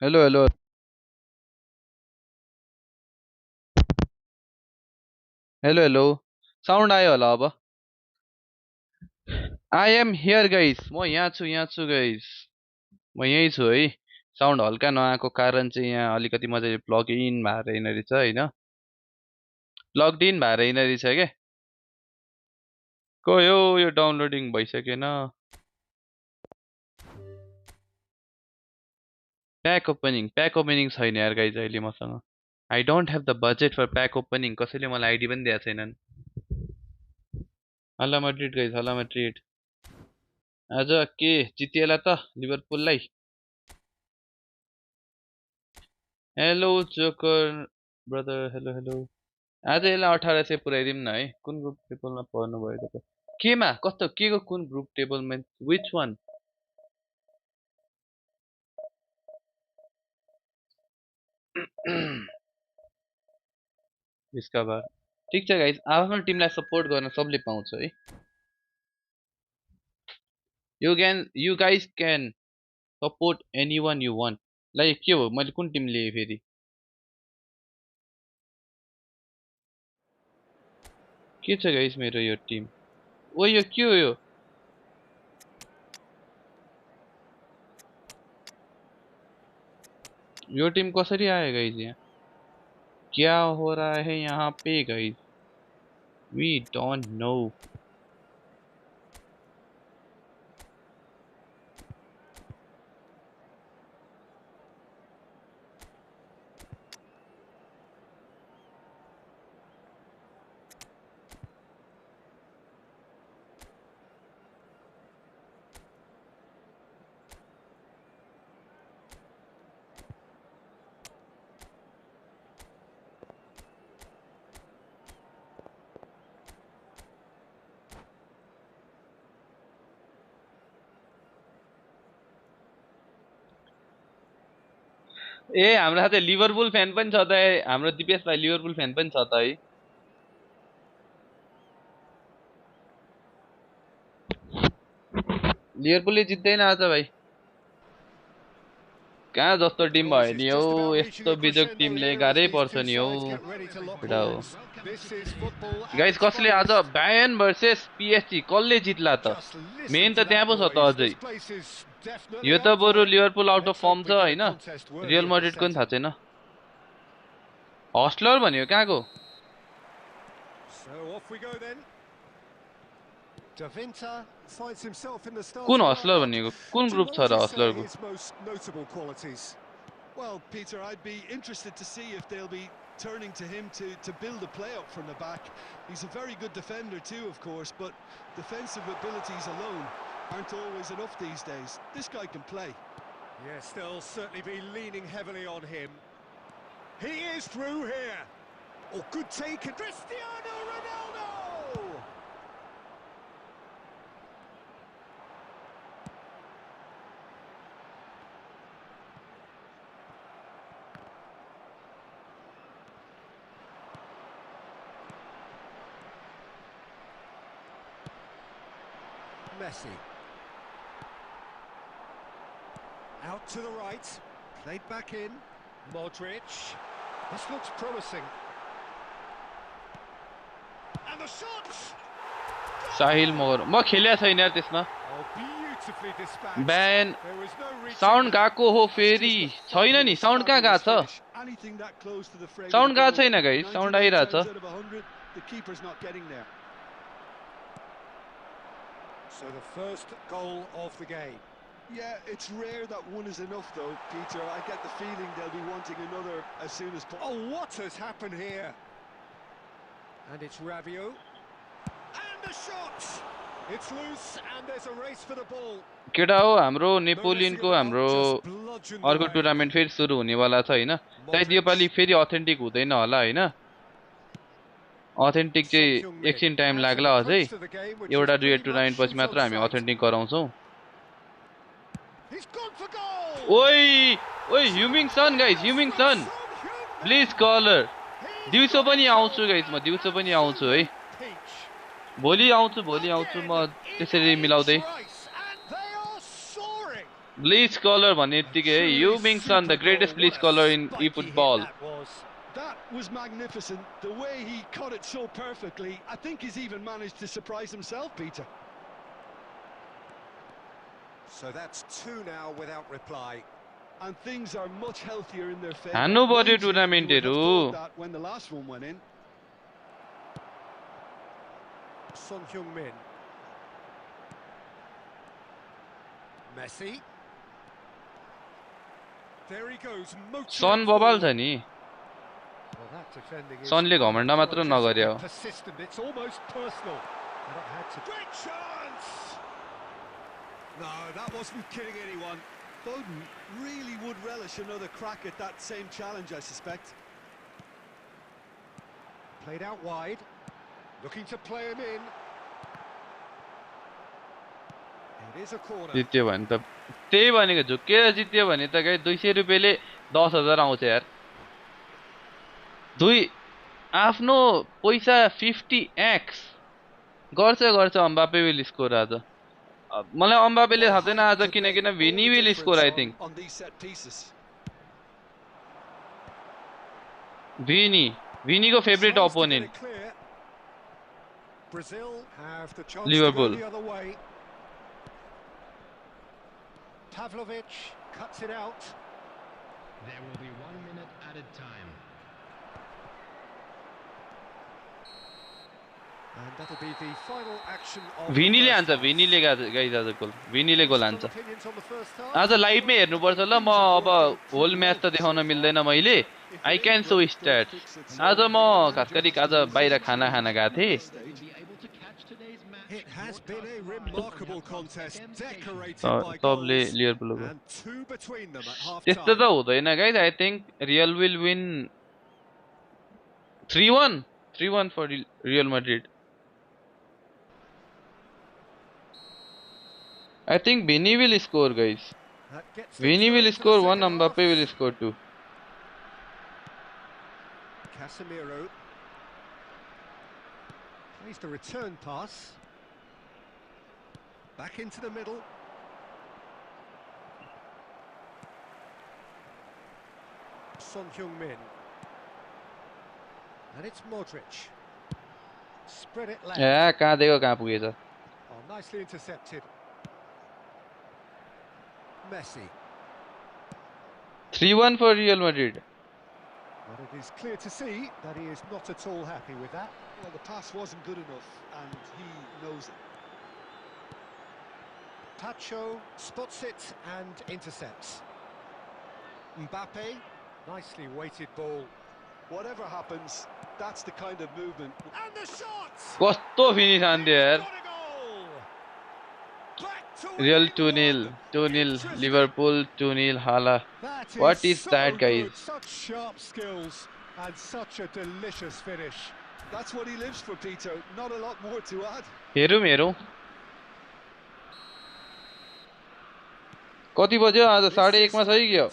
Hello, hello. Hello, hello. Sound आयो होला अब. I am here guys. म यहाँ छु गाइस. म यहीँ छु है. साउन्ड हल्का नआएको कारण चाहिँ यहाँ अलिकति मजाले प्लग इन भएर रहेन रहेछ होइन. प्लग्ड इन भएर रहेन रहेछ क्या. गयो यो डाउनलोडिङ भइसकेन. प्याक ओपनिङ छैन यार गाइस अहिले मसँग. I don't have the budget for pack opening. कसैले मलाई आइडी पनि दिएको छैनन्. हल्ला ट्रिट गाइस, हल्ला ट्रिट. आज के जितिएला त लिभरपुललाई. Hello joker brother, hello hello. आज यसलाई 1800 पुऱ्याइदिउँ न है. कुन ग्रुप टेबलमा पर्नु भयो त? केमा कस्तो के को कुन ग्रुप टेबलमा? विच वान? डिस्कभर. ठिक छ गाइस, आफ्नो टिमलाई सपोर्ट गर्न सबले पाउँछ है. You guys can support anyone you want. Like के हो, मैले कुन टिम लिएँ फेरि? के छ गाइस मेरो यो टिम? ओ यो के हो यो? यो टिम कसरी आयो गाइस यहाँ? क्या हो रहा है यहाँ पे गाइस? We don't know. ए हाम्रो साथै लिभरपुल फ्यान पनि छ त. हाम्रो दिपेश भाइ लिभरपुल फ्यान पनि छ त है. लिभरपुलले जित्दैन आज भाइ. कहाँ जस्तो टिम भयो नि हौ. यस्तो बिजोक टिमले गाह्रै पर्छ नि हौ. केटा हो गाइस. कसले आज बायर्न भर्सेस पिएसजी कसले जित्ला त? मेन त त्यहाँ पो छ त अझै. यो त बरु लिभरपुल आउट अफ फर्म छ होइन. रियल मैड्रिडको पनि थाहा छैन. हस्टलर भन्यो कहाँको? कुन हस्लर भनेको? कुन ग्रुप छ र हस्लरको? Well, Peter, I'd be interested to see if they'll be turning to him to build a play up from the back. He's a very good defender too, of course, but defensive abilities alone aren't always enough these days. This guy can play. Yes, they'll certainly be leaning heavily on him. He is through here. Oh, good take. Cristiano Ronaldo! Messi. Out to the right. Played back in. Modric. This looks promising. And the shots! साहिल मोर. म खेल्या छैन यार त्यसमा. Oh, beautifully dispatched. ब्यान There was no reaching. Sound गएको हो फेरि. छैन नि साउन्ड. कहाँ गएको छ? Anything that close to the frame. Sound गएको छैन गाइस. साउन्ड आइरहेछ. The keeper's not getting there. So the first goal of the game. Yeah, it's rare that one is enough though, Peter. I get the feeling they'll be wanting another as soon as possible. Oh, what has happened here? And it's Rabiot. And the shot! It's loose and there's a race for the ball. केटा हो हाम्रो नेपोलियनको हाम्रो अर्को tournament फेरि सुरु हुनेवाला छ होइन. सायद योपालि फेरि अथेन्टिक हुँदैन होला होइन. अथेन्टिक चाहिँ एकछिन टाइम लाग्ला अझै. एउटा दुई टुर्नामेन्ट पछि मात्र हामी अथेन्टिक गराउँछौँ. ओइ ओइ ह्युमिङ सन गाइस, ह्युमिङ सन प्लिज कलर. दिउँसो पनि आउँछु गाइस, म दिउँसो पनि आउँछु है. भोलि आउँछु म त्यसरी मिलाउँदै. Bleach color भन्ने बित्तिकै है Truly you being son the super goal. greatest What bleach a color in spiky hit eFootball. that was. That was magnificent. The way he cut it so perfectly. I think he's even managed to surprise himself, Peter. So that's 2 now without reply. And things are much healthier in their favour. हान्नु पर्यो 1-2, you would have टुर्नामेन्टहरु thought that when the last one went in. Son Heung-min. Messi. There he goes. सन बबाल छ नि Well, that defending is सनले घमण्ड मात्र नगर्या हो persistent. It's almost personal. And it had to... Great chance! No, that wasn't kidding anyone. Foden really would relish another crack at that same challenge, I suspect. Played out wide. Looking to play him in. It is a corner. जित्यो भने त त्यही भनेको झुक्केर जित्यो भने त गाई 200 रुपैयाँले 10,000 आउँछ यार दुई आफ्नो पैसा 50x गर्छ अम्बापे विल स्कोर आज मलाई अम्बापेले थाहा छैन आज किन Vini will score I think भिनीको favourite opponent Liverpool Pavlovic cuts it out. There will be 1 minute added time. And that'll be the final action of भिनीले हान्छ भिनीले गाइज आज गोल भिनीले गोल हान्छ आज लाइभमै हेर्नु पर्छ ल म अब होल म्याच त देखाउन मिल्दैन मैले आई क्यान सो स्ट्याट्स आज म खासगरी आज बाहिर खाना गएको थिएँ It has been a remarkable contest, decorated by सबले goals, लिभरपुलको and 2 between them at half त्यस्तो time. त हुँदैन guys I think real will win 3-1 for real Madrid I think Vini will score, guys. That gets the Vini turn will to the score one, second Mbappe half. will score two. Casemiro plays the return pass. Back into the middle. Son Heung-min. And it's Modric. Spread it left. Yeah, कहाँ देखो कहाँ पुगेछ. Oh, nicely intercepted. Messi. 3-1 for Real Madrid. But it is clear to see that he is not at all happy with that. Well, the pass wasn't good enough, and he knows it. Pacho spots it and intercepts. Mbappe, nicely weighted ball. Whatever happens, that's the kind of movement. And the shot! कस्तो finish हान्दियो यार. Real 2-0, Liverpool 2-0 हाला. What is that, guys? Such sharp skills and such a delicious finish. That's what he lives for, Peter. Not a lot more to add. हेरौँ. कति बज्यो आज 1:30 मा सही गयो.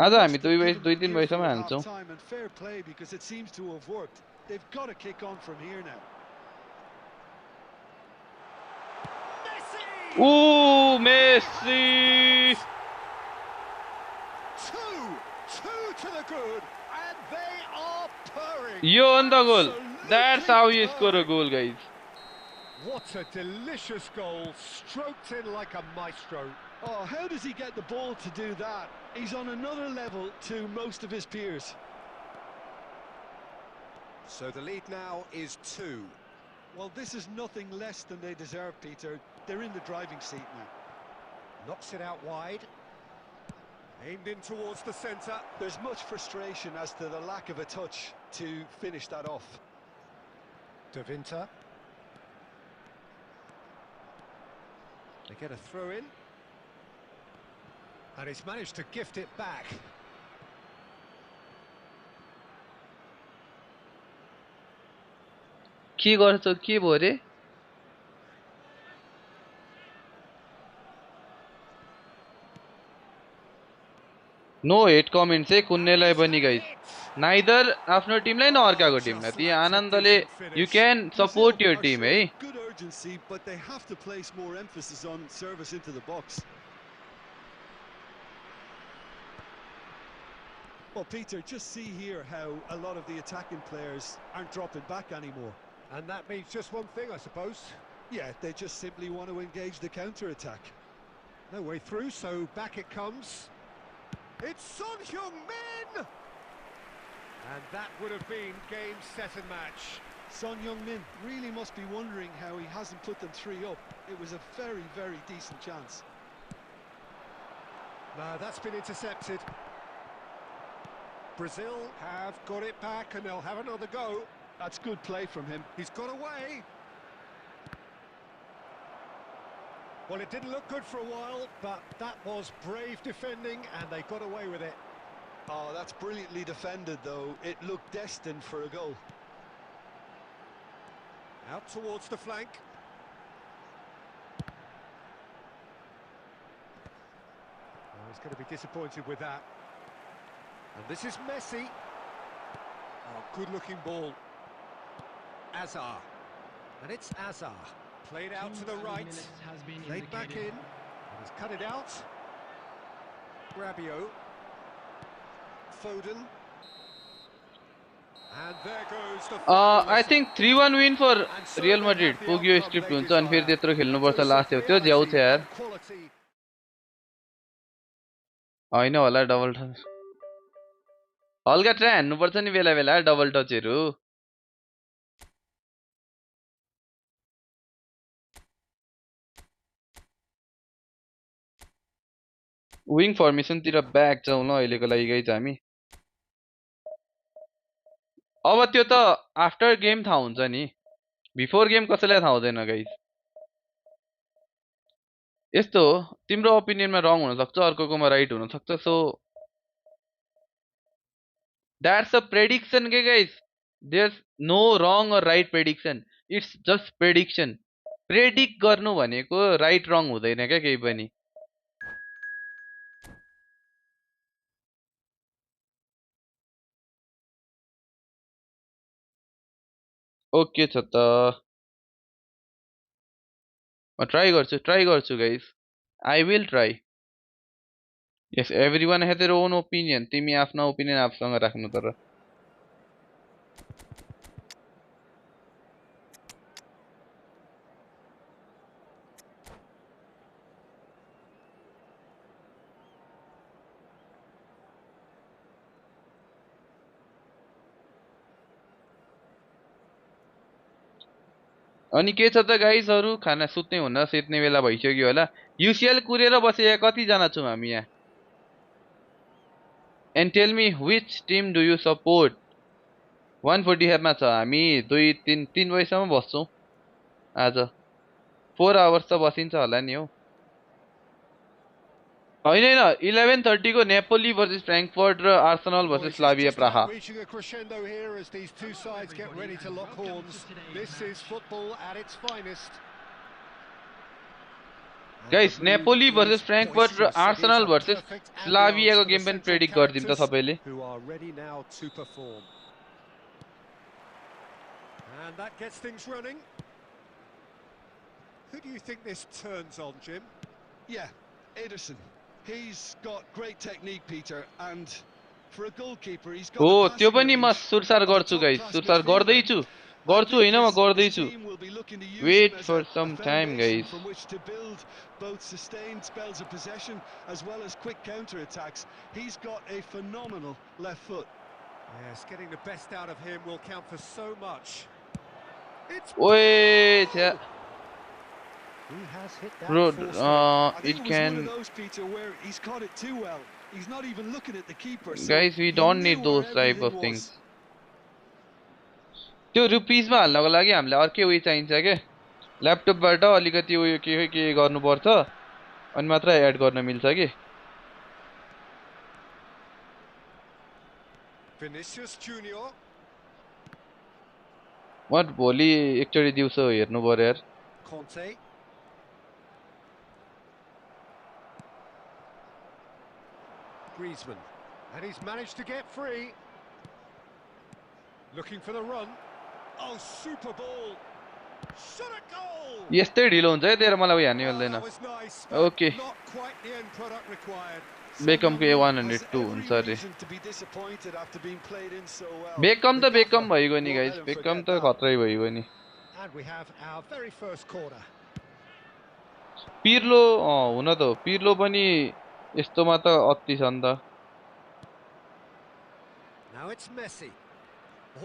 आज हामी 2-3 बजीसम्म हान्छौँ. Fair play because it seems to have worked. They've got to kick on from here now. Ooh, Messi! Two to the good, and they are purring. Yo on the goal. That's how you score a goal, guys. What a delicious goal, stroked in like a maestro. Oh, how does he get the ball to do that? He's on another level to most of his peers. So the lead now is 2. Well, this is nothing less than they deserve, Peter. They're in the driving seat now. Knocks it out wide. Aimed in towards the centre. There's much frustration as to the lack of a touch to finish that off. De Winter. They get a throw in. And he's managed to gift it back. के गर्छ के भयो रे no hate comments है कुन्नेलाई पनि guys neither आफ्नो टिमलाई न अर्काको टिमलाई ती आनन्दले यु क्यान सपोर्ट योर टिम है urgency, but they have to place more emphasis on service into the box. Well, Peter, just see here how a lot of the attacking players aren't dropping back anymore. And that means just one thing, I suppose. Yeah, they just simply want to engage the counter-attack. No way through, so back it comes. It's Son Heung-min! And that would have been game, set and match. Son Heung-min really must be wondering how he hasn't put them 3 up. It was a very, very decent chance. Now that's been intercepted. Brazil have got it back and they'll have another go. That's good play from him. He's got away. Well, it didn't look good for a while, but that was brave defending and they got away with it. Oh, that's brilliantly defended, though. It looked destined for a goal. Out towards the flank. Oh, he's going to be disappointed with that. And this is Messi. Oh, good-looking ball. Azar. And it's Azar. Played out to the right. Played back in. And he's cut it out. Rabiot. Foden. And there goes the I think 3-1 win for Real Madrid. पुग्यो script हुन्छ अनि फेरि त्यत्रो खेल्नुपर्छ last थियो त्यो ज्याउ थियो यार हैन होला डबल टच हल्का ट्राई हान्नुपर्छ नि बेला बेला डबल टचहरु विङ फर्मेसन तिर ब्याक जाउँ ल अहिलेको लागि गाइज हामी अब त्यो त आफ्टर गेम थाहा हुन्छ नि बिफोर गेम कसैलाई थाहा हुँदैन गाइज यस्तो हो तिम्रो ओपिनियनमा रङ हुन सक्छ अर्कोकोमा राइट हुन सक्छ सो दैट्स अ प्रेडिक्सन के guys there's no wrong or right prediction it's just prediction predict गर्नु भनेको राइट रङ हुँदैन क्या केही पनि ओके छ त म ट्राई गर्छु guys I will try yes everyone has their own opinion तिमी आफ्नो ओपिनियन आफसँग राख्नु तर अनि के छ त गाइजहरु खाना सुत्ने हुन सेत्ने बेला भइसक्यो होला युसीएल कुरेर बसे कति जना छौं हामी यहाँ and tell me which team do you support 145 मा छ हामी 3 बजेसम्म बस्छौं आज 4 आवर्स त बसिन्छ होला नि हो हैन 11:30 को नेपोली भर्सेस फ्र्याङ्कफर्ट र Arsenal versus Slavia Praha reaching a crescendo here as these two sides get ready to lock horns. This is football at its finest. Guys Napoli versus Frankfurt र Arsenal versus स्लावियाको game पनि predict गर्दिम त सबैले who are ready now to perform. And that gets things running. Who do you think this turns on, Jim? Yeah, Ederson. He's got great technique, Peter, and for a goalkeeper, he's got हो त्यो पनि म सुरसार गर्छु guys सुरसार गर्दै छु गर्छु हैन म गर्दै छु wait for some time guys from which to build both sustained spells of possession as well as quick counter attacks. He's got a phenomenal left foot. Yes, getting the best out of him will count for so much. It's wait he has hit that bro it can one of those, Peter, where he's caught it too well. He's not even looking at the keeper. So guys we don't need those type of things त्यो rupees मा हाल्नको लागि हामीले अर्कै उयो चाहिन्छ के ल्यापटपबाट अलिकति उयो के गर्नु पर्छ अनि मात्र एड गर्न मिल्छ के Vinicius Junior. म भोलि एकचोटी दिउँसो हेर्नु पर्यो यार Conte. Griezmann, and he's managed to get free. Looking for the run. Oh, super ball. Shot a goal. यस्तै ढिलो हुन्छ है तेरो मलाई हान्ने Well, मिल्दैन that was nice, but okay not quite the end product required. Son बेकमको Heung-min has A102 every हुन्छ अरे reason to be disappointed after being played in so well. Become The त बेकम gaffer भइगयो नि won't let guys him become forget त that. खतरै भइगयो नि And we have our very first corner. Pirlo हुन त हो पिर्लो पनि यस्तोमा त अति छ नि त Now it's Messi.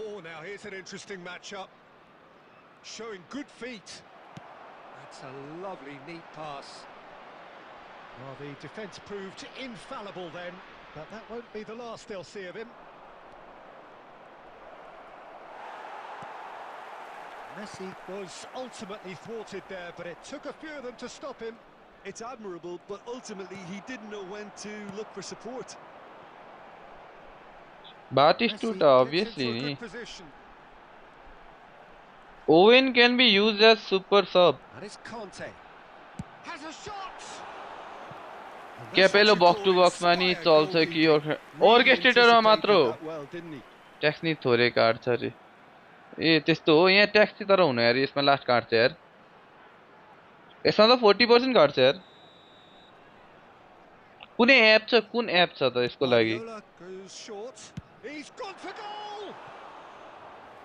Oh, now here's an interesting matchup. Showing good feet. That's a lovely, neat pass. Well, the defence proved infallible then, but that won't be the last they'll see of him. Messi was ultimately thwarted there, but it took a few of them to stop him. It's admirable, but ultimately he didn't know when to look for support. बाटिस्टुटा Messi gets obviously into a नि good position. Owen can be used as super sub And it's Conte. Has a shot! And क्या that's what पहिलो you box call to बक्समा नि inspired चल्छ कि goalkeeping. Really orchestratorमा मात्र anticipated हो that well, didn't he? Tax नि थोरै काट्छ अरे ए त्यस्तो हो यहाँ ट्याक्स चाहिँ तर हुनु यार यसमा लास्ट काट्छ यार यसमा त 40% काट्छ यार कुनै एप छ कुन एप छ त यसको लागि Guardiola goes short. He's gone for goal!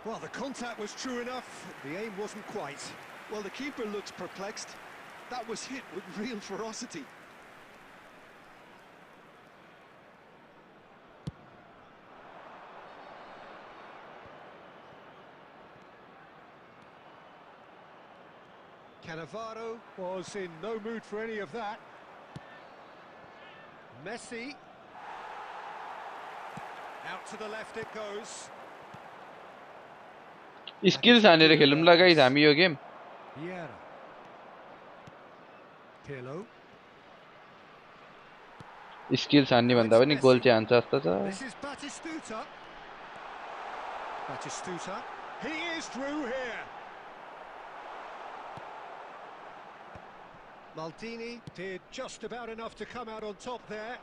Well, the contact was true enough. The aim wasn't quite. Well, the keeper looks perplexed. That was hit with real ferocity. Cannavaro was in no mood for any of that. Messi. Out to the left it goes. Skills हानेर खेलौँ ल guys हामी यो game Vieira. Pirlo. Skills हान्ने भन्दा पनि गोल चाहिँ हान्छ जस्तो छ This is Batistuta. Batistuta. He is through here. Maldini did just about enough to come out on top there.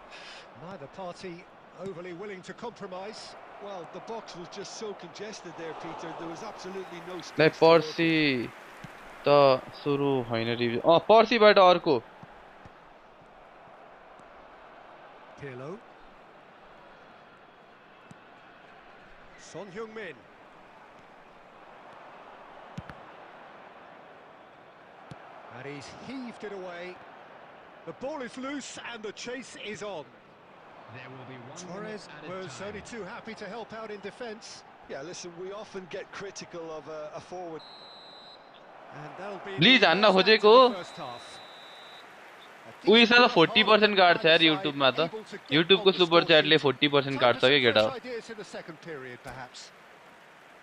Neither party overly willing to compromise. Well, the box was just so congested there, Peter. There was absolutely no like space to work पर्सी त सुरु होइन review पर्सीबाट अर्को Pirlo. Son Heung-min. And he's heaved it away. The ball is loose and the chase is on. There will be 1 Torres minute added was time. only too happy to help out in defence. Yeah, listen, we often get critical of a forward. And that'll be Please, the Anna, last act खोजेको of the first half. A उही decent साला bit of hard 40% work काट्छ by यार the युट्युबमा side, त able to get युट्युबको on the super score च्याटले sheet. 40% Time काट्छ for के some केटा fresh ideas in the second period, perhaps.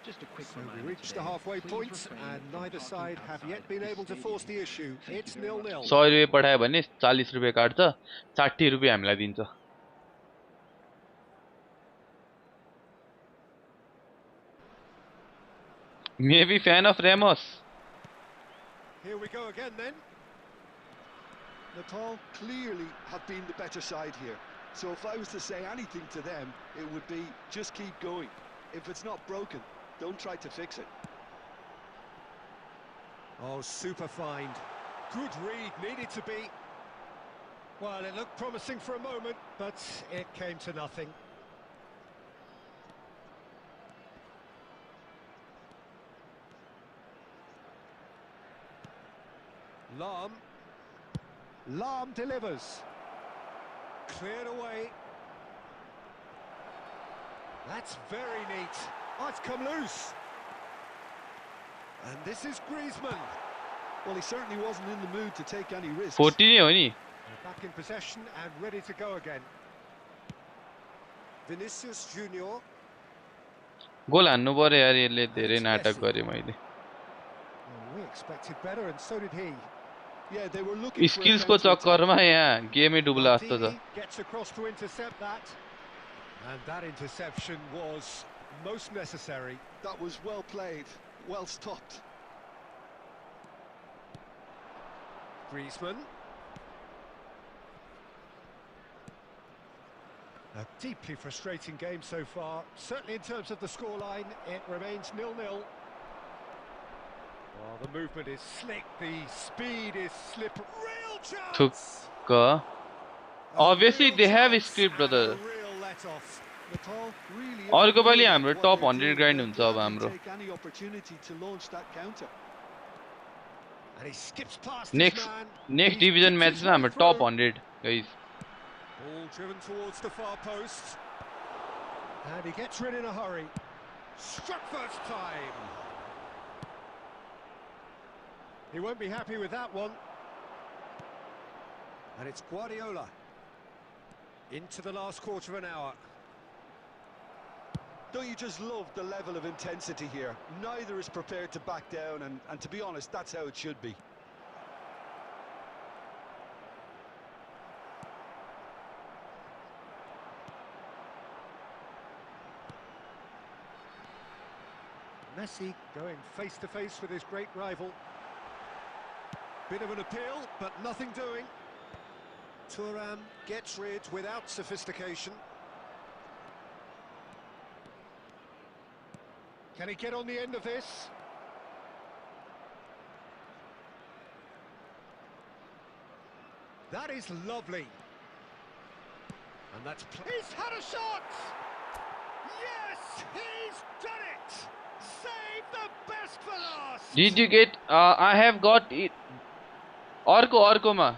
Just a quick So we reminder reached the today, halfway please point, refrain and from neither parking side have outside yet been this able to force the stadium. issue. Thank you It's very much. 0-0. 100 रुपियाँ पठायो भने 40 रुपियाँ काट्छ 60 रुपियाँ हामीलाई दिन्छ Maybe fan of Ramos. Here we go again then. Nepal clearly have been the better side here. So if I was to say anything to them, it would be just keep going. If it's not broken, don't try to fix it. Oh, super find. Good read, needed to be. Well, it looked promising for a moment, but it came to nothing. Lam delivers. Cleared away. That's very neat. Oh, it's come loose. And this is Griezmann. Well, he certainly wasn't in the mood to take any risks. 40 नै हो नि They're back in possession and ready to go again. Vinicius Junior. गोल हान्नु पर्यो यार यसले धेरै it's नाटक Messi. गरे मैले Well, we expected better, and so did he. Yeah, they were looking for a skills को counter-attack. चक्करमा यहाँ गेमै डुब्ला जस्तो छ Maldini gets across to intercept that. And that interception was most necessary. That was well played, well stopped. Griezmann. A deeply frustrating game so far. Certainly in terms of the scoreline, it remains 0-0. Oh, the movement is slick, the speed is slippery. Real chance! थुक्क obviously they have a script brother Real let off. The call really अर्को पालि isn't हाम्रो what tub they're 100 doing. Grind They'll हुन्छ अब gladly हाम्रो take any opportunity to launch that counter. And he skips past his man. Next He's division picked match his मा way हाम्रो through. Tub 100 guys Ball driven towards the far post. And he gets rid in a hurry. Struck first time. He won't be happy with that one. And it's Guardiola. Into the last quarter of an hour. Don't you just love the level of intensity here? Neither is prepared to back down, and to be honest, that's how it should be. Messi going face to face with his great rival. Bit of an appeal, but nothing doing. Thuram gets rid without sophistication. Can he get on the end of this? That is lovely. And that's... He's had a shot! Yes, he's done it! Save the best for last! did you get I have got it अर्को मा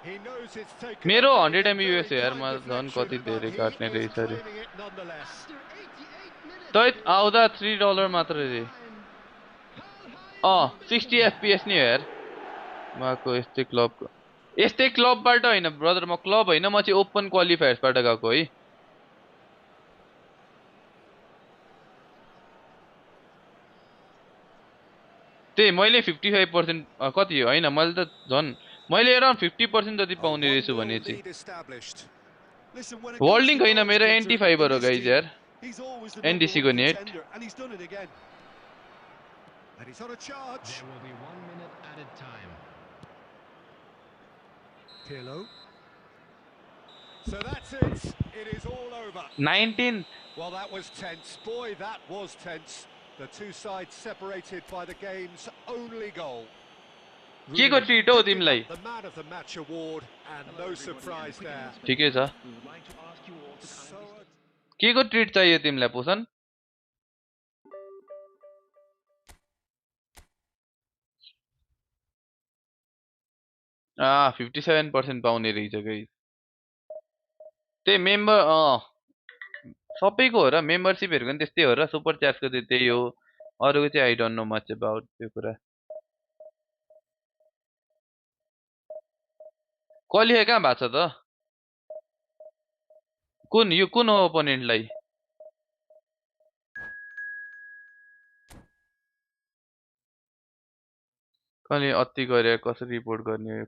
He knows it's taken मेरो a 100 very MBS यार fine म झन् deflection, कति but धेरै he काट्ने is रहेछ रे claiming it nonetheless. तै आउँदा $3 मात्र रे 60 FPS नि हो यार माको यस्तै क्लबबाट हैन ब्रदर म क्लब हैन म चाहिँ ओपन क्वालिफायर्सबाट गएको है त्यही मैले 55% कति हो हैन मैले त झन् मैले अराउन्ड 50% जति पाउने रहेछु भने चाहिँ Listen, when it comes वर्ल्डिङ to हैन goals, मेरो Peter, NT in फाइबर हो this गाइज game, यार he's always the number NDC one को net contender, and he's done it again. And he's on a charge. There will be 1 minute added time. Pirlo. So that's it. It is all over. 19 Well, that was tense. Boy, that was tense. The two sides separated by the game's only goal. के को treat हो तिमीलाई The man of the match award, and no surprise there. ठिकै छ We would like to ask you all to kindly के को treat चाहियो तिमीलाई पोसन 57% पाउने रहेछ गाइस त्यही मेम्बर सबैको हो र मेम्बरशिपहरुको पनि त्यस्तै हो र सुपर च्याट्सको चाहिँ त्यही हो अरुको चाहिँ आई डोन्ट नो मच अबाउट त्यो कुरा क्वालिफाई कहाँ भएको छ त कुन हो ओपोनेन्टलाई कहिले अति गरे कसरी रिपोर्ट गर्ने हो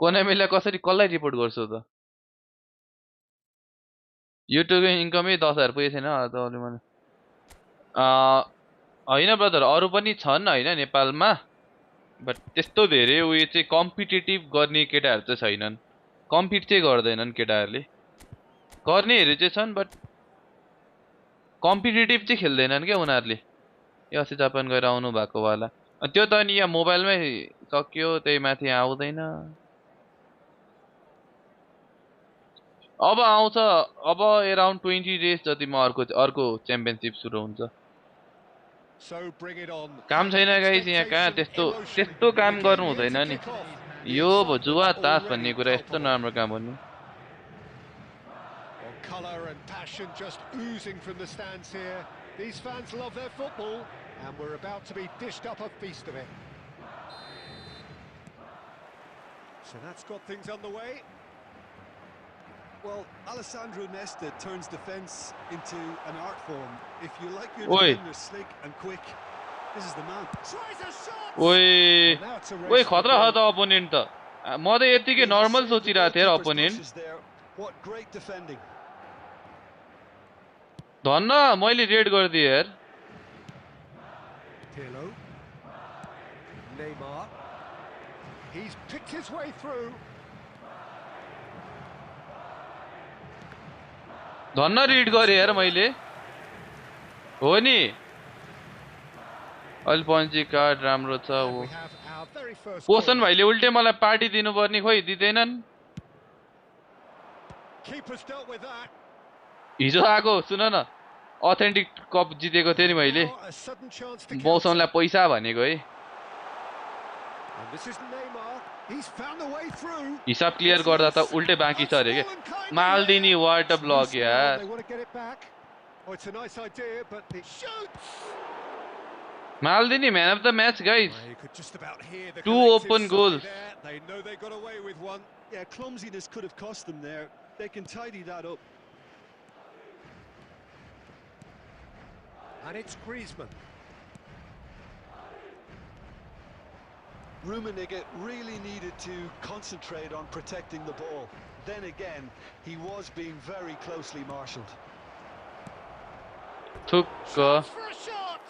कोनामीलाई कसरी कसलाई रिपोर्ट गर्छौ त युट्युबको इन्कमै 10,000 पुगेको छैन त अलि मलाई हैन ब्रदर अरु पनि छन् हैन नेपालमा बट त्यस्तो धेरै उयो चाहिँ कम्पिटिटिभ गर्ने केटाहरु चाहिँ छैनन् कम्पिट चाहिँ गर्दैनन् केटाहरुले गर्नेहरु चाहिँ छन् बट कम्पिटिटिभ चाहिँ खेल्दैनन् के उनीहरुले यो अस्ति जापान गएर आउनु भएको वाला त्यो त नि यहाँ मोबाइलमै सक्यो त्यही माथि आउँदैन अब आउँछ अब अराउन्ड 20 डेज जतिमा अर्को च्याम्पियनशिप सुरु हुन्छ काम छैन गाइस यहाँ कहाँ त्यस्तो काम गर्नु हुँदैन नि यो जुवा तास भन्ने कुरा यस्तो नराम्रो काम हो नि Colour and passion just oozing from the stands here. These fans love their football, and we're about to be dished up a feast of it. So that's got things underway. Well, Alessandro Nesta turns defence into an art form. If you like your Oi. defenders slick and quick, this is the man. Tries a shot. ओइ खतरा छ त opponent त म त यतिकै normal सोचिरहेको थिएँ अपोनेन्ट What great defending. धन्न मैले रेड गर्दिए यार Pirlo. Neymar. He's picked his way through. धन्न रेड गरे यार मैले हो नि अहिले पन्ची कार्ड राम्रो छ And ऊ we have our very first पोषण corner. भाइले उल्टे मलाई पार्टी दिनुपर्ने खोइ दिँदैनन् Keeper's dealt with that. हिजो आको सुन न अथेन्टिक कप जितेको थिएँ नि And मैले now a sudden chance to मौसमलाई counter. पैसा भनेको है And this is Neymar. He's found a way through. हिसाब क्लियर गर्दा त उल्टे बाँकी छ अरे के माल्दिनी वाट अ ब्लक Loose now, यार they want to get it back. Oh, it's a nice idea, but it shoots. Maldini man of the match guys Well, you could just about hear the Two collective open sigh goals. there. They know they got away with one. Yeah, clumsiness could have cost them there. They can tidy that up. And it's Griezmann. Rummenigge really needed to concentrate on protecting the ball. Then again, he was being very closely marshalled. थुक्क Shots for a shot.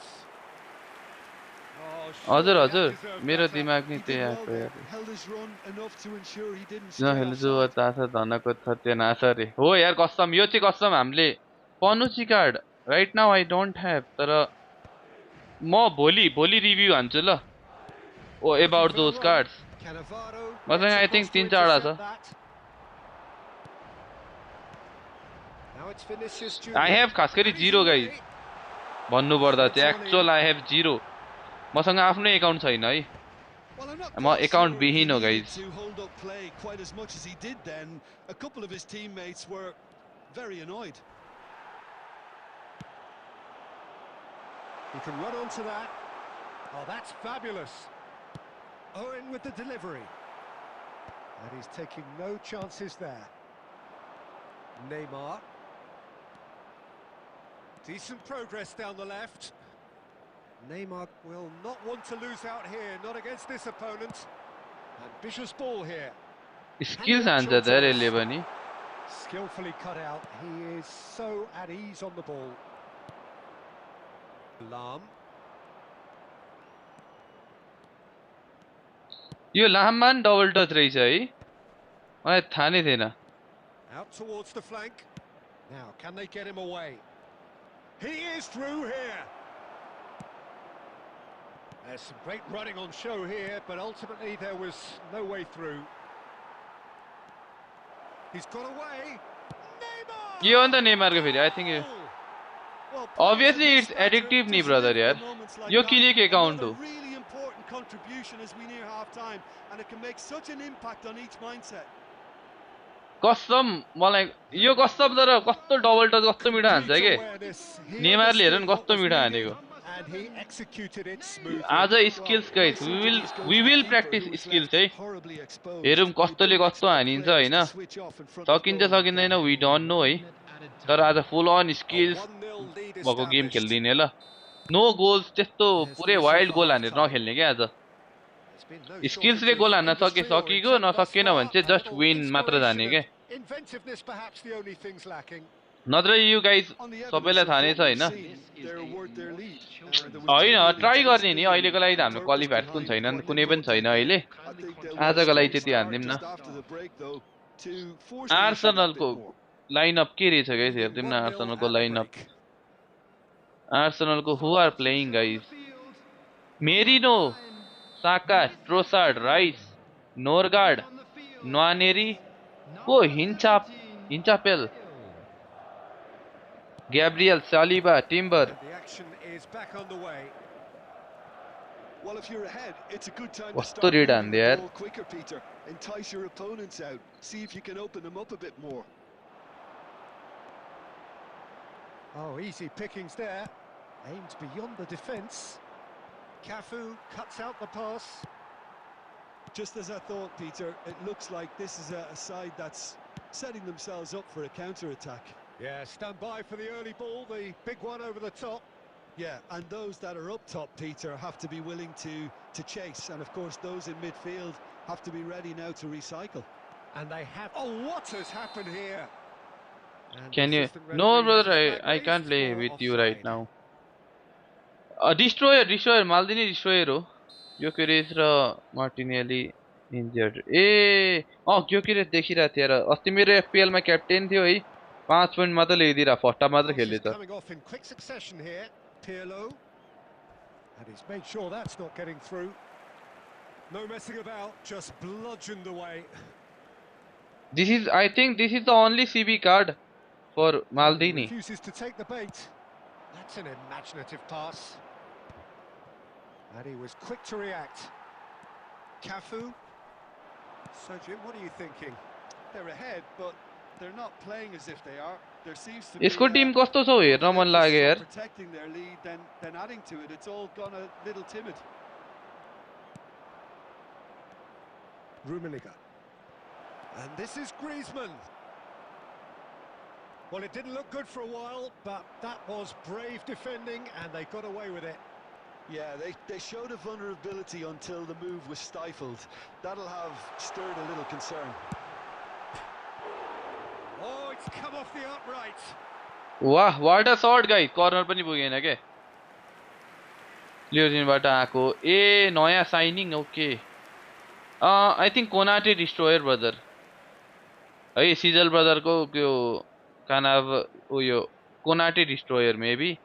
Oh, हजुर surely हजुर that deserved मेरो better. दिमाग He नि did त्यही well आएको there, यार held his run enough to ensure he didn't stray नखेल्छु offside. तास धनको थत्य नास रे हो यार कसम यो चाहिँ कसम हामीले पनुची card right now I don't have तर म भोलि भोलि रिभ्यू हान्छु ल ओ Looking about for the those run. Cards Cannavaro मसँग gets I think across to 3-4 छ intercept that. Now it's Vinicius Junior. I have खास गरी And he's 0 away. गाइज भन्नु पर्दा चाहिँ एक्चुअल आई हेभ 0 मसँग आफ्नै एकाउन्ट छैन है Well, I'm not म quite एकाउन्ट sure he विहीन हो needed guys to hold up play quite as much as he did then. A couple of his teammates were very annoyed. He can run onto that. Oh, that's fabulous. Owen with the delivery. And he's taking no chances there. Neymar. Decent progress down the left. Neymar will not want to lose out here, not against this opponent. Ambitious ball here. Skills हान्छ त यसले पनि Skillfully cut out. He is so at ease on the ball. Lam. यो लाममा नि double touch रहेछ है मलाई थाहा नै थिएन Out towards the flank. Now, can they get him away? He is through here. There's some great running on show here, but ultimately there was no way through. He's got away. Neymar! यो अन्त नेमारको फेरि I think Well, Obviously, players of it's his stature addictive ni, just brother, live yaar. for moments like Yo that. किनेको account Another हो. really important contribution as we near half time, and it can make such an impact on each mindset. कसम मलाई यो कसम तर कस्तो double touch कस्तो मिठो हान्छ Complete के awareness. He नेमारले हेर न understood what कस्तो was मिठो needed, हानेको and he executed it smoothly. आज skills guys Nicely we did his will go-to-keeper, practice who was skills left है horribly exposed. हेरौँ They कस्तोले don't कस्तो expect हानिन्छ players हैन to switch off in front of सकिन्छ goal like सकिँदैन that. We don't know है तर आज full on A skills 1-0 lead भएको गेम established. खेल्दिने ल नो गोल्स त्यस्तो There's the पुरै whistle वाइल्ड for गोल हानेर half-time. नखेल्ने क्या आज There's been no स्किल्सले shortage goal of हान्न industry or सकिएको intent thus नसकेन भने far. चाहिँ A जस्ट little विन मात्र जाने inspiration के and inventiveness perhaps the only things lacking. नत्र you guys On the evidence सबैलाई of थाहा नै what छ we've हैन seen, they're worth their lead. There was होइन genuine ट्राई गर्ने intensity नि and अहिलेको लागि त हाम्रो purpose क्वालिफायर्स कुन behind छैन putting कुनै in पनि what छैन they did. अहिले I think they'll get a आजको लागि strong त्यति start हान्दिउँ न just after the break, though, to force the issue that आर्सेनलको bit more. लाइनअप के रहेछ गाइस Leading हेर्दिउँ न 1-0 आर्सेनलको at the लाइनअप break. आर्सेनलको who are playing guys Merino Saka Trossard Rice Norgaard Nwaneri को Hincapie Gabriel Saliba Timber And the action is back underway. Well, if you're ahead, it's a good time to कस्तो start red moving हान्दे the यार ball quicker, Peter. Entice your opponents out. See if you can open them up a bit more. Oh, easy pickings there. Aims beyond the defence. Cafu cuts out the pass. Just as I thought, Peter, it looks like this is a side that's setting themselves up for a counter-attack. Yeah, stand by for the early ball, the big one over the top. Yeah, and those that are up top, Peter, have to be willing to chase. And, of course, those in midfield have to be ready now to recycle. And they have... Oh, what has happened here? And Can the you assistant no referee has brother his flag I can't raised play for with you right offside. now destroyer माल्दिनी destroyer हो Gyokeres र Martinelli injured ए Gyokeres देखिरहेको थिएँ र अस्ति मेरो FPL मा captain थियो है 5 point मात्र ल्याइदिरा first half मात्र Crosses खेले त coming off in quick succession here. Pirlo. And he's made sure that's not getting through. No messing about, just bludgeoned away. This is, I think this is the only CB card for He Maldini. refuses to take the bait. That's an imaginative pass. And he was quick to react. Cafu. So, Jim, what are you thinking? They're ahead, but they're not playing as if they are. There seems to be यसको Tim कस्तो छ more of हेर्न an मन लाग्यो emphasis on यार. protecting their lead than adding to it. It's all gone a little timid. Rummenigge. And this is Griezmann. Well, it didn't look good for a while, but that was brave defending, and they got away with it. Yeah, they showed a vulnerability until the move was stifled. That'll have stirred a little concern. Oh, it's come off the upright. वाह, what a shot guys. Corner पनि पुगेन के. लियोजिनबाट आको. ए नयाँ shining. Okay. I think Konate Destroyer brother. है sizzle brother को त्यो kind of उयो Konate Destroyer maybe.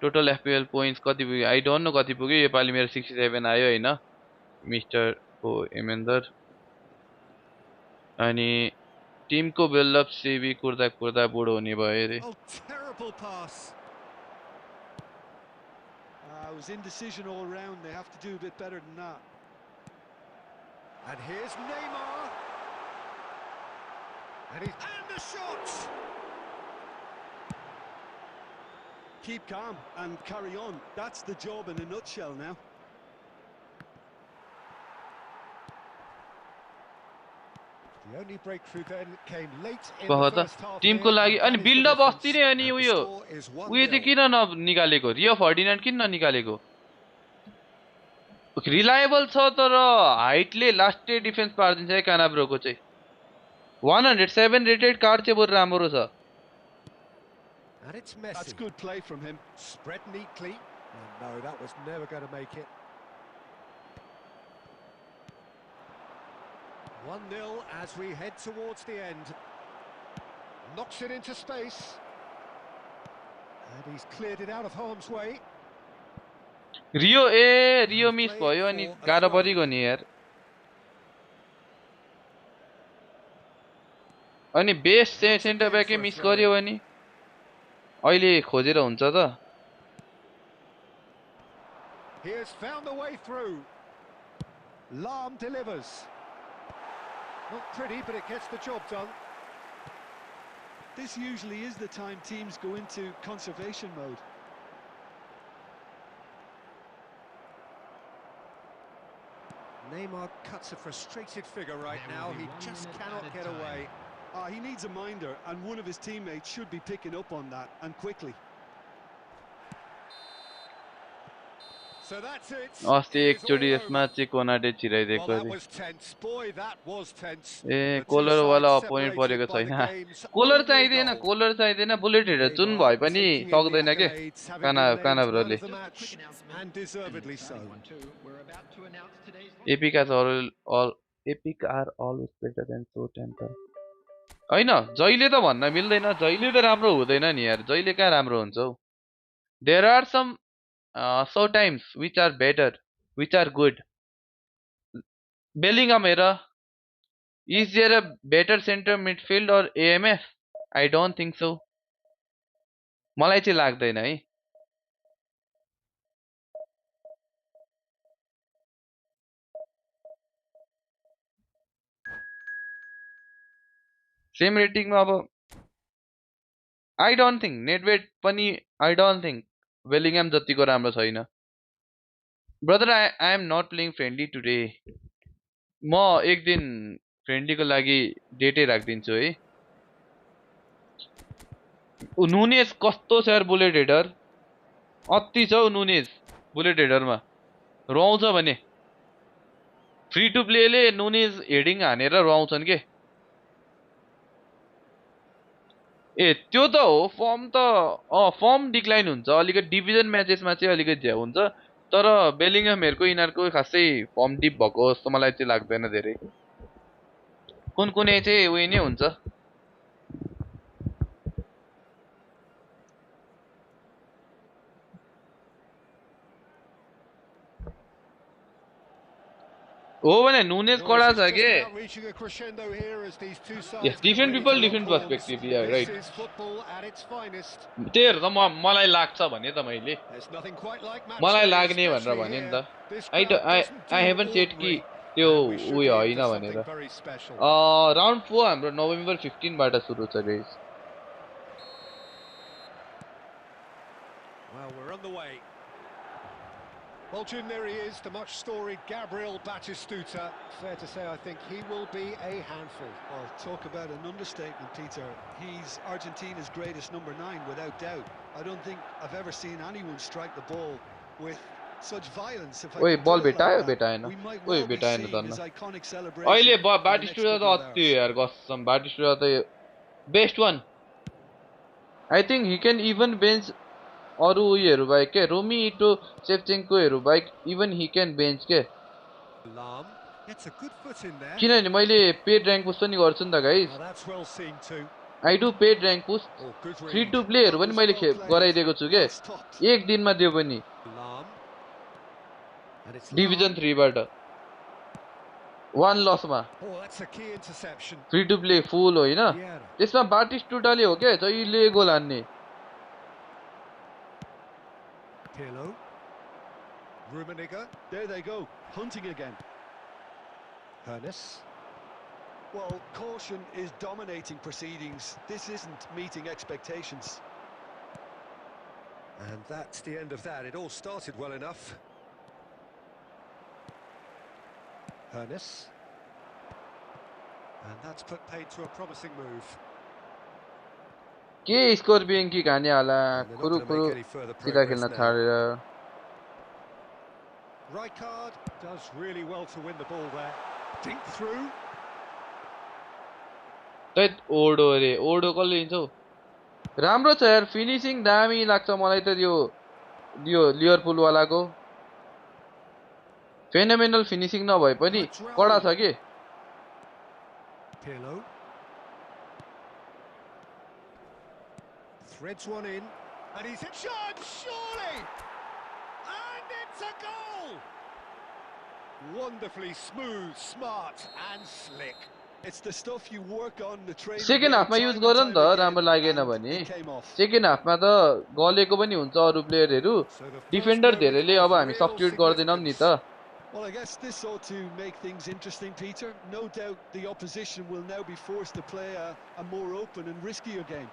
Total FPL points कति पुग्यो आई डोन्ट नो कति पुग्यो योपालि मेरो 67 आयो हैन मिस्टर ओ एमेन्दर अनि टिमको बिल्डअप सीबी कुर्दा कुर्दा बुढो हुने भयो रे Oh, terrible pass. It was indecision all round. They have to do a bit better than that. And here's Neymar. And the shots. Keep calm and carry on. That's the job in a nutshell now. The only breakthrough then came late in कह the त first half. Timko लागि अनि buildup अस्ति नै अनि उयो उयो चाहिँ किन ननिकालेको रियो फर्डिनान्ड किन ननिकालेको रिलायबल छ तर हाइटले लास्टै डिफेन्स पार्दिन्छ है कानाब्रोको चाहिँ 107 रेटेड कार्ड चाहिँ बरु राम्रो छ. And it's Messi. That's good play from him. Spread neatly. And no, that was never going to make it. 1-0 as we head towards the end. Knocks it into space. And he's cleared it out of harm's way. Rio miss भयो अनि गाह्रो परिगयो नि यार. अनि best चाहिँ centre ब्याकै miss गर्यो अनि अहिले खोजेर हुन्छ त. He has found a way through. Lahm delivers. Not pretty, but it gets the job done. This usually is the time teams go into conservation mode. Neymar cuts a frustrated figure right now. He just cannot get away. He needs a minder, and one of his teammates should be picking up on that, and quickly. So that's it. अस्ति एकचोटी यसमा चाहिँ Konate छिराइदिएको Well, that अरे. was tense. Boy, that was tense. ए The two collar sides वाला opponent separated परेको by the छैन. game's कोलर only चाहिँदैन goal. कोलर चाहिँदैन बुलेट हेरेर जुन भए पनि Taking in सक्दैन the के accolades, having been named कानाब्रोले. man of the match, and deservedly so. We're about to announce today's epic are always better than so temper. हैन जहिले त भन्न मिल्दैन जहिले त राम्रो हुँदैन नि यार जहिले कहाँ राम्रो हुन्छ हौ. There are some so times which are better which are good. Bellingham हेर is there a better center midfield or AMF? I don't think so. मलाई चाहिँ लाग्दैन है. सेम रेटिङमा अब I don't think नेटवेट पनि I don't think बेलिङम जतिको राम्रो छैन. Brother I am not playing friendly today. म एक दिन फ्रेन्डलीको लागि डेटै राखिदिन्छु है. नुनेज कस्तो छ यार बुलेट हेडर अति छ हौ नुनेज बुलेट हेडरमा रुवाउँछ भने फ्री टु प्लेले नुनेज हेडिङ हानेर रुवाउँछन् के. ए त्यो त हो फर्म त फर्म डिक्लाइन हुन्छ अलिकति डिभिजन म्याचेसमा चाहिँ अलिकति झ्याउ हुन्छ तर बेलिङहमहरुको यिनीहरुको खासै फर्म डिप भएको जस्तो मलाई चाहिँ लाग्दैन धेरै. कुन कुनै चाहिँ उयो नै हुन्छ. हो भने नुनेज कडा छ के yes different people different perspective यार राइट त्यही त मलाई लाग्छ भने त मैले मलाई लाग्ने भनेर भने नि त आई हेभन सेट कि त्यो उयो होइन भनेर राउन्ड 4 हाम्रो नोभेम्बर 15 बाट सुरु छ guys Well, we're on the way. Well, Jim, there he is, the much-storied Gabriel Batistuta. Fair to say, I think he will be a handful. Well, talk about an understatement, Peter. He's Argentina's greatest number 9, without doubt. I don't think I've ever seen anyone strike the ball with such violence. If Oi, ball betaएन we might Oi, well be betaएन seeing त his iconic celebration. अहिले बाटिस्टुटा त अति यार कसम बाटिस्टुटा त best one I think he can even bench अरु उयोहरु बाहेक के रोमी इटो सेभचेन्कोहरु बाहेक even he can bench के किनभने मैले पेड र्याङ्क पुश पनि गर्छु नि त guys I do paid rank push free to play हरु पनि मैले गराइदिएको छु के एक दिनमा दियो पनि डिभिजन 3 बाट one loss मा फ्री टु प्ले फुल होइन त्यसमा बाटिस्टुटाले हो के जहिले गोल हान्ने Pirlo, Rummenigge. There they go, hunting again. Hernes. Well, caution is dominating proceedings. This isn't meeting expectations. And that's the end of that. It all started well enough. Hernes. And that's put paid to a promising move. के स्कर्पियन कि खाने होला खुरु खुरु सिधा खेल्न छाडेर Rijkaard does really well to win the ball there. Dink through. तैत ओडो रे ओडो कसले लिन्छौ राम्रो छ यार फिनिशिङ दामी लाग्छ मलाई त यो लिभरपुल वालाको फेनोमेनल फिनिशिङ नभए पनि कडा छ के Pirlo. Threads one in, and he's in charge, surely! And it's a goal! Wonderfully smooth, smart, and slick. It's the stuff you work on the training. Second हाफमा युज गर नि त राम्रो लागेन भने सेकेन्ड हाफमा त गलेको पनि हुन्छ अरु प्लेयरहरु डिफेन्डर धेरैले अब हामी सब्स्टिट्युट गर्दैनौं नि त Well, I guess this ought to make things interesting, Peter. No doubt the opposition will now be forced to play a more open and riskier game.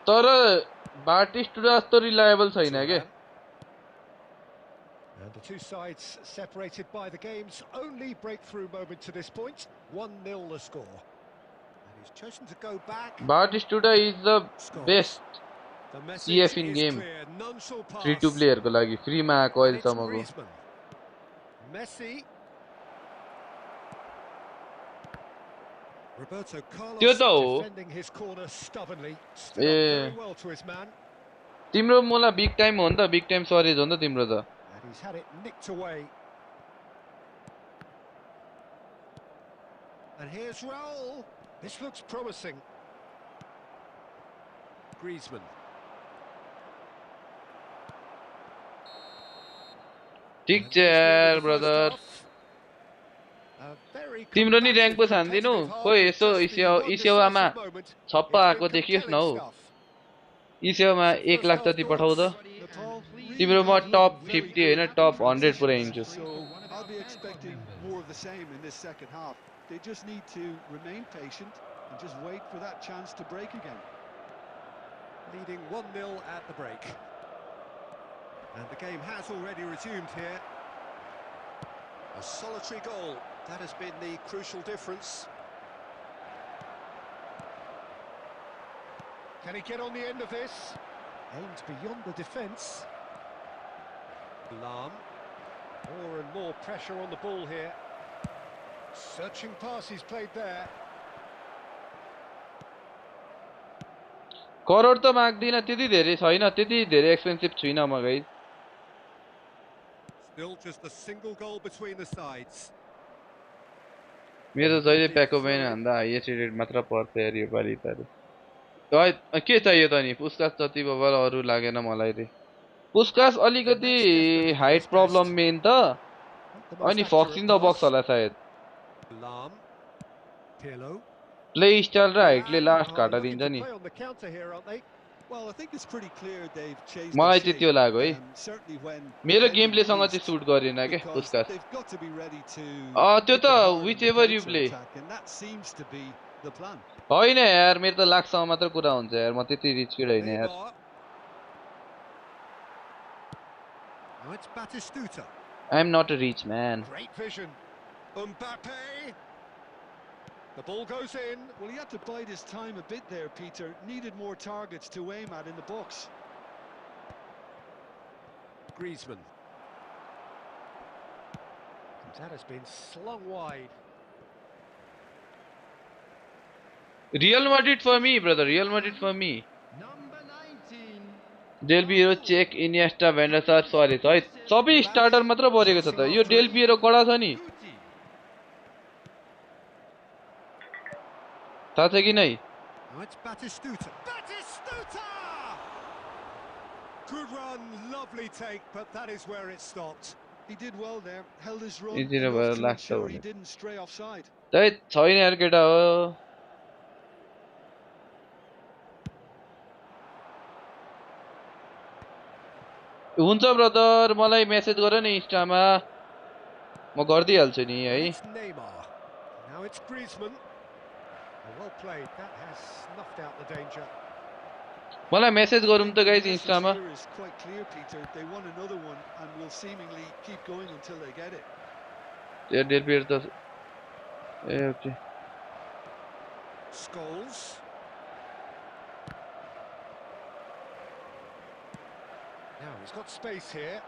तर बाटिस्टुटा जस्तो रिलायबल छैन के And the two sides separated by the game's only breakthrough moment to this point. 1-0 the score. And he's chosen to go back. बाटिस्टुटा is the best CF in game free to player को लागि free मा आको अहिले सम्मको Messi. Roberto त्यो Carlos त हो defending his corner stubbornly. Stood up very well to his man. तिम्रो मोला बिग टाइम हो नि त बिग टाइम सरेज हो नि त तिम्रो त And he's had it nicked away. And here's Raul. This looks promising. Griezmann. ठीक छ यार ब्रदर तिम्रो नि र्याङ्क पो छान्दिनु खोइ यसो इसेवामा छप्पा आको देखियोस् न हौ इसेवामा 1 लाख जति पठाउ त तिम्रो म टप 50 हैन टप 100 पुर्याइन्छु I'll be expecting more of the same in this second half. They just need to remain patient and just wait for that chance to break again. Leading 1-0 at the break. And the game has already resumed here. A solitary goal. That has been the crucial difference. Can he get on the end of this? Aimed beyond the defence. Lahm. More and more pressure on the ball here. Searching pass he's played there. Crore त माग्दिन त्यति धेरै छैन त्यति धेरै expensive छैन म guys Still just a single goal between the sides. मेरो जहिले प्याको भएन भन्दा हाईएस्ट रेटेड मात्र पर्छ यार यो पाली त के चाहियो त नि पुस्कास जति बबल अरु लागेन मलाई रे पुस्कास The अलिकति next definitely height his problem best. Main त Not the most अनि fox in accurate the box pass. होला सायद Lam, Pirlo. प्ले स्टाइल र हाइटले Milan लास्ट are घाटा looking दिन्छ to नि play on the counter here, aren't they? Well, I think it's pretty clear they've changed their मलाई चाहिँ shape. त्यो लाग्यो है Certainly when मेरो defending गेम प्लेसँग चाहिँ least, सुट गरेन के because Puskas they've got to be ready to त्यो hit त them hard on which the ever you counter play attack, and that seems to be the plan. होइन यार मेरो त लाखसम्म मात्र कुरा हुन्छ यार म त्यति रिच किड होइन यार Neymar. Now it's Batistuta. I am not a rich म्यान Great vision. Mbappe. The ball goes in. Well, he had to bide his time a bit there, Peter. Needed more targets to aim at in the box. Griezmann. That has been slung wide. Real Madrid for me brother Real Madrid for me Number 19. Del Piero check Iniesta भेन्डर Suarez है सबै starter मात्र परेको छ त यो del Piero कडा छ नि Guti. थाहा छ कि नै Now it's Batistuta. Batistuta! Good run, lovely take, but that is where it stopped. He did well there, held his run इजिरो enough भएर to लाग्छ ensure he भने didn't stray offside. त्यही छैन यार केटा हो हुन्छ ब्रदर मलाई मेसेज गर न इन्स्टामा म गर्दिहाल्छु नि है And it's Neymar. Now it's Griezmann. Well played, that has snuffed out the danger. मलाई मेसेज गरौँ त The guys message इन्स्टामा here is quite clear, Peter. They want another one and will seemingly keep going until they get it. त्यो del Piero त ए okay Scholes. Now he's got space here.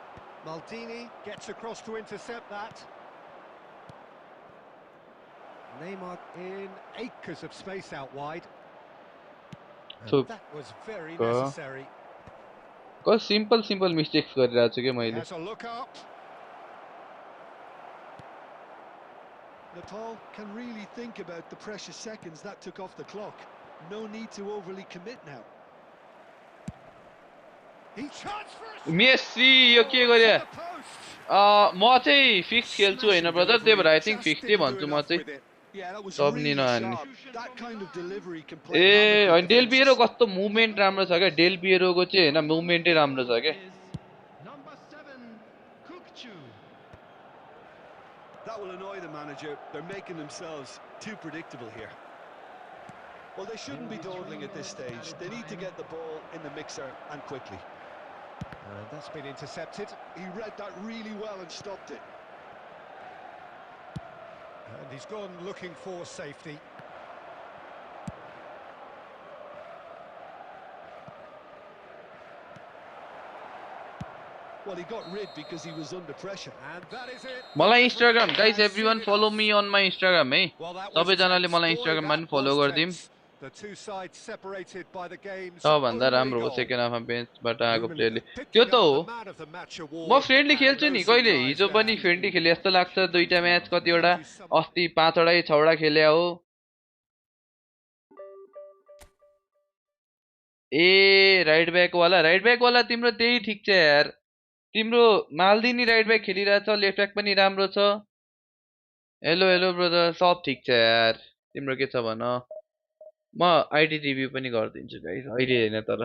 Maldini gets across to intercept that. Neymar in acres of space out wide. So, And that was very uh, necessary. कस simple mistakes गरिरहेको छु के He मैले has a look up. Nepal can really think about the precious seconds that took off the clock. No need to overly commit now. He charged for a Messi यो के गरे to the post. म चाहिँ fix खेल्छु होइन brother त्यही भएर I think fix नै भन्छु म चाहिँ Yeah, that was सब नि really नहान्ने sharp. That kind of delivery can play A havoc with होइन डेल पिएरो defenses. कस्तो मुभमेन्ट राम्रो छ क्या डेल पिएरोको चाहिँ होइन मुभमेन्टै राम्रो छ क्या Is number 7. Kukchu. That will annoy the manager. They're making themselves too predictable here. Well, they shouldn't be dawdling at this stage. They need to get the ball in the mixer and quickly. And that's been intercepted. He read that really well and stopped it. And he's gone looking for safety. Well, he got rid because he was under pressure. And that is it. मलाई Instagram guys everyone follow me on my Instagram है Well, that was सबैजनाले tense. मलाई Boy, इन्स्टाग्राममा that पनि फलो was गरिदिउँ tense. The two sides separated by the game's सबभन्दा only राम्रो हो goal. सेकेन्ड हाफमा बेन्चबाट आएको Dumoulin प्लेयरले त्यो picking त up हो the man of the match म award, फ्रेन्डली and खेल्छु no नि कहिले surprise हिजो पनि there. फ्रेन्डली खेले जस्तो लाग्छ दुईटा म्याच कतिवटा Do some- अस्ति 5वटा 6वटा खेल्या हो ए राइट ब्याक वाला तिम्रो त्यही ठिक छ यार तिम्रो मालदिनी राइट ब्याक खेलिरहेछ लेफ्ट ब्याक पनि राम्रो छ हेलो ब्रदर सब ठिक छ यार तिम्रो के छ भन म आइडी रिभ्यू पनि गरिदिन्छु गाइस अहिले हैन तर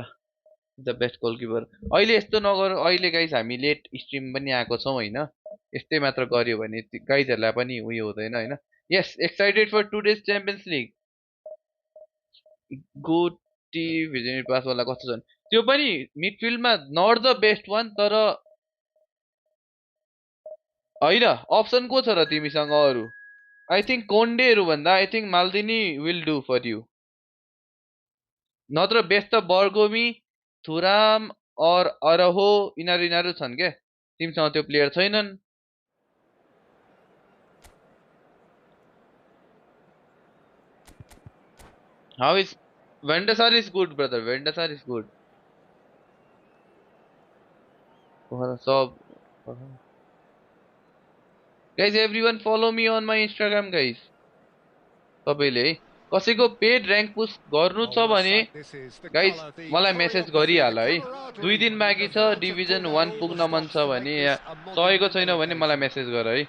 द बेस्ट गोलकिपर अहिले यस्तो नगर अहिले गाइस हामी लेट स्ट्रिम पनि आएको छौं हैन यस्तै मात्र गर्यो भने गाइसहरुलाई पनि उयो हुँदैन हैन yes excited for today's Champions League good टी भिजन पास वाला कस्तो छन् त्यो पनि मिडफिल्डमा नट द बेस्ट वान तर हैन अप्सन को छ र तिमीसँग अरु आई थिंक कोन्डेहरु भन्दा आई थिंक माल्दिनी विल डू फर यु नत्र बेस्ट त बर्गोमी थुराम और अरहो यिनीहरु छन् के तिमीसँग त्यो प्लेयर छैनन् how is Van der Sar is good brother Van der Sar is good सब guys everyone follow me on my Instagram guys सबैले है कसैको पेड र्याङ्क पुश गर्नु Oh, छ what a भने sight this is. The guys colour, the मलाई message choreography, the गरिहाल है। 2 camaraderie. दिन The बाँकी छ fans have division pulled out 1 all the पुग्न मन stops छ to make भने this a सकेको monumental छैन भने मलाई occasion. मेसेज गर है।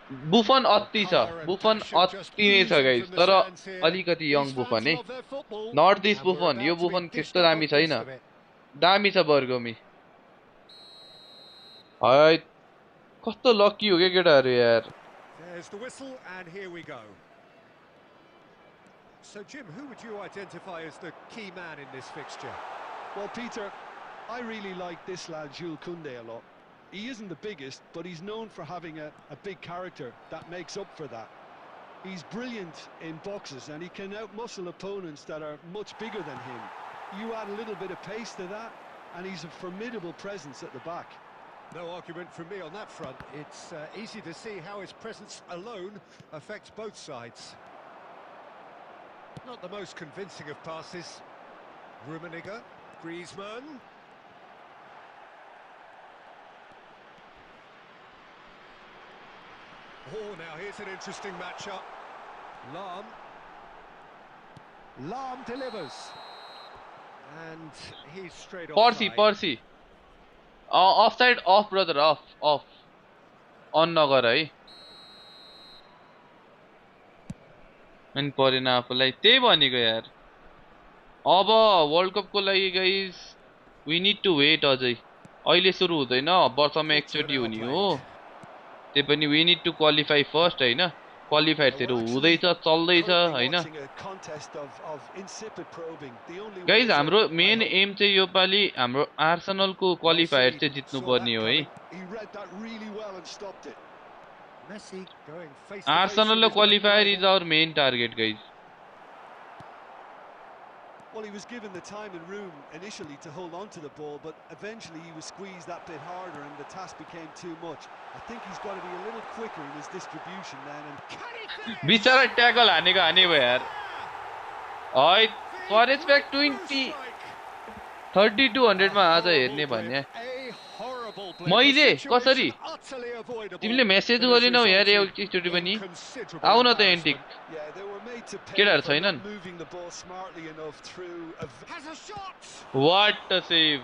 बुफन Well, अति छ, colour and बुफन passion just अति नै छ oozing गाइज, from the तर stands here. अलिकति These यङ fans बुफन है। love their football, north east and we're Buffon, यो about to be Buffon dished त्यस्तो up a दामी छैन, taste of it. दामी छ बर्गमी। है कस्तो लकी हो क्या केटाहरू यार। There's the whistle, and here we go. So, Jim, who would you identify as the key man in this fixture? Well, Peter, I really like this lad, Jules Koundé, a lot. He isn't the biggest, but he's known for having a big character that makes up for that. He's brilliant in boxes, and he can outmuscle opponents that are much bigger than him. You add a little bit of pace to that, and he's a formidable presence at the back. No argument from me on that front. It's easy to see how his presence alone affects both sides. Not the most convincing of passes. Rummenigge, Griezmann. Oh, now here's an interesting matchup. Lahm delivers. And he's straight पर्सी offside. पर्सी offside, off brother, off off, on नगर है। अनि परेन आफूलाई, त्यही भनेको यार। अब वर्ल्ड कपको लागि guys we need to wait अझै, अहिले सुरु हुँदैन, वर्षमा It's an एकचोटि हुने हो। outplayed. त्यही पनि we need to qualify first हैन, क्वालिफायर्सहरु हुँदैछ, चल्दैछ हैन गाइस। हाम्रो मेन एम चाहिँ यो पालि हाम्रो आर्सेनलको Well क्वालिफायर seen. चाहिँ जित्नु Saw पर्ने that हो है। coming. Messi going face to face Arsenal with र his main qualifier is rival. Our main target guys. Well, he was given the time and room initially to hold on to the ball, but eventually he was squeezed that bit harder and the task became too much. I think he's got to be a little quicker in his distribution then. And can he finish? बिचारा tackle हानेको हाने भयो यार। है forest back 3200 मा आज हेर्ने भन्ने। मैले कसरी तिमीले मेसेज गरेनौ यार एकचोटि पनि। आउ न त एन्टिक, केटाहरु छैनन्। व्हाट अ सेभ,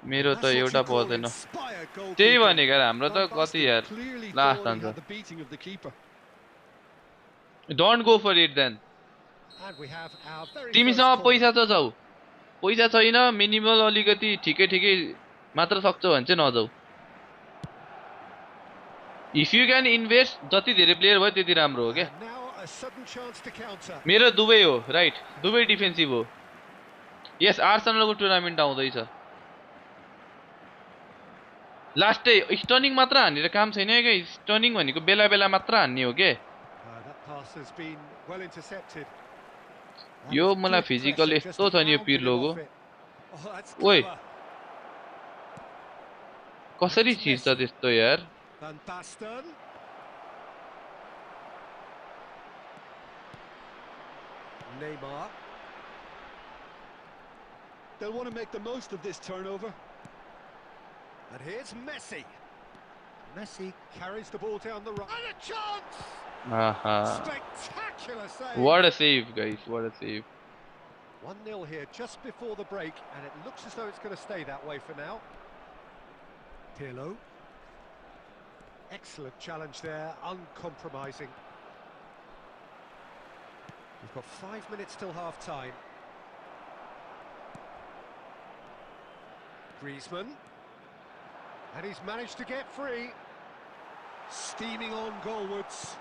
मेरो त एउटा पर्दैन। त्यही भनेको हाम्रो त कति यार लास्ट जान्छ। Don't go for it then. तिमीसँग पैसा त जाऊ, पैसा छैन, मिनिमल अलिकति ठिकै ठिकै मात्र सक्छौ भने चाहिँ नजाऊ। इफ यु क्यान इन्भेस्ट, जति धेरै प्लेयर भयो त्यति राम्रो हो क्या। मेरो दुबई हो राइट, दुबई डिफेन्सिभ हो। यस, आर्सेनलको टुर्नामेन्ट आउँदैछ। लास्टै स्टनिङ मात्र हानेर काम छैन क्या, स्टनिङ भनेको बेला बेला मात्र हान्ने हो के। यो मलाई फिजिकल यस्तो छ नि यो पिर्लोको। ओइ कसरी छिर्छ त्यस्तो यार। Neymar. They'll want to make the most of this turnover. And here's Messi. Messi carries the ball down the right. And a chance! Spectacular save. What a save, guys. What a save. 1-0 here just before the break, and it looks as though it's going to stay that way for now. Pirlo. Excellent challenge there, uncompromising. We've got 5 minutes till half-time. Griezmann. And he's managed to get free. Steaming on goalwards.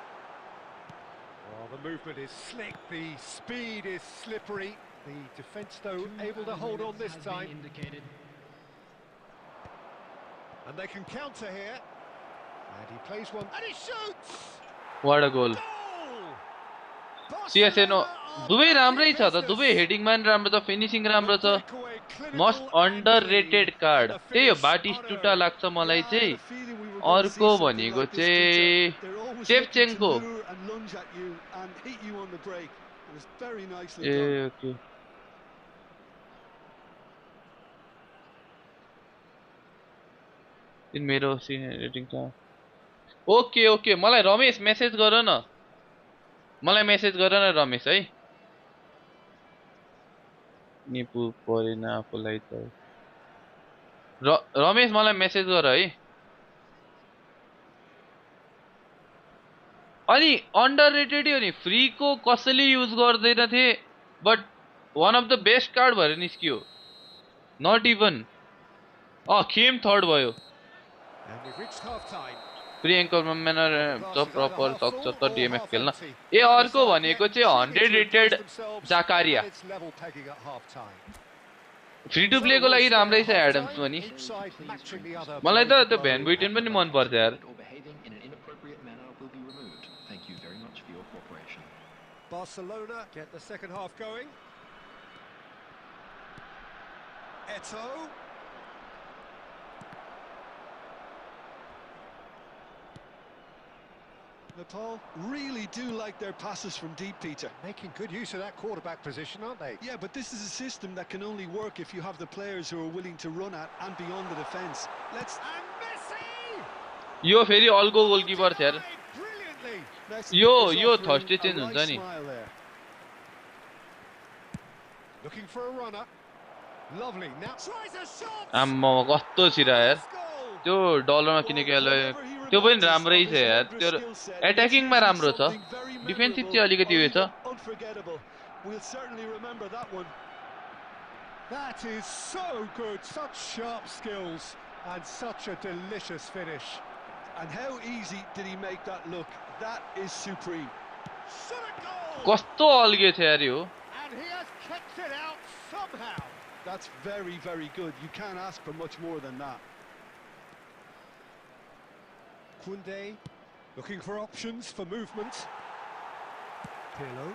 Oh, the movement is slick, the speed is slippery. The defence, though, able to hold on this time. And they can counter here. And he plays one, and he shoots! What a goal. CSN दुवै राम्रै छ त, दुवै हेडिङमा पनि राम्रो छ, finishing राम्रो छ। मोस्ट अन्डररेटेड कार्ड त्यही हो, बाटिस्टुटा लाग्छ मलाई चाहिँ। अर्को भनेको चाहिँ सेभचेन्को। ए ओके, इन मेरो रेटिङ छ। ओके ओके, मलाई रमेश मेसेज गर न। मलाई मेसेज गर न रमेश है निपु परेन आफूलाई त रमेश मलाई मेसेज गर है अनि अन्डररेटेड हो नि फ्रीको कसैले युज गर्दैन थिए but one of the best card भएर निस्कियो नट इभन खेम थर्ड भयो And we've reached half-time. प्री एङ्कलमा म्यानर Well, the glass छ is either प्रपर half सक्छ full त or डिएमएफ half खेल्न empty. ए Neither अर्को side भनेको yet चाहिँ eager 100 to rated impose themselves, Zakaria and it's level pegging at half-time. Free to So प्लेको we'll लागि stay राम्रै at छ एडम्स half-time, पनि each side matching the other मलाई blow त for त्यो blow भ्यान बुइटेन at the पनि मन moment. पर्छ यार or behaving in an inappropriate manner will be removed. Thank you very much for your cooperation. Barcelona get the second half going. Eto. Nepal really do like their passes from deep, Peter. Making good use of that quarterback position, aren't they? Yeah, but this is a system that can only work if you have the players who are willing to run at and beyond the defence. Let's... And Messi! यो फेरि अल्को goalkeeper छ यार Brilliantly! Messi yo is yo offering Thursday a change wry हुन्छ नि smile there. Looking for a runner. Lovely. Now tries a shot! आम्मा कस्तो छिरा यार First goal! त्यो डलरमा किनेको Whenever he त्यो पनि reminds us राम्रै of छ his यार wondrous त्यो skill set, it's एट्याकिङमा usually राम्रो छ something very डिफेन्सिभ memorable चाहिँ अलिकति or उयो छ even unforgettable. We'll certainly remember that one. That is so good. Such sharp skills and such a delicious finish. And how easy did he make that look? That is supreme. Shot a goal! कस्तो algae छ यार यो And he has kicked it out somehow. That's very, very good. You can't ask for much more than that. Koundé looking for options for movement. Pirlo.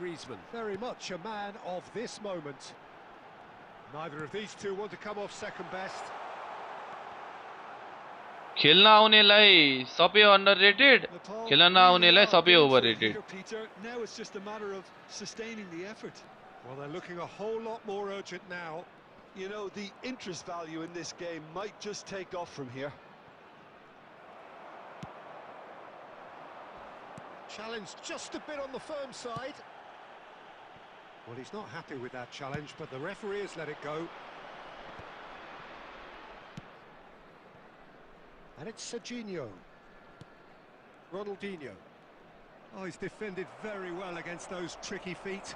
Griezmann, very much a man of this moment. Neither of these two want to come off second best. खेल्न आउनेलाई सबै अन्डररेटेड Nepal खेल्न really नआउनेलाई are सबै going for it ओभररेटेड here, Peter. Now it's just a matter of sustaining the effort. Well, they're looking a whole lot more urgent now. You know, the interest value in this game might just take off from here. Challenge just a bit on the firm side. Well, he's not happy with that challenge, but the referee has let it go. And it's Serginho. Ronaldinho. Oh, he's defended very well against those tricky feet.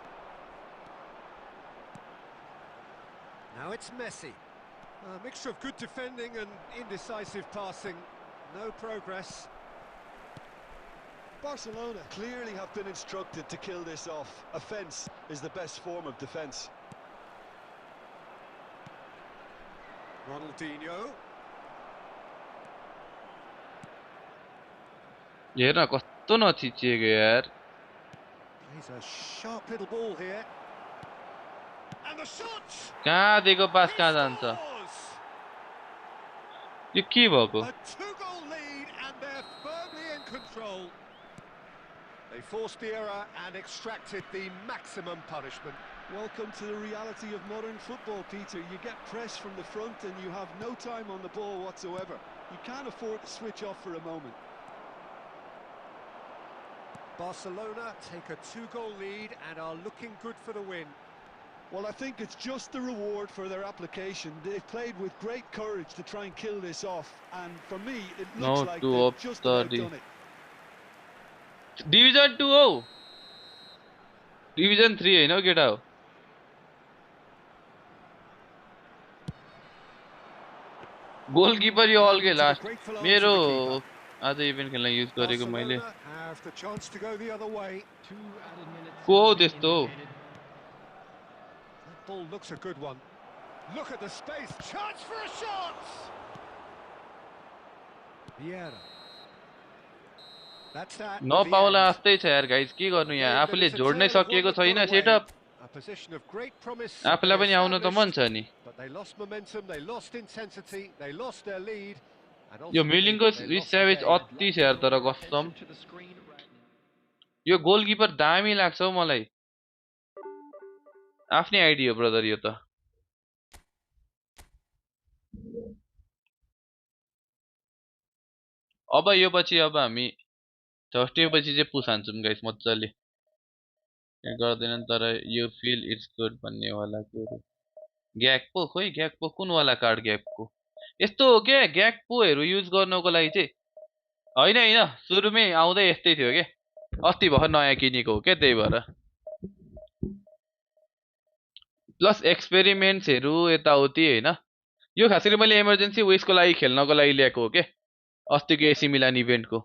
Now it's Messi. A mixture of good defending and indecisive passing. No progress. Barcelona clearly have been instructed to kill this off. Offence is the best form of defence. Ronaldinho. हेर न कस्तो नथिचिएको यार Plays a sharp little ball here. And the shot! कहाँ दिएको पास He कहाँ जान्छ scores! यो के भएको A two-goal lead and they're firmly in control. They forced the error and extracted the maximum punishment. Welcome to the reality of modern football, Peter. You get pressed from the front and you have no time on the ball whatsoever. You can't afford to switch off for a moment. Barcelona take a two-goal lead and are looking good for the win. Well, I think it's just the reward for their application. They've played with great courage to try and kill this off, and for me, it looks No like to they've up just about 30. done it. Division 2 हो division 3 हैन हो केटा हो goalkeeper yo Now algae into the last grateful arms मेरो of the keeper. आज event खेल्न use गरेको मैले Barcelona have the chance to go the other way. 2 added minutes. को हो have been त्यस्तो indicated. That ball looks a good one. Look at the space. Chance for a shot! Vieira. That's that. नपाउला The end. जस्तै छ यार guys के गर्नु यहाँ Game that आफूले is a जोड्नै tale of one सकिएको that got छैन away. Setup A position of great promise. आफूलाई They पनि आउन त मन established, छ नि but they lost momentum, they lost intensity, they lost their lead, and yo ultimately मिलिङको they रिस lost the स्यावेज game. अति छ यार तर कसम Attention to the screen right now. Yo goalkeeper दामी लाग्छ हौ मलाई आफ्नै आइडी हो ब्रदर यो त अब यो पछि अब हामी थर्सडे पछि चाहिँ पुस हान्छौँ गाइस मजाले गर्दैनन् तर यो फिल इट्स गुड भन्ने वाला के हो ग्याकपो खोइ ग्याकपो कुन वाला कार्ड ग्याकपो यस्तो हो के ग्याकपोहरू युज गर्नको लागि चाहिँ होइन होइन सुरुमै आउँदै यस्तै थियो के अस्ति भर्खर नयाँ किनेको हो क्या त्यही भएर प्लस एक्सपेरिमेन्ट्सहरू यताउति होइन यो खास गरी मैले इमर्जेन्सी उयसको लागि खेल्नको लागि ल्याएको हो के अस्तिको एसी मिलान इभेन्टको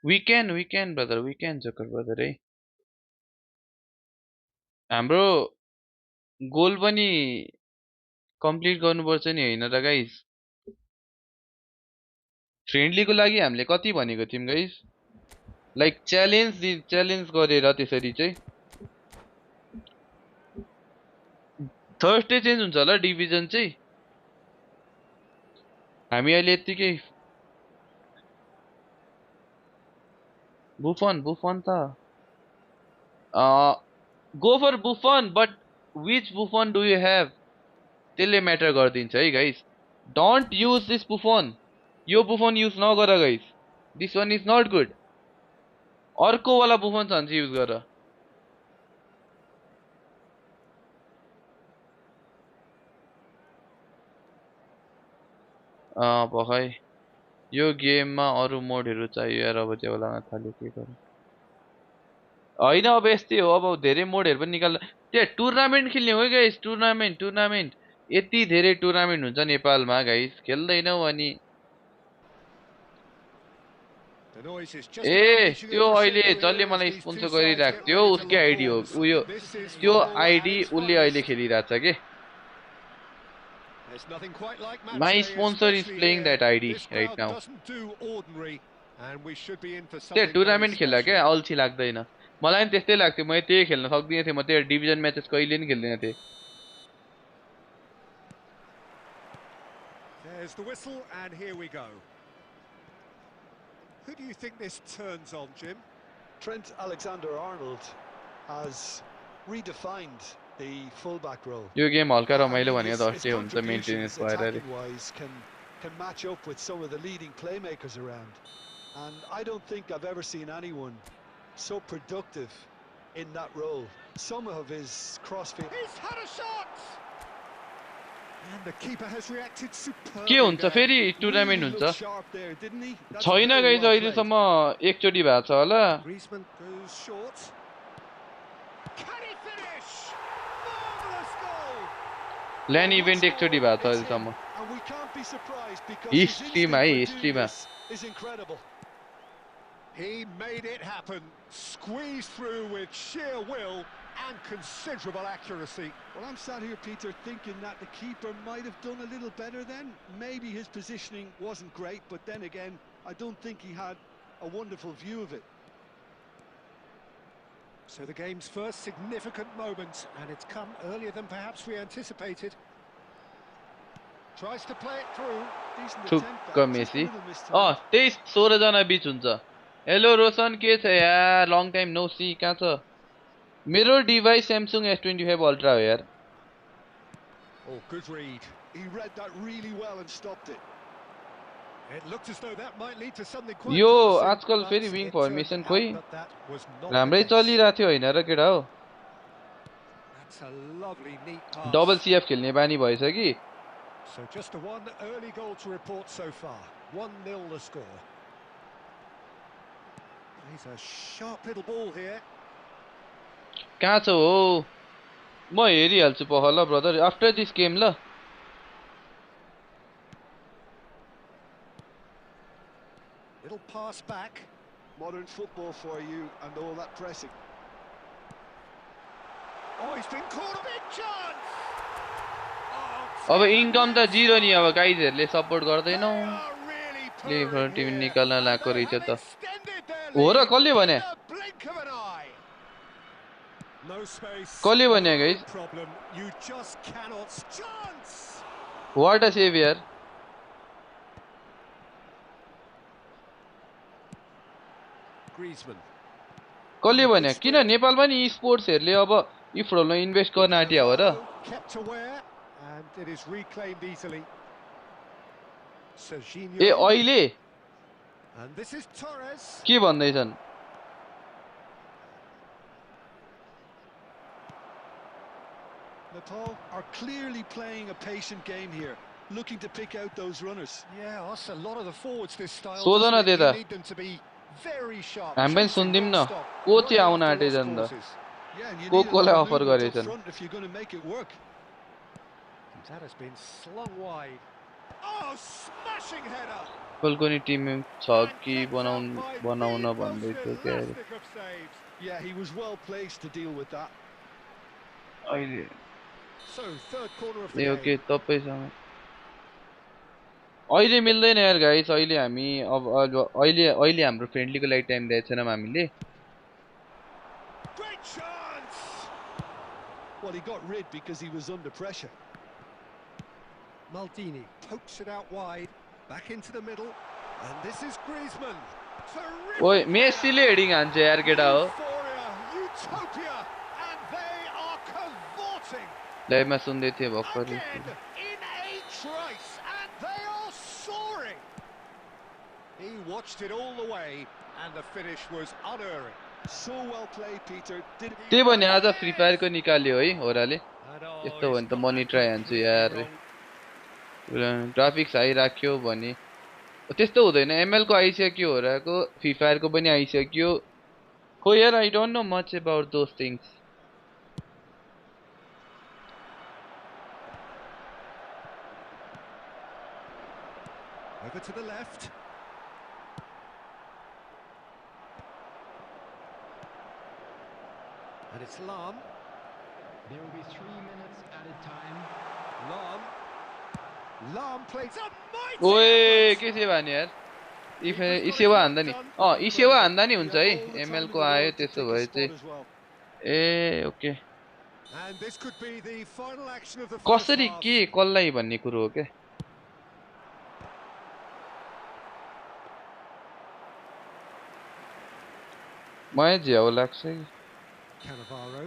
we can brother we can joker brother है हाम्रो गोल पनि कम्प्लिट गर्नुपर्छ नि हैन र गाइस फ्रेन्डलीको लागि हामीले कति भनेको थियौं गाइस लाइक च्यालेन्ज गरेर त्यसरी चाहिँ थर्सडे चेन्ज हुन्छ होला डिभिजन चाहिँ हामी अहिले यतिकै बुफन त go for Buffon but which buffon do you have त्यसले म्याटर गर्दिन्छ है guys don't use this Buffon यो बुफन युज नगर guys this one is not good अर्को वाला बुफन छ भने युज गर भखै यो गेममा अरु मोडहरु चाहियो यार अब त्यो बेलामा थाल्यो के गर्नु हैन अब यस्तै हो अब धेरै मोडहरु पनि निकाल्दा त्यो टुर्नामेन्ट खेल्ने हो गाइस टुर्नामेन्ट यति धेरै टुर्नामेन्ट हुन्छ नेपालमा गाइस खेल्दैनौ अनि ए त्यो अहिले जसले मलाई स्पोन्सर गरिराख्थ्यो थियो उसकै आइडी हो उयो त्यो आइडी उले अहिले खेलिरहेछ के My sponsor is playing that ID right now. त्यो टुर्नामेन्ट खेल्दा क्या अल्छी लाग्दैन मलाई पनि त्यस्तै लाग्थ्यो म त्यही खेल्न सक्दिनँ थिएँ म त्यो डिभिजन म्याचेस कहिले नि खेल्दिनँ थिएँ There's the whistle and here we go. Who do you think this turns on, Jim? Trent Alexander-Arnold has redefined the fullback role. Yo game हल्का रमाइलो भनेको त अस्ति हुन्छ मेन्टेनेन्स भएर can match up with some of the leading playmakers around, and I don't think I've ever seen anyone so productive in that role. Some of his crossfield. He's had a shot. And the keeper has reacted superbly. के हुन्छ फेरि tournament हुन्छ छैन guys अहिलेसम्म एकचोटी भएको छ होला Griezmann goes short. Can he finish? Marvelous goal. LAN event एकचोटी भएको छ अहिलेसम्म And we can't be surprised because हिस्ट्रीमा है हिस्ट्रीमा is incredible. He made it happen, squeezed through with sheer will and considerable accuracy. Well, I'm sat here, Peter, thinking that the keeper might have done a little better then. Maybe his positioning wasn't great, but then again, I don't think he had a wonderful view of it. So the game's first significant moment, and it's come earlier than perhaps we anticipated. Tries to play it through. Decent attempt, ठुक्क Messi 23-16 जना बीच हुन्छ hello रोशन के छ यार long time no सी कहाँ छ मेरो device Samsung S25 Ultra हो यार Oh, good read. He read that really well and stopped it. It looked as though that might lead to something quite yo promising, आजकल but फेरि wing it formation turned खोइ out that was not the राम्रै case. चलिरहेको थियो हैन र केटा हो That's a lovely neat pass. Double CF खेल्ने बानी भएछ कि So just the one early goal to report so far. 1-0 the score. He's a sharp little ball here. कहाँ छ हो म हेरिहाल्छु पख ल ब्रदर आफ्टर दिस गेम ल Little pass back. Modern football for you and all that pressing. Oh, he's been caught a big chance. अब income त zero नि अब गाइजहरुले सपोर्ट गर्दैनौ लिभर टिम निकाल्न लाको रहेछ त हो र कसले भने कसले भने गाइज व्हाट अ सेभ यार कसले भने किन नेपालमा नि स्पोर्ट्सहरुले अब इफोटबलमा इन्भेस्ट गर्न आट्या हो र And it is reclaimed easily. A Serginho. अहिले And this is Torres. के भन्दैछन्? Nepal are clearly playing a patient game here, looking to pick out those runners. Yeah, that's a lot of the forwards this style. सोध न doesn't it? त्यता You need them to be very sharp. हामी पनि chasing सुन्दिम न non-stop, को चाहिँ running आउन after lost आँटेछन् त courses. Yeah, and you को need a lot coli of offer movement up गरेछन् front if you're going to make it work. That has been slung wide. Oh, smashing header! फुटबलको नि Tim छ कि And kept बनाउन out by बनाउन the भन्दै most थियो क्या elastic of saves. Yeah, he was well placed to deal with that. अहिले So, third corner of the A game. Okay तपाईसँग अहिले मिल्दैन यार गाइस अहिले हामी अब अहिले अहिले हाम्रो फ्रेन्डलीको लागि टाइम दिएको छैनौँ हामीले Great chance! Well, he got rid because he was under pressure. Maldini pokes it out wide, back into the middle, and this is Griezmann. Terrific! ओए मेसीले हेडिङ हान्छ यार केटा हो Euphoria, utopia, and they are cavorting लाइभमा सुन्दै थिएँ भर्खरै again in a trice, and they are soaring. He watched it all the way, and the finish was unerring. So well played, Peter. Did it... त्यही भने आज free फायरको निकाल्यो है होराले And oh, यस्तो भने he's त got मनी that ट्राई हान्छु यार wrong. Graphics high राख्यो भने त्यस्तो हुँदैन एमएल को आइसक्यो होराको फ्री फायर को पनि आइसक्यो खो यार आई don't no much about those things Over to the left. And it's Lam. There will be 3 minutes added time. Lam. Lam plays a mighty ओए effort. के सेवा नि यार इसेवा हान्दा नि इसेवा हान्दा नि हुन्छ है एमएल को आयो त्यसो भए चाहिँ ए okay And this could be the final action of the first कसरी half. के कसलाई भन्ने कुरो हो के मलाई झ्याउ लाग्छ कि Cannavaro.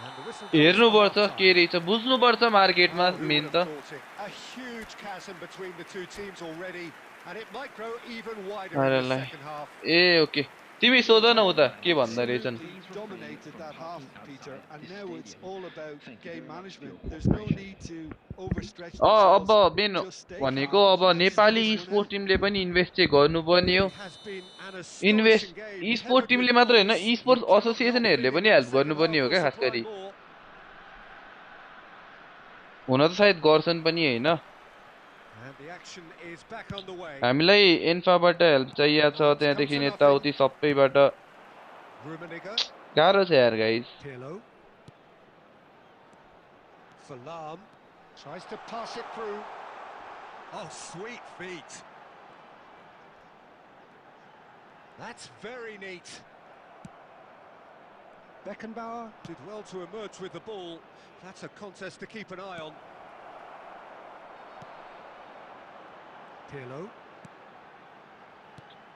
And the whistle हेर्नु goes for पर्छ half-time. के रहेछ बुझ्नु पर्छ मार्केटमा Oh, who मेन would त have thought it? A huge chasm between the two teams already, and it might grow even wider in the अरेलाई second half. A okay तिमी सोध न उता के भन्दा रहेछन् Absolutely dominated that half, Peter, and now it's all about game management. There's no need to overstretch अब themselves. Main Just stay भनेको calm. अब नेपाली स्पोर्ट टिमले पनि इन्भेस्ट चाहिँ गर्नुपर्ने हो It has been an astonishing invest game. E sport Peppered with टिमले मात्र हैन goals. E sports You cannot help एसोसिएसनहरुले feeling पनि that हेल्प the second गर्नुपर्ने हो half क्या will खास गरी supply more. हुन त सायद गर्छन् पनि हैन And the action is back underway. हामीलाई एन्फाबाट हेल्प चाहिएको छ त्यहाँदेखि यताउति सबैबाट Rummenigge, गाह्रो छ यार guys Pirlo. For Lam, tries to pass it through. Oh, sweet feet. That's very neat. Beckenbauer did well to emerge with the ball. That's a contest to keep an eye on. Pirlo.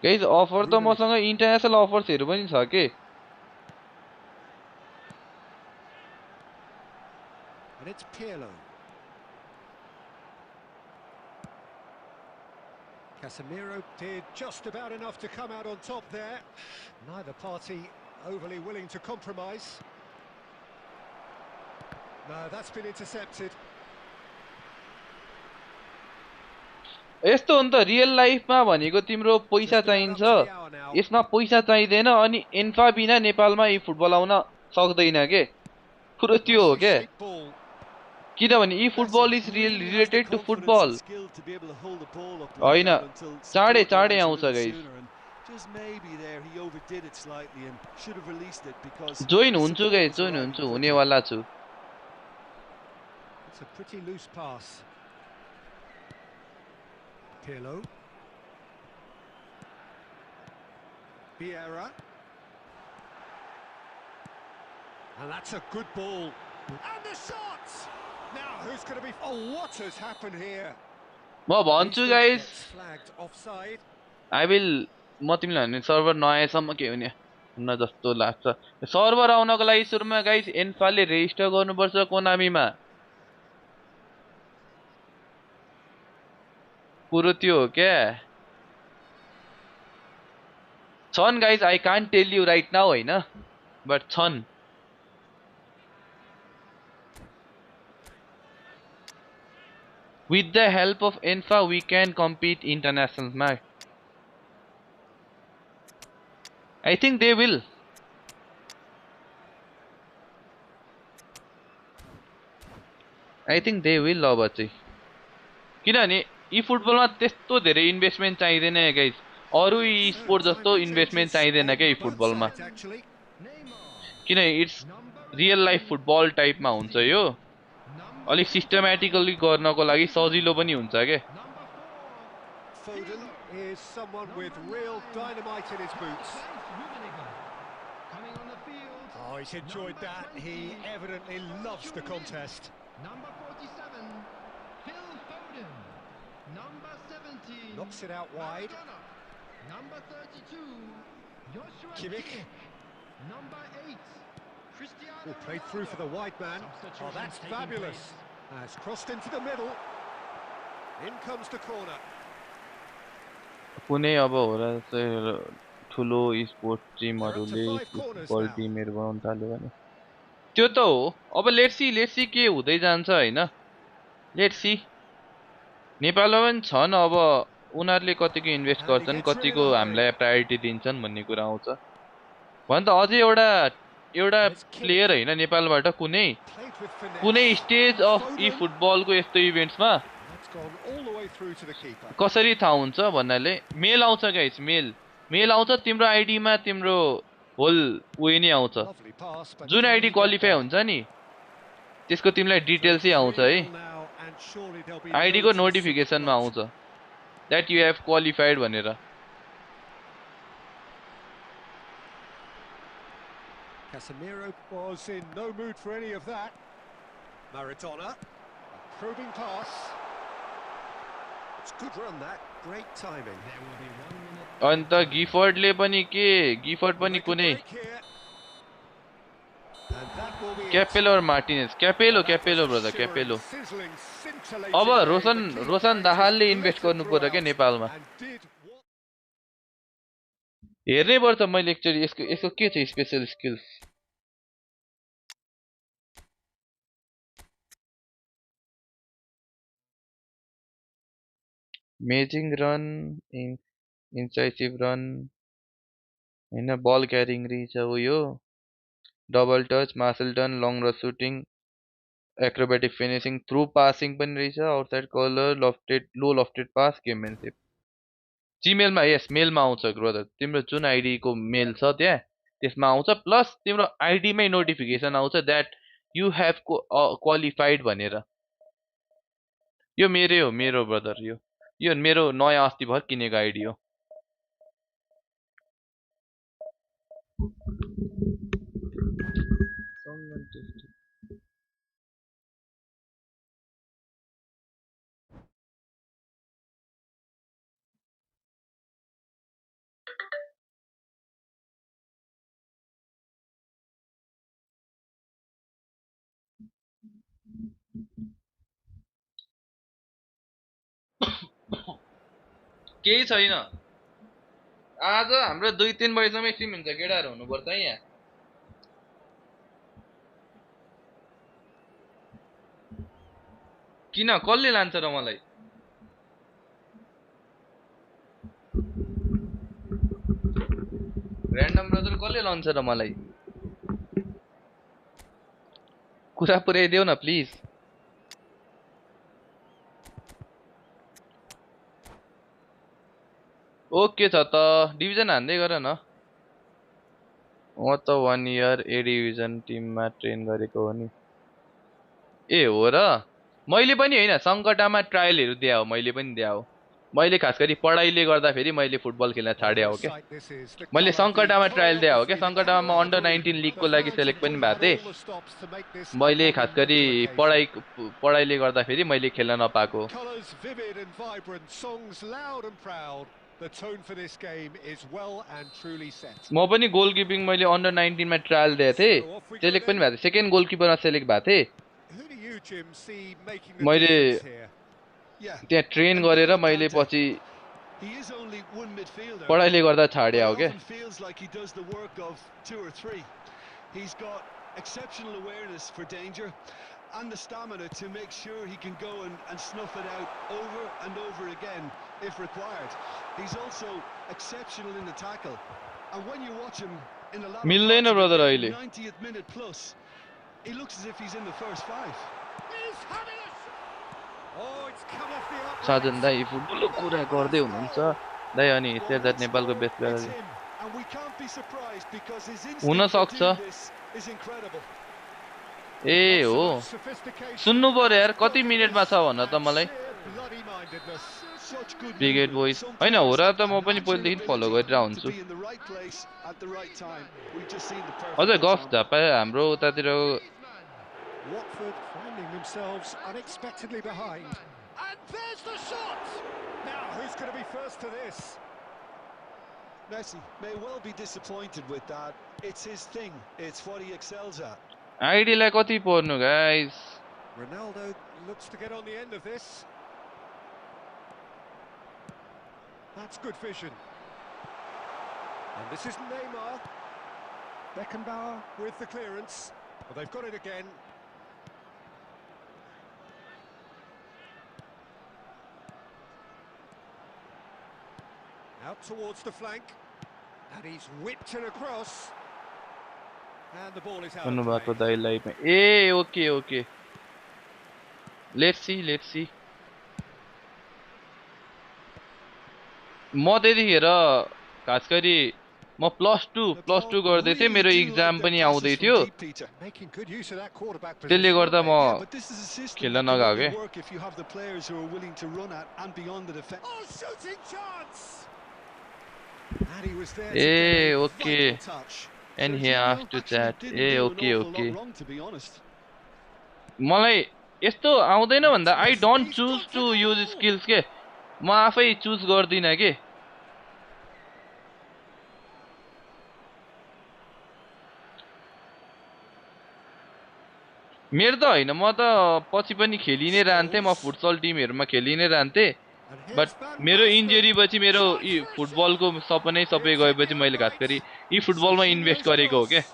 Guys offer त मसँग international अफर्सहरु पनि छ के And it's Pirlo. Casemiro did just about enough to come out on top there. Neither party overly willing to compromise. No, that's been intercepted. यस्तो हो नि त real लाइफमा भनेको तिम्रो पैसा चाहिन्छ यसमा पैसा चाहिदैन अनि एन्फा बिना नेपालमा यी फुटबल आउन सक्दैन के कुरो त्यो हो के किनभने यी football is related to football हैन चाँडै चाँडै आउँछ गाइस जोइन हुन्छु गाइस जोइन हुन्छु हुनेवाला छु It's a pretty loose pass. Pirlo. Vieira. And that's a good ball. And the shots! Now who's going to be... Oh, what has happened here? म भन्छु guys Gets flagged offside. I will म तिमीलाई भने server नआएसम्म के हुने न जस्तो लाग्छ सर्भर आउनको लागि सुरुमा गाइस एन्फाले रेजिस्टर गर्नुपर्छ कोनामीमा कुरो त्यो हो क्या छन् guys I can't tell you right now हैन बट छन् with the help of ENFA we can compete internationals ma I think they will अब चाहिँ किनभने ई फुटबलमा त्यस्तो धेरै इन्भेस्टमेन्ट चाहिँदैन गाइज अरु ई स्पोर्ट जस्तो इन्भेस्टमेन्ट चाहिँदैन के ई फुटबलमा किन इट्स रियल लाइफ फुटबल टाइपमा हुन्छ यो अलिक सिस्टमेटिकली गर्नको लागि सजिलो पनि हुन्छ के Foden is someone with real dynamite in his boots. Oh, he's enjoyed that. He evidently loves the contest. Number 47, Phil Foden. Number 17, Knocks it out wide. Number 32, Joshua Kimmich. Number 8, Cristiano Oh, played through for the wide man. Oh, that's fabulous. Has crossed into the middle. In comes the corner. कुनै अब होला ठुलो sport टिमहरुले football टिमहरु बनाउन थाल्यो भने त्यो त हो अब लेट्स सी के हुँदै जान्छ हैन लेट्स सी नेपालमा पनि छन् अब उनीहरुले कतिको इन्भेस्ट गर्छन् कतिको हामीलाई प्रायोरिटी दिन्छन् भन्ने कुरा आउँछ भन त अझै एउटा प्लेयर हैन नेपालबाट कुनै स्टेज अफ ई फुटबलको यस्तो इभेन्ट्समा कसरी थाहा हुन्छ भन्नाले मेल आउँछ गाइस मेल आउँछ तिम्रो आइडीमा तिम्रो होल उयो नै आउँछ जुन आइडी क्वालिफाई हुन्छ नि त्यसको तिमीलाई डिटेल्सै आउँछ है आइडी को नोटिफिकेसनमा आउँछ दैट यु हैव क्वालिफाइड भनेर Casemiro was in no mood for any of that. Maradona, probing pass. It's good run that, great timing. There will be 1 minute. अन्त गिफर्डले पनि के गिफर्ड पनि कुनै क्यापेलो और मार्टिनेज क्यापेलो ब्रदर क्यापेलो अब रोशन दाहालले इन्भेस्ट गर्नु पर्यो के नेपालमा हेर्नै पर्छ मैले एक्चुअली यसको के छ special skills amazing run incisive run हैन बल क्यारिङ रहेछ उयो double touch Marseille turn long र shooting acrobatic finishing through passing पनि रहेछ outside curler low lofted pass gamesmanship जीमेलमा यस मेलमा आउँछ ब्रदर तिम्रो जुन आइडी को मेल छ त्यहाँ त्यसमा आउँछ प्लस तिम्रो आइडी मै नोटिफिकेसन आउँछ दैट यु हैव क्वालिफाइड भनेर यो मेरो ब्रदर यो मेरो नयाँ अस्ति भर किनेको आइडी हो केही छैन आज हाम्रो 2-3 बजेसम्म स्ट्रिम हुन्छ केटाहरु हुनुपर्छ यहाँ किन कसले लान्छ र मलाई र्यान्डम ब्रदर कसले लान्छ र मलाई कुरा पुर्याइदेऊ न प्लिज ओके छ त डिभिजन हान्दै गर न म त 1 इयर ए डिभिजन टिममा ट्रेन गरेको हो नि ए हो र मैले पनि हैन संकटामा ट्रायलहरु दिया हो मैले पनि दिया हो मैले खास गरी पढाइले गर्दा फेरि मैले फुटबल खेल्न छाडे हो के मैले संकटामा ट्रायल दिया हो के संकटामा म अन्डर 19 लीग को लागि सेलेक्ट पनि भए मैले खास गरी पढाइले गर्दा फेरि मैले खेल्न नपाएको The tone for this game is well and truly set. म पनि गोलकिपिङ मैले अन्डर 19 मा ट्रायल दिएको थिए सेलेक्ट पनि भएको थिए सेकेन्ड गोलकिपरमा सेलेक्ट भएको थिए मैले Yeah, त्यहाँ ट्रेन and गरेर N'Golo मैले Kante. पछि He is only one midfielder, पढाइले गर्दा but छाड्या it हो के often feels like he does the work of 2 or 3. He's got exceptional awareness for danger and the stamina to make sure he can go and snuff it out over and over again if required. He's also exceptional in the tackle. And when you watch him in the latter मिल्दैन parts of the brother game, अहिले 90th minute plus, he looks as if he's in the first 5. He's having a shot. Oh, it's come off the Sajan uprights. दाई फुटबलको कुरा गर्दै हुनुहुन्छ दाई अनि Well, शेरजात once नेपालको more, best it's player him, and we can't be surprised because his हुन instinct for सक्छ doing this is incredible. A Not so हो much sophistication सुन्नु पर्यो यार as कति मिनेटमा छ doggedness भन त and मलाई sheer bloody-mindedness. Such good brigade movement. Boys Some हैन हो players र have त that म पनि natural पहिलेदेखि फलो ability गरेर to हुन्छु be in the right place at the right time. We've just seen the अझ perfect गफ example. झापा हाम्रो उतातिर Watford finding themselves unexpectedly behind. And there's the shot! Now, who's going to be first to this? Messi may well be disappointed with that. It's his thing. It's what he excels at. आइडीलाई कति पर्नु guys Ronaldo looks to get on the end of this. That's good vision. And this is Neymar. Beckenbauer with the clearance. Well, they've got it again. Out towards the flank. And he's whipped it across. And the ball is out of भन्नुभएको play. दाइलाई ए okay okay let's see म त्यतिखेर खास गरी म +2 गर्दै थिएँ मेरो इक्जाम पनि आउँदै थियो Making good use of that quarterback त्यसले position. गर्दा Yeah, म but this is a system खेल्न that can नगएको only के work if you have the players who are willing to run at and beyond the defense. Oh, shooting chance! And he was there to ए get a okay vital touch. And he have to actually chat didn't ए do an okay awful okay lot wrong, to be honest. मलाई यस्तो आउँदैन भन्दा It's I Messi, don't he's choose got to the use goal! Skills के म आफै choose गर्दिनँ के मेरो त होइन म त पछि पनि खेलि नै रहन्थेँ म फुटसल टिमहरुमा खेलि नै रहन्थेँ And बट here's Van मेरो Basten. इन्जुरी पछि मेरो Tries यी for a shot. फुटबलको सपनै सबै He'll take the गएपछि मैले खास गरी uprights. यी फुटबलमा इन्भेस्ट Jorginho's गरेको हो के cross.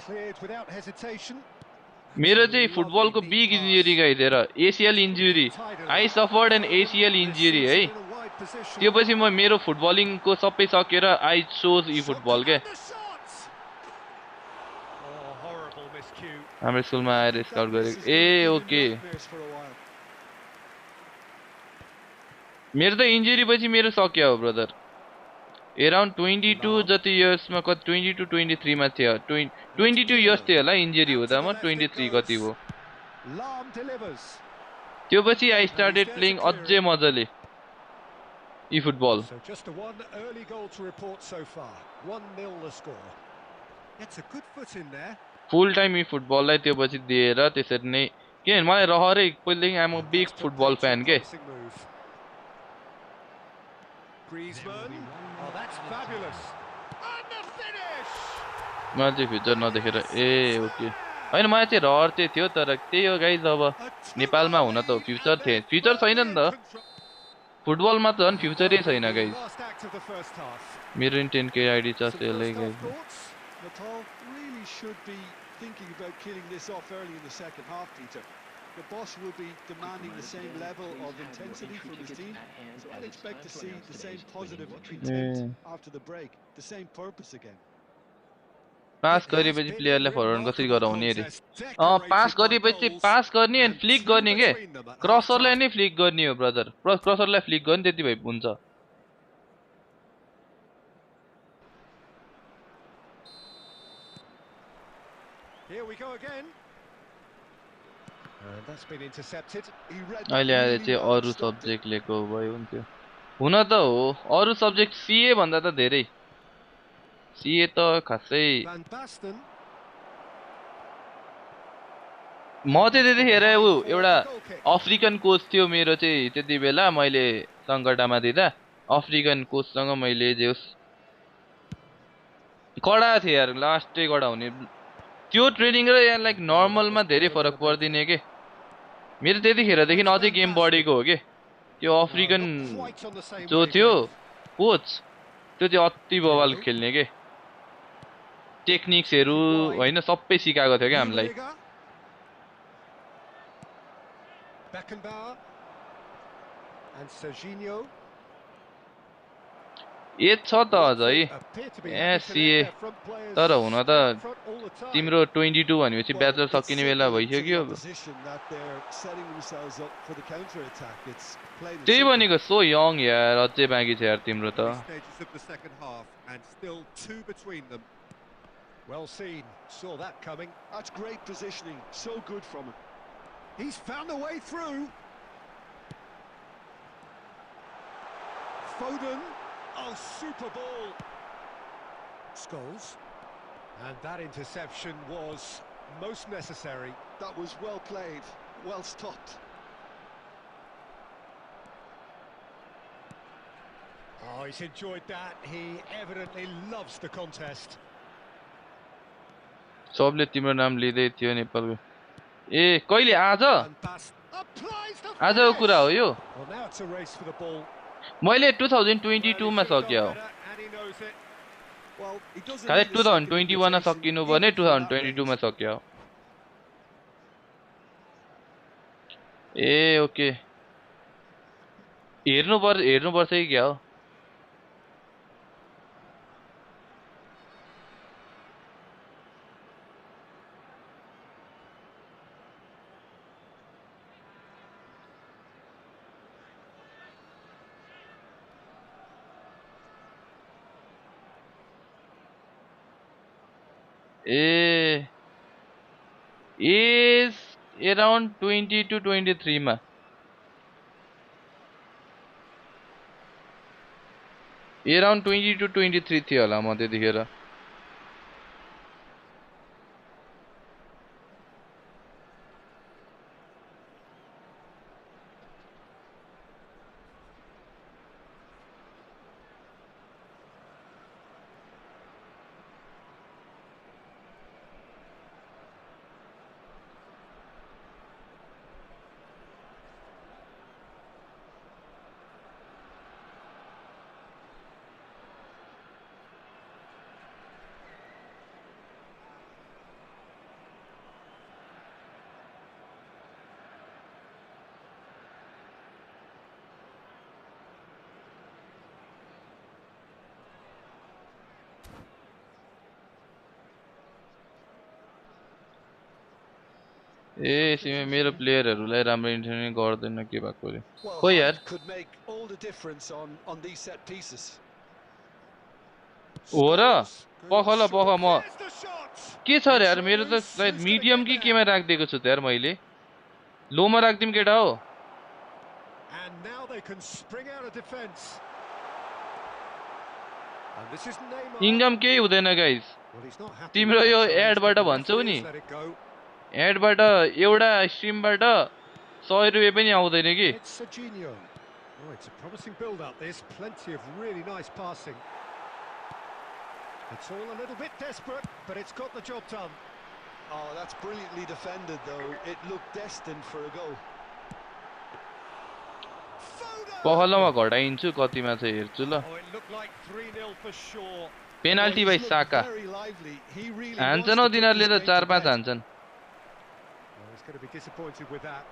Cleared without hesitation. मेरो That's a चाहिँ lovely फुटबलको neat बिग pass. इन्जुरी गइदिएर ACL injury I suffered an ACL Foden injury receives है it in a wide position. त्यो पछि म मेरो फुटबलिङको सबै सकेर I chose E Shot football के and the shot. Oh, horrible miscue. हाम्रो स्कुलमा आएर That स्काउट miss गरेको is going to A give him okay nightmares for a while. मेरो त इन्जुरी पछि मेरो सक्यो हो ब्रदर अराउन्ड 22 जति इयर्समा कति 22 23 मा थियो 22 इयर्स थियो होला इन्जुरी Out to हुँदा the म left it 23 कति goes. हो Lahm delivers. त्यो पछि आई And he's started there to playing clear अझै it. मजाले ई football So just a one early goal to report so far. 1-0 the score. Gets a good foot in there. Full time ई फुटबललाई त्यो पछि दिएर त्यसरी नै के मलाई रहरै पहिलेदेखि आम And big that's put football that to a fan के promising move. Griezmann. Oh, that's fabulous. And the finish! मैले चाहिँ फ्युचर नदेखेर ए ओके हैन मलाई चाहिँ रहर चाहिँ थियो तर त्यही हो गाइज अब A नेपालमा हुन त फ्युचर थिए फ्युचर छैन नि त फुटबलमा त झन् फ्युचरै छैन guys Last act of the first half. मेरो नि 10k आइडी छ Some त्यसले first half guys thoughts? Natal really should be thinking about killing this off early in the second half, Peter. The boss will be demanding the same level of intensity from his team, so I'd expect to see the same positive intent after the break, the same purpose again. Pass It has गरेपछि been a प्लेयरलाई forward कसरी remarkable गराउने रे contest, pass decorated by गरेपछि goals पास गर्ने अनि and flick two गर्ने के between them at क्रसरलाई half-time. नै फ्लिक गर्ने हो ब्रदर क्रसरलाई फ्लिक गर्ने त्यति भए हुन्छ Here we go again. And that's been intercepted. He read अहिले that आएर really चाहिँ well and अरु stopped it. सब्जेक्ट लिएको भए हुन्थ्यो हुन त हो अरु सब्जेक्ट सीए भन्दा त धेरै सीए त खासै Van Basten. म चाहिँ त्यतिखेर ऊ For एउटा a goal kick. African coach थियो मेरो चाहिँ त्यति बेला मैले सङ्कटामा दिँदा अफ्रिकन कोचसँग मैले जे होस् कडा थियो यार लास्टै कडा हुने त्यो ट्रेनिङ र यहाँ लाइक Well, that नर्मलमा was धेरै good in फरक the पर्दिने making. के मेरो त्यतिखेरदेखि It's अझै गेम fantastic. बढेको हो के त्यो Oh, African not quite on the same जो थियो wavelength. कोच त्यो चाहिँ अति बवाल Pirlo. खेल्ने के टेक्निक्सहरू Extended wide. होइन सबै सिकाएको थियो क्या हामीलाई Rummenigge. Beckenbauer. And Serginho. एज छ त अझै Watford appear to be A happy to let सिए their front players तर हुन stay up त front all the time. तिम्रो 22 भनेपछि Well, ब्याचलर it's सकिने बेला signaling to the भइसक्यो opposition that they're setting themselves up for the counter attack. It's plain and त्यही simple. भनेको सो यङ यार अझै बाँकी छ यार तिम्रो त Early stages of the second half, and still two between them. Well seen, saw that coming. That's great positioning. So good from him. He's found a way through. Foden. Oh, super ball. Scholes. And that interception was most necessary. That was well played, well stopped. Oh, he's enjoyed that. He evidently loves the contest. सबले तिम्रो नाम लिँदै थियो नेपालको ए कहिले आज And Bast applies the आजको finish. कुरा हो यो Well, now it's a race for the ball. मैले Well, 2022 he मा should have सकियो done better, and he knows it. Well, he doesn't खालि need a second 2021 मा invitation, सकिनु even भने from that 2022 मा range. सक्यो ए ओके हेर्नुपर्छ कि क्या हो ए एज अराउन्ड 20 to 23 मा अराउन्ड 20 to 23 थियो होला म त्यतिखेर ए सिमे मेरो प्लेयरहरूलाई राम्रो इन्टरनेट गर्दैन के भएको रे Well, हो यार height could make all the difference on these set pieces. हो र Scholes पख goes ल पख short. म There's the shot. के छ रे It's यार on मेरो त loose. सायद Who's going to medium get कि there? केमा राखिदिएको छु त यार मैले लोमा राखिदिउँ केटा हो And now they can spring out of defence. And this is Neymar. Income केही हुँदैन guys Well, he's not happy तिम्रो with yo that challenge, एडबाट but the भन्छौ referee नि has let it go. एडबाट एउटा स्ट्रिमबाट 100 रुपियाँ पनि आउँदैन कि It's Serginho. Oh, it's a promising build-up. There's plenty of really nice passing. It's all a little bit desperate, but it's got the job done. Oh, that's brilliantly defended, though. It looked destined for a goal. पख ल म घटाइन्छु कतिमा छ हेर्छु ल Oh, it looked like 3-0 for sure. Penalty Well, बाइ he's Saka looked very lively. He really हान्छन् wants हौ to put तिनीहरूले this त game to 4-5 bed. हान्छन् Well, he's going to be disappointed with that.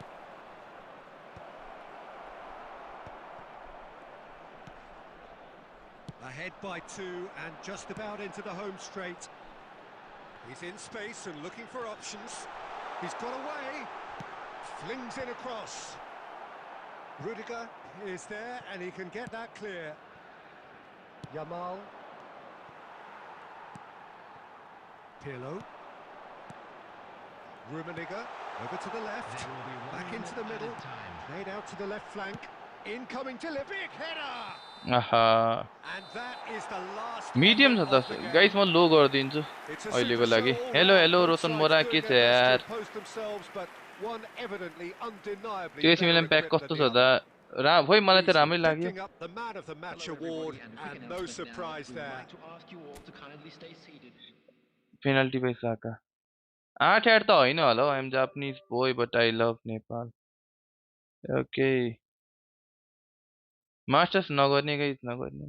Ahead by 2 and just about into the home straight. He's in space and looking for options. He's got away. Flings in across. Rudiger is there and he can get that clear. Yamal. Pirlo. Rummenigge over to the left. There will be 1 Back into minute the middle. added time. Made out to the left flank. Incoming to big header. आहा And that is the last medium छ effort of the त game. Guys म लो गरिदिन्छु It's a अहिलेको super लागि show all hello round. Hello Both रोशन sides मोरा doing के छ their best to यार impose themselves, but one evidently undeniably त्यो better मिलन प्याक equipped कस्तो than छ the त other. खोइ मलाई त Easily राम्रै लाग्यो picking up the man of the match Hello, award, everybody, and a quick and no announcement now. surprise We would there. like to ask you all to kindly stay seated. Penalty by Saka 8-8 त होइन होला हौ I am Japanese boy but I love Nepal okay masters नगर्ने guys नगर्ने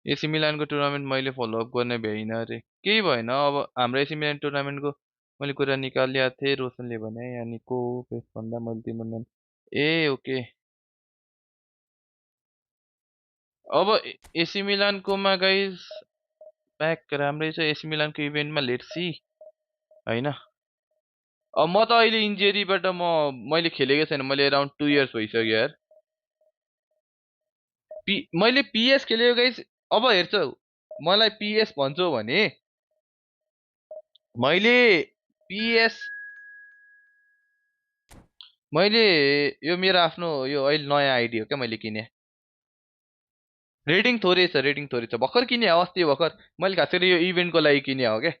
AC मिलानको tournament मैले follow up गर्ने भ्याइनँ अरे केही भएन अब हाम्रो एसी मिलान टुर्नामेन्टको मैले कुरा निकालिदिएको थिएँ रोशनले भने अनि को हो भन्दा मैले तिम्रो नाम ए ओके अब एसी मिलानकोमा गाइस प्याक राम्रै छ एसी मिलानको इभेन्टमा लेट्स सी होइन अब म त अहिले इन्जुरीबाट मैले खेलेको छैन मैले अराउन्ड 2 इयर्स भइसक्यो यार मैले पिएस खेलेको गाइस अब हेर्छौ मलाई पिएस भन्छौ भने मैले पिएस मैले यो मेरो आफ्नो यो अहिले नयाँ आइडी हो क्या मैले किने रेटिङ थोरै छ भर्खर किने हो अस्ति भर्खर मैले खास गरी यो इभेन्टको लागि किने हो क्या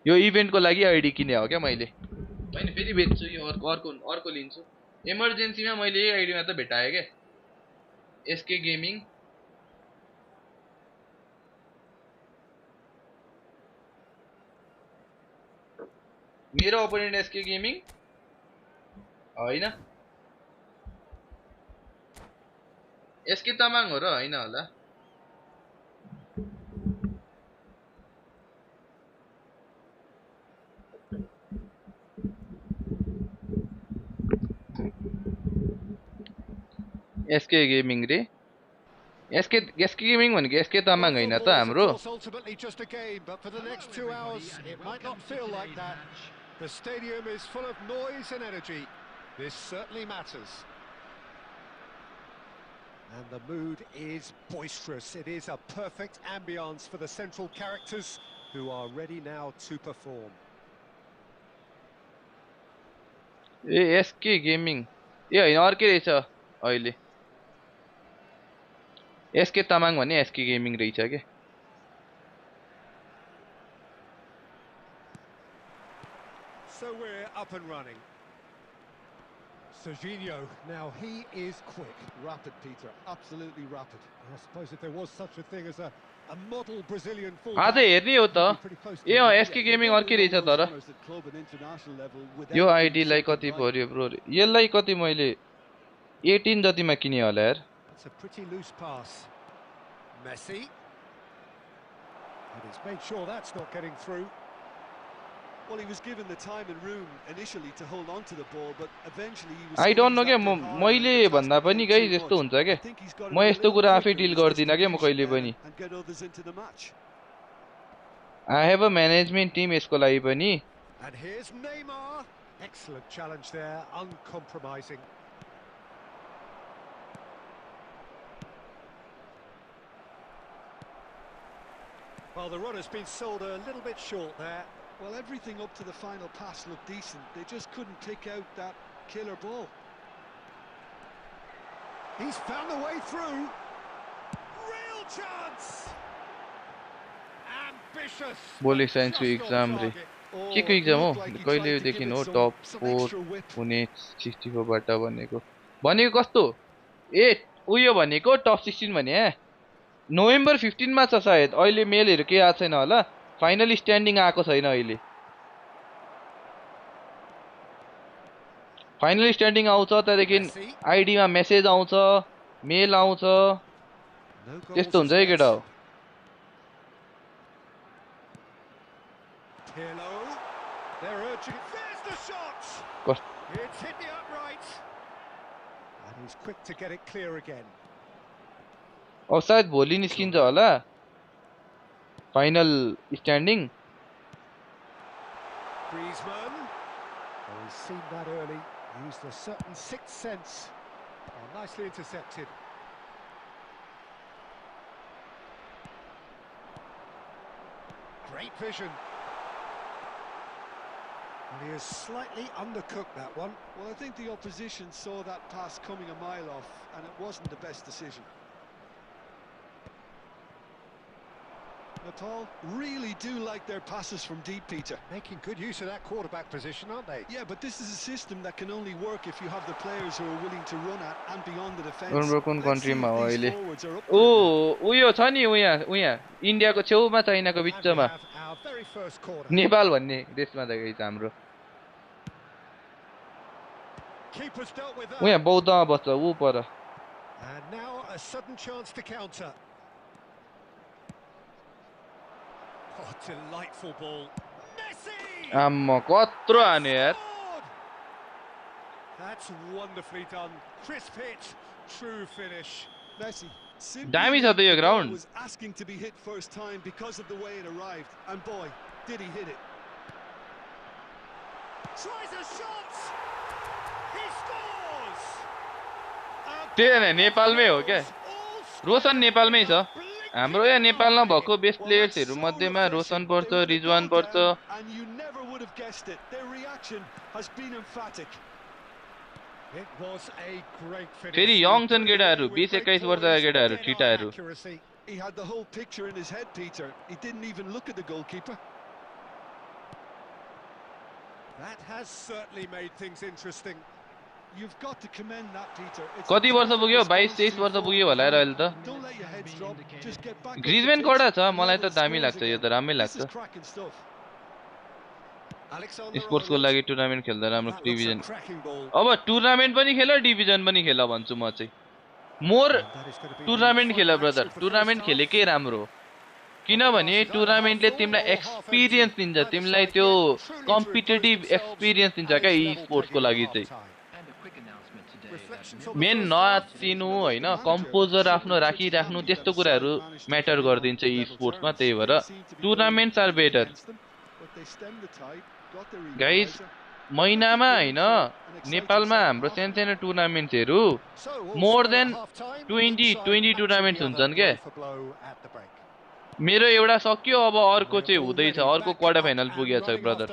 यो इभेन्टको लागि आइडी किने हो क्या मैले होइन फेरि बेच्छु यो अर्को लिन्छु इमर्जेन्सीमा मैले यही आइडीमा त भेटाएँ क्या एसके गेमिङ मेरो अपोनेन्ट एसके गेमिङ होइन एसके तामाङ हो र होइन होला एसके गेमिङ रे एसके गेमिङ भनेको एसके तामाङ होइन त हाम्रो Ultimately just a game, but for the next 2 hours, it might not feel like that. The stadium is full of noise and energy. This certainly matters. And the mood is boisterous. It is a perfect ambience for the central characters who are ready now to perform. ए SK gaming ए होइन अर्कै रहेछ अहिले SK Tamang भने SK gaming रहेछ के So we're up and running. Serginho, now he is quick. Rapid, Peter, absolutely rapid. I suppose if there was such a thing as a model Brazilian आज fullback, हेर्ने हो त ए एसके गेमिङ अर्कै रहेछ तर यो आइडीलाई कति पर्यो ब्रो यसलाई कति मैले 18 जतिमा किने होला यार That's a pretty loose pass. Messi. And he's made sure that's not getting through. Well, he was given the time and room initially to hold on to the ball, but eventually he was. I don't no के मैले भन्दा पनि guys यस्तो हुन्छ के म यस्तो कुरा आफै डिल गर्दिन के म कहिले पनि I have a management Tim यसको लागि पनि And here's Neymar. Excellent challenge there, uncompromising. Well, the run has been sold a little bit short there. Well, everything up to the final pass looked decent. They just couldn't pick out that killer ball. He's found a way through. Real chance. Ambitious. बोली साइन्सको exam रे के exam हो कहिलेदेखि हो टप 4 हुने 64 बाट भनेको भनेको कस्तो ए उयो भनेको टप 16 भने नोभेम्बर 15 मा छ सायद अहिले मेलहरु के आएको छैन होला फाइनल स्ट्यान्डिङ आएको छैन अहिले फाइनल स्ट्यान्डिङ आउँछ त्यहाँदेखि आइडी मा मेसेज आउँछ मेल आउँछ त्यस्तो हुन्छ है केटा हो They're urging. There's the shot. It's hit the upright. And he's quick to get it clear again. अब सायद भोलि निस्किन्छ होला final standing Griezmann. Oh, he's seen that early. Used a certain sixth sense. Oh, nicely intercepted. Great vision. And he has slightly undercooked that one. Well, I think the opposition saw that pass coming a mile off, and it wasn't the best decision. Nepal really do like their passes from deep, Peter. Making good use of that quarterback position, aren't they? Yeah, but this is a system that can only work if you have the players who are willing to run at and beyond the defense. कुन Let's see कन्ट्रीमा if हो these अहिले forwards are up O to it. उयो छ नि उहाँ इन्डियाको छेउमा चाइनाको And we बिचमा have our very first corner. Nepal भन्ने देशमा त गइछ हाम्रो Keeper's dealt with उहाँ that. बौद्धमा बस्छ ऊ पर And now a sudden chance to counter. Oh, delightful ball. Messi! आम्म कत्रो हान्यो यार Scored! That's wonderfully done. Crisp hit, true finish. Messi simply दामी छ knew त यो the ball ground was asking to be hit first time because of the way it arrived, and boy, did he hit it. Tries a shot. He scores. त्यही नै नेपालमै हो क्या रोशन नेपालमै छ हाम्रो यहाँ नेपालमा भएको बेस्ट प्लेयर्सहरु मध्येमा रोशन पर्छ रिजवान पर्छ And you never would have guessed it. Their reaction has been emphatic. It was a great finish. फेरि यङ छन् केटाहरु 20-21 वर्षका केटाहरु ठिटाहरु He had the whole picture in his head, Peter. He didn't even look at the goalkeeper. That has certainly made things interesting. You've got to commend that, Peter. It's कति a वर्ष tough पुग्यो response 22-23 to वर्ष fall पुग्यो होला behind. अहिले त Don't let your heads drop. Just get back up the Griezmann pitch कडा छ and मलाई level त दामी scores लाग्छ यो त again. राम्रै This is लाग्छ cracking stuff. Alexander स्पोर्ट्सको लागि टुर्नामेन्ट खेल्दा राम्रो That looks a division cracking ball. अब टुर्नामेन्ट पनि खेल डिभिजन पनि खेल भन्छु म चाहिँ मोर That is going to be the tournament खेल final brother action for tournament first half. खेलेकै राम्रो किनभने टुर्नामेन्टले तिमीलाई एक्सपिरियन्स दिन्छ तिमीलाई त्यो कम्पिटिटिभ एक्सपिरियन्स दिन्छ क्या ई स्पोर्ट्सको लागि चाहिँ And a quick announcement today. Main नआत्तिनु हैन कम्पोजर आफ्नो राखिराख्नु त्यस्तो कुराहरु म्याटर गर्दिन्छ ई स्पोर्ट्समा त्यही भएर टुर्नामेन्ट्स आर बेटर गाइस महिनामा हैन नेपालमा हाम्रो सानसानो टुर्नामेन्ट्सहरु मोर देन 20 टुर्नामेन्ट्स हुन्छन् के मेरो एउटा सक्यो अब अर्को चाहिँ हुँदैछ अर्को क्वार्टर फाइनल पुगेछ brother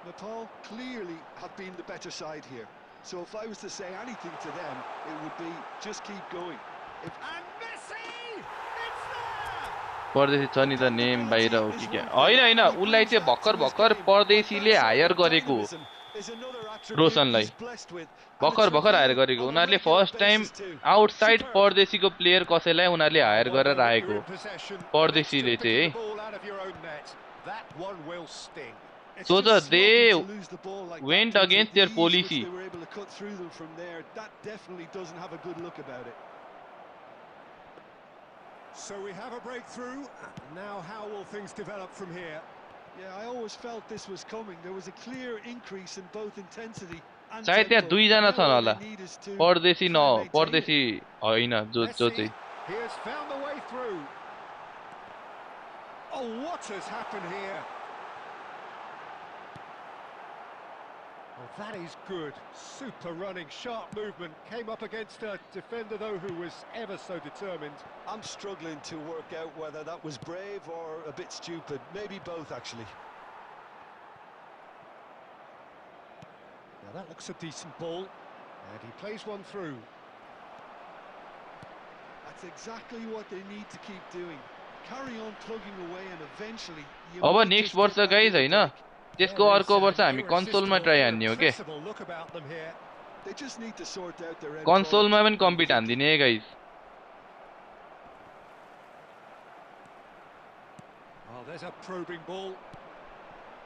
Nepal clearly have been the better side here. So if I was to say anything to them, it would be just keep going. And Messi! It's there! परदेशी छ नि त नेम बाहिर हो कि क्या हैन उलाई चाहिँ भक्कर परदेशीले हायर गरेको रोशनलाई भक्कर हायर गरेको उनीहरुले फर्स्ट टाइम आउटसाइड परदेशीको प्लेयर कसैलाई उनीहरुले हायर गरेर आएको परदेशीले चाहिँ That one will sting. So they went against their policy. They were able to cut through them from there. That definitely doesn't have a good look about it. So we have a breakthrough. Now how will things develop from here? Yeah, I always felt this was coming. There was a clear increase in both intensity and सायद त्यहाँ tempo. दुईजना छन् होला All they need is to परदेशी न try and maintain परदेशी हैन जो Messi, चाहिँ he has found the way through. Oh, what has happened here? Oh, that is good. Super running, sharp movement. Came up against a defender, though, who was ever so determined. I'm struggling to work out whether that was brave or a bit stupid. Maybe both, actually. Now that looks a decent ball. And he plays one through. That's exactly what they need to keep doing. Carry on plugging away and eventually you अब might next just वर्ष get that guys little हैन break. त्यसको अर्को वर्ष हामी कन्सोलमा try हान्ने हो के Irrepressible look about them here. They just need to sort out their end कन्सोलमा product. पनि कम्पिट हान्दिने है guys Oh, there's a probing ball.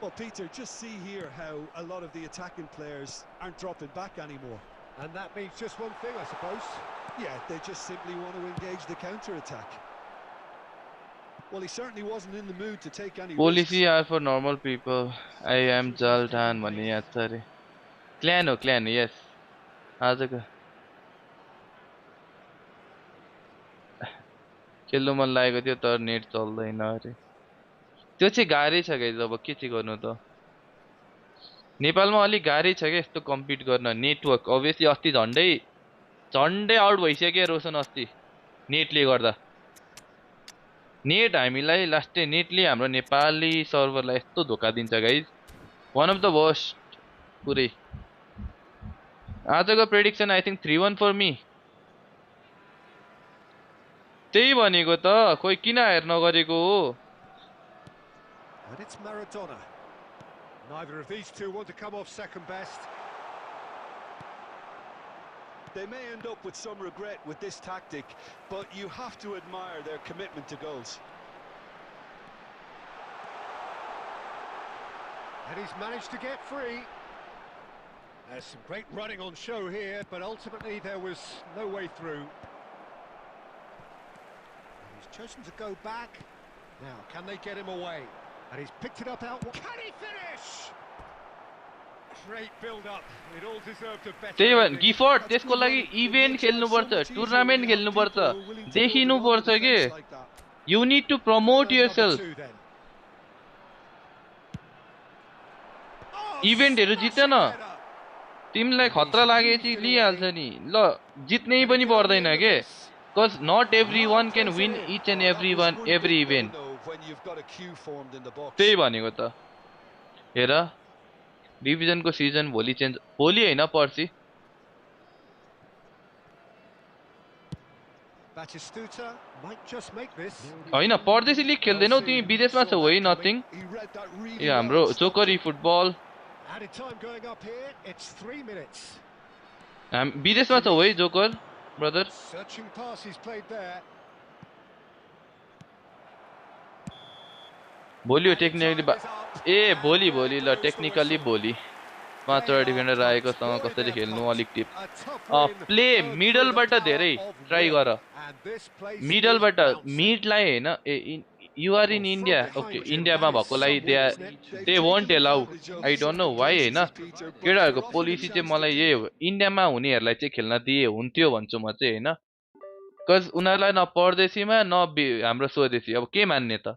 Well, Peter, just see here how a lot of the attacking players aren't dropping back anymore. And that means just one thing, I suppose. Yeah, they just simply want to engage the counter-attack. Well, he certainly wasn't in the mood to take any risks. Policy are for normal people I am Zlatan भन्ने याद छ अरे क्ल्यान हो क्ल्यान yes आजको खेल्नु मन लागेको थियो तर नेट चल्दैन अरे त्यो चाहिँ गाह्रै छ गाइज अब के चाहिँ गर्नु त नेपालमा अलि गाह्रै छ के यस्तो कम्पिट गर्न नेटवर्क अभियसली अस्ति झन्डै आउट भइसक्यो रोशन अस्ति नेटले गर्दा नेट हामीलाई लास्टै नेटले हाम्रो नेपाली सर्भरलाई यस्तो धोका दिन्छ guys one of the worst पुरै आजको प्रेडिक्सन आई थिंक 3-1 फर मी त्यही भनेको त खोइ किन हायर नगरेको हो And it's Maradona. Neither of these two want to come off second best. They may end up with some regret with this tactic, but you have to admire their commitment to goals. And he's managed to get free. There's some great running on show here, but ultimately there was no way through. And he's chosen to go back. Now, can they get him away? And he's picked it up out. Can he finish? Great build-up. It all deserved a better. त्यही भन ending. गिफर्ट त्यसको लागि event खेल्नुपर्छ tournament खेल्नुपर्छ देखिनुपर्छ के you need to promote yourself Two then. इभेन्टहरु जित्छ न तिमीलाई खतरा लागेपछि लिइहाल्छ नि ल जित्नै पनि पर्दैन के cuz not everyone can win each and every event त्यही भनेको त हेर डिभिजनको सिजन भोलि चेन्ज भोलि हैन पर्सी Batistuta might just make this. हैन परदेशी लिग खेल्दैनौ तिमी विदेशमा छौ है नथिङ यो हाम्रो जोकरी football Added time going up here. It's 3 minutes. हाम विदेशमा छौ है joker brother Searching pass he's played there. भोलि हो टेक्निकली ए भोलि भोलि ल टेक्निकली भोलि पाँचवटा डिफेन्डर आएको सँग कसरी खेल्नु अलिक टिप प्ले मिडलबाट धेरै ट्राई गर मिडलबाट मिडलाई हैन ए you are in India okay इन्डियामा भएकोलाई they won't allow I don't know why हैन केटाहरुको पोलिसी चाहिँ मलाई यही हो इन्डियामा हुनेहरुलाई चाहिँ खेल्न दिए हुन्थ्यो भन्छु म चाहिँ हैन cuz उनीहरुलाई न परदेशीमा न हाम्रो स्वदेशी अब के मान्ने त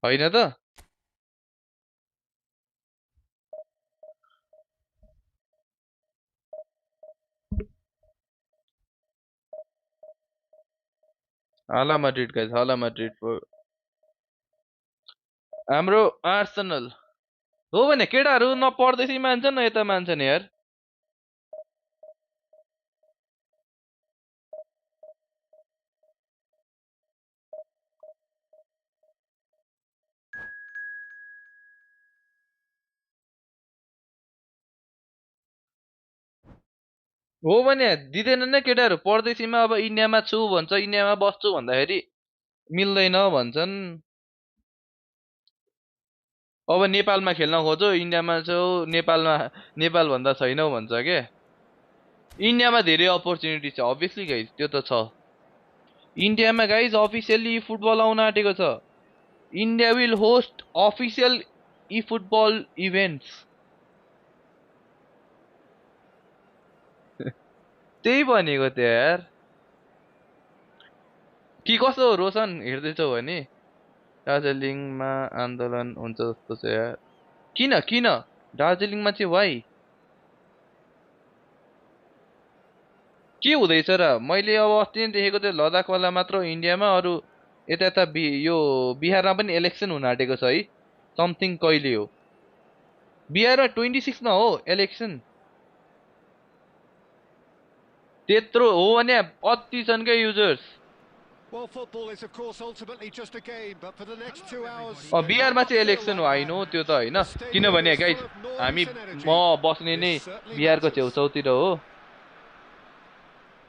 हैन त हाला मैड्रिड गाइस हाला मैड्रिड हाम्रो आर्सेनल हो भने केटाहरु न परदेशी मान्छन् न यता मान्छन् यार हो भने दिदैनन् न केटाहरु परदेशीमा अब इन्डियामा छु भन्छ इन्डियामा बस्छु भन्दाखेरि मिल्दैन भन्छन् अब नेपालमा खेल्न खोजो इन्डियामा छौ नेपाल भन्दा छैनौ भन्छ के इन्डियामा धेरै अपर्चुनिटी छ obviously गाइस त्यो त छ इन्डियामा गाइस अफिसियली फुटबल आउन आटेको छ India will host official eFootball events त्यही भनेको त यार के कसो रोशन हेर्दैछौ भने दार्जिलिङमा आन्दोलन हुन्छ जस्तो छ यार किन दार्जिलिङमा चाहिँ वाइ के हुँदैछ र मैले अब अस्ति नै देखेको त्यो लद्दाखवाला मात्र इन्डियामा अरु यता यो बिहारमा पनि इलेक्सन हुन आटेको छ है समथिङ कहिले हो बिहारमा 26 मा हो इलेक्सन त्यत्रो हो भने अति छन् के users Well, football is of course ultimately just a game, but for the next 2 hours. बिहारमा चाहिँ इलेक्सन हो आई नो त्यो त हैन किनभने गाइस हामी म बस्ने नै बिहारको छेउछाउतिर हो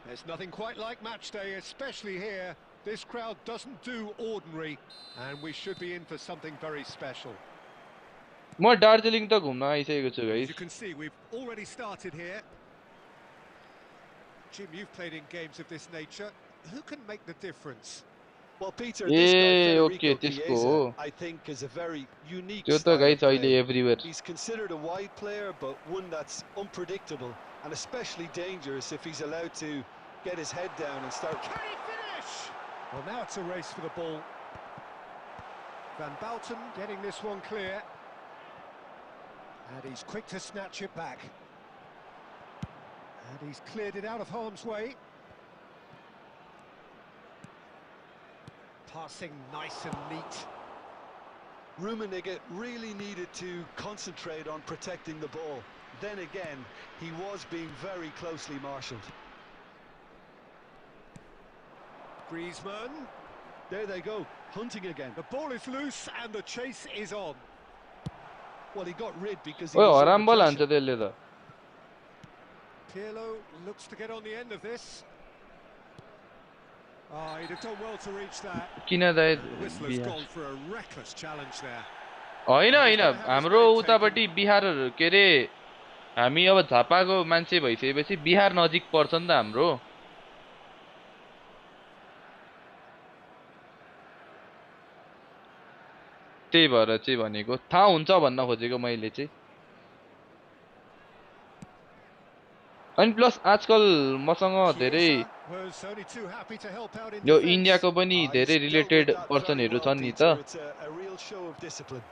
There's nothing quite like match day, especially here. This crowd doesn't do ordinary, and we should be in for something very special. म दार्जिलिङ त घुम्न आइसकेको छु guys You can see we've already started here. Jim, you've played in games of this nature. Who can make the difference? Well, Peter, this guy Federico त्यसको Chiesa, I think, is a very unique त्यो style त guys of अहिले play. Everywhere He's considered a wide player, but one that's unpredictable and especially dangerous if he's allowed to get his head down and start. Can he finish? Well, now it's a race for the ball. Van Bouten getting this one clear. And he's quick to snatch it back. And he's cleared it out of harm's way. Passing nice and neat. Rummenigge really needed to concentrate on protecting the ball. Then again, he was being very closely marshalled. Griezmann. There they go, hunting again. The ball is loose and the chase is on. Well, he got rid because he ओए was हराम under बल हान्छ pressure. त्यसले त Pirlo looks to get on the end of this. Oh, he'd have done well to reach that. किन दाइ And the whistler's gone for a reckless challenge there. होइन होइन हाम्रो उतापट्टि बिहार के अरे हामी अब झापाको मान्छे भइसकेपछि बिहार नजिक पर्छ नि त हाम्रो त्यही भएर चाहिँ भनेको थाहा हुन्छ भन्न खोजेको मैले चाहिँ अनि प्लस आजकल मसँग धेरै Was only too happy to help out in yo defense. इन्डियाको पनि धेरै He's dealt related with that very पर्सनहरू well, छन् नि Peter. त It's a real show of discipline.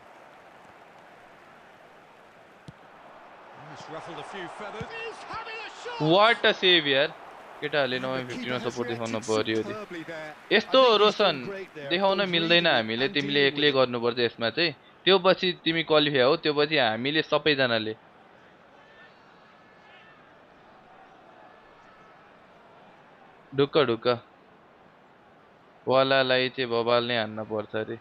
He's ruffled a few feathers. He's having a shot. What a save यार केटाहरूले And the नभए keeper 50 मा has सपोर्ट देखाउन reacted पर्यो superbly there. यस्तो I think he's Roshan done great there, देखाउन both मिल्दैन reading it हामीले and तिमीले dealing एक्लै with it. गर्नुपर्छ यसमा चाहिँ त्यो पछि तिमी क्वालिफाई हो त्यो पछि हामीले सबैजनाले ढुक्क ढुक्क वालालाई चाहिँ बबाल नै हान्न पर्छ अरे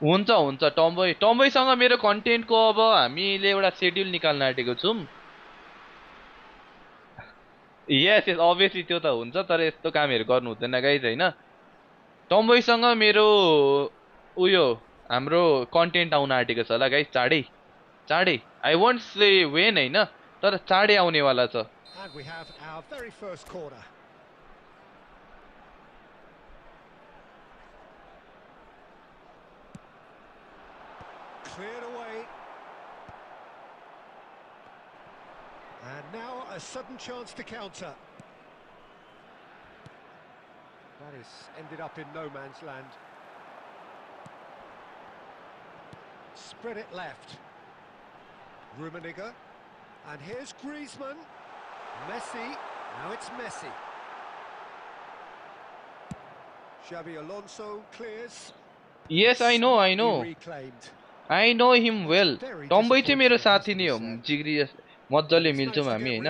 हुन्छ हुन्छ टम्बोइसँग मेरो कन्टेन्टको अब हामीले एउटा सेड्युल निकाल्न आँटेको छौँ यस यस अभियसली त्यो त हुन्छ तर यस्तो कामहरू गर्नु हुँदैन गाइज हैन टम्बोइसँग मेरो उयो हाम्रो कन्टेन्ट आउन आँटेको छ होला गाइज चाँडै चाँडै आई वन्ट से वेन हैन तर चाँडै आउनेवाला छ And we have our very first corner. Cleared away. And now a sudden chance to counter. That is ended up in no man's land. Spread it left. Rummenigge. And here's Griezmann. Messi. Now it's Messi. Xabi Alonso clears. Yes I know Reclaimed. I know him well tomboy चाहिँ मेरो साथी नै हो जिग्री मज्जाले मिल्छौँ हामी हैन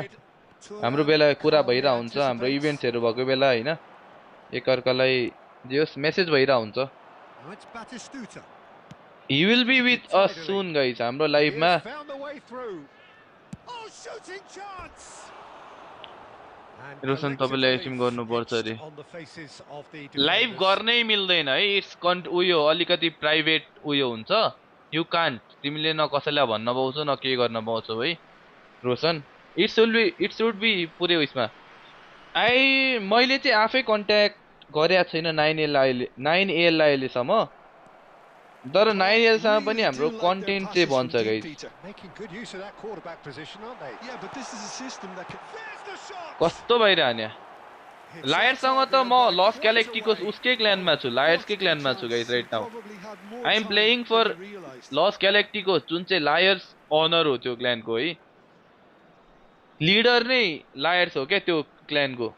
हाम्रो बेला कुरा भइरा हुन्छ हाम्रो इभेन्ट्सहरु भएको बेला हैन एकअर्कालाई जस मेसेज भइरा हुन्छ Now it's Batistuta. He will be with us soon guys हाम्रो लाइभमा He's found the way through. Oh, shooting chance. And रोशन तपाईले collectively एसिम गर्नुपर्छ etched रे on the faces of the live defenders. गर्नै मिल्दैन है इट्स उयो अलिकति प्राइभेट उयो हुन्छ यु कान्ट तिमीले न कसैलाई भन्न पाउँछौ न के गर्न पाउँछौ है रोशन इट शुड बी पुरै उइसमा मैले चाहिँ आफै कन्ट्याक्ट गरेको छैन 9AL लाई अहिलेसम्म तर 9AL सँग पनि हाम्रो कन्टेन्ट चाहिँ बन्छ guys Making good use of that quarterback position, aren't they? Yeah, but this is a system that can... There's the shot. कस्तो भइरहने लायर्ससँग त म लस ग्यालेक्टिको उसकै क्ल्यानमा छु लायर्सकै क्ल्यानमा छु guys right now I am playing फर लस ग्यालेक्टिको जुन चाहिँ लायर्स अनर हो त्यो क्ल्यानको है लिडर नै लायर्स हो क्या त्यो क्ल्यानको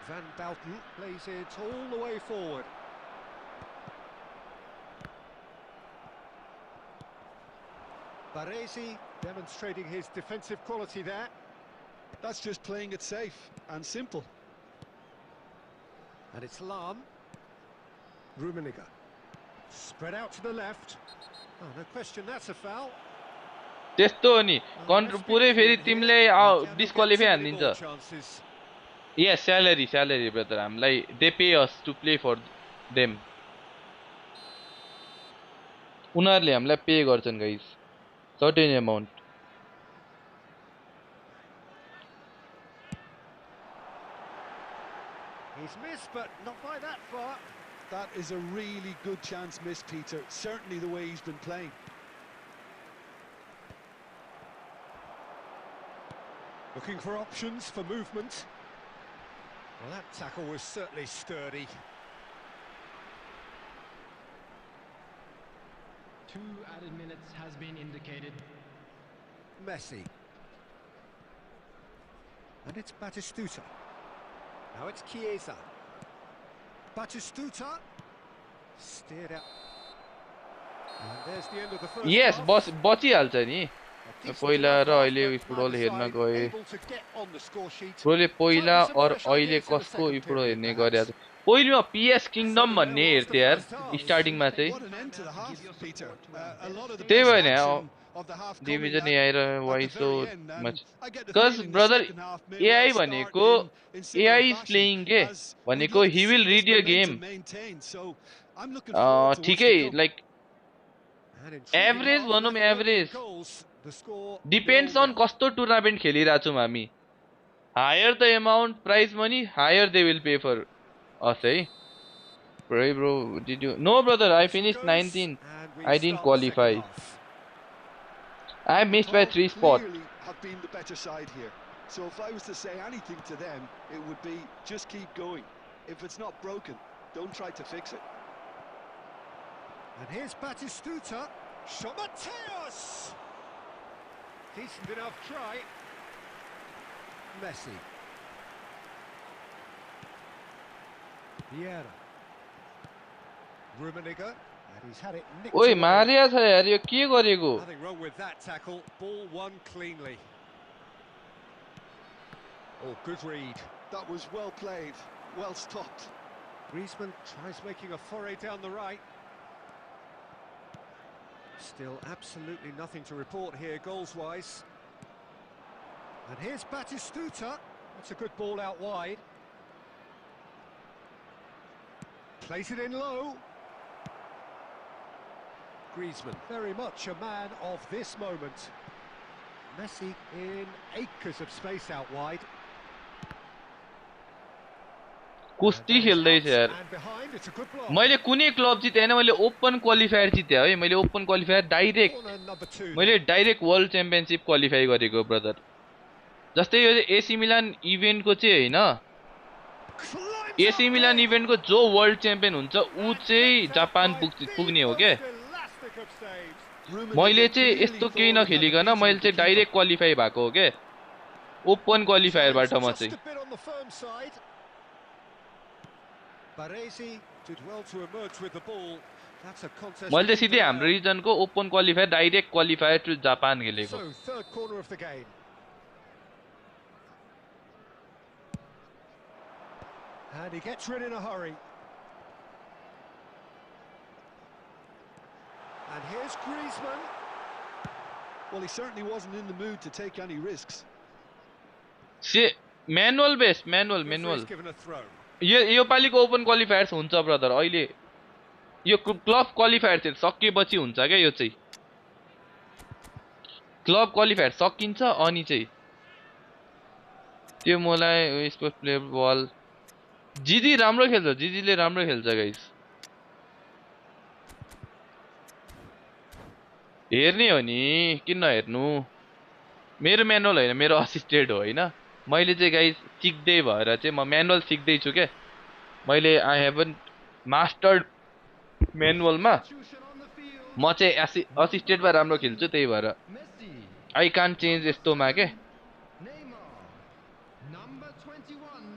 Van Bouten plays it all the way forward. Baresi demonstrating his defensive quality there. That's just playing it safe and simple. And it's Lahm. Rummenigge. Spread out to the left. Oh, no question, that's a foul. त्यस्तो हो नि पुरै फेरि तिमीले disqualify हान्दिन्छ Yes, salary, brother. I'm like, they pay us to play for them. उनीहरूले हामीलाई पे गर्छन् guys certain amount He's missed, but not by that far. That is a really good chance missed, Peter. Certainly the way he's been playing. Looking for options for movement. Well, that tackle was certainly sturdy. 2 added minutes has been indicated. Messi. And it's Batistuta. Now it's Chiesa. Batistuta. Steered out. there's the end of the first yes half. बचिहाल्छ नि A decent पहिला enough र half, अहिले but football neither हेर्न side गए able to get on the score sheet. प्रोले पहिला Time for some और fresh अहिले ideas in the कसको second football period, हेर्ने perhaps. गरेछ पहिलेमा पिएस So किङडम there भन्ने was the हेर्थे यार first half. स्टार्टिङमा चाहिँ What an end to the half, Peter. A lot of the त्यही best भएर action of the half coming division AI र at वाइ the so very end, and much I get the because feeling the brother second half may well AI start भनेको in similar AI is fashion playing के as we'd भनेको love to he see will this रिड यर momentum game maintained. So I'm looking forward to what's ठिकै to come. Like An intriguing average half भनौँ with plenty of average goals. The score depends on 0-0. कस्तो tournament खेलिरहेको छौँ हामी higher the amount prize money higher they will pay for अस है bro did you no brother I As it finished goes, 19th and we I didn't start the second qualify half. I missed by Paul 3 spots clearly have been the better side here. So if I was to say anything to them, it would be just keep going. If it's not broken, don't try to fix it. And here's Batistuta. Shot Mateos! Decent enough try. Messi. Vieira. Rummenigge. And he's had it nicked ओइ away. Maria छ यार यो के गरेको Nothing wrong with that tackle. Ball won cleanly. Oh, good read. That was well played, well stopped. Griezmann tries making a foray down the right. Still absolutely nothing to report here goals-wise. And here's Batistuta. That's a good ball out wide. Plays it in low. Griezmann, very much a man of this moment. Messi in acres of space out wide. कुस्ती खेल्दैछ यार And behind, it's a good block. मैले कुनै club Jiten मैले open qualifier जिते है मैले open qualifier direct Corner number 2. मैले direct world championship qualify गरेको ब्रदर जस्तै यो एसी मिलान इभेन्टको चाहिँ हैन Climbs एसी up मिलान big. इभेन्टको जो वर्ल्ड च्याम्पियन हुन्छ ऊ चाहिँ Kept out Japan by the पुग्ने हो के most elastic of saves. मैले Rummenigge चाहिँ clearly यस्तो thought केही he had the नखेलिकन beating मैले of the चाहिँ keeper. डाइरेक्ट क्वालिफाई भएको हो के ओपन क्वालिफायरबाट Challenge म just चाहिँ a bit on the firm side. Baresi did well to emerge with the ball. That's a contest. मैले चाहिँ to keep सिधै an eye हाम्रो on. रिजनको open qualifier direct qualifier to Japan खेलेको So, third corner of the game. And he gets rid in a hurry. And here's Griezmann. Well, he certainly wasn't in the mood to take any risks. Say manual base manual Referee's manual given a throw. यो पालिको open qualifiers हुन्छ brother अहिले यो club qualifier चाहिँ सकिएपछि हुन्छ क्या यो चाहिँ club qualifier सकिन्छ अनि चाहिँ त्यो मलाई स्पोर्ट्स प्लेयर बल जिजी राम्रो खेल्छ जिजीले राम्रो खेल्छ गाइस हेर्ने हो नि किन नहेर्नु मेरो म्यानुअल होइन मेरो असिस्टेड हो हैन मैले चाहिँ गाइस सिक्दै भएर चाहिँ म म्यानुअल सिक्दै छु के मैले आई हेभन मास्टर्ड म्यानुअलमा Substitution on the field. म चाहिँ असिस्टेडमा राम्रो खेल्छु त्यही भएर Messi. आई कान्ट चेन्ज यस्तोमा के Neymar. Number 21.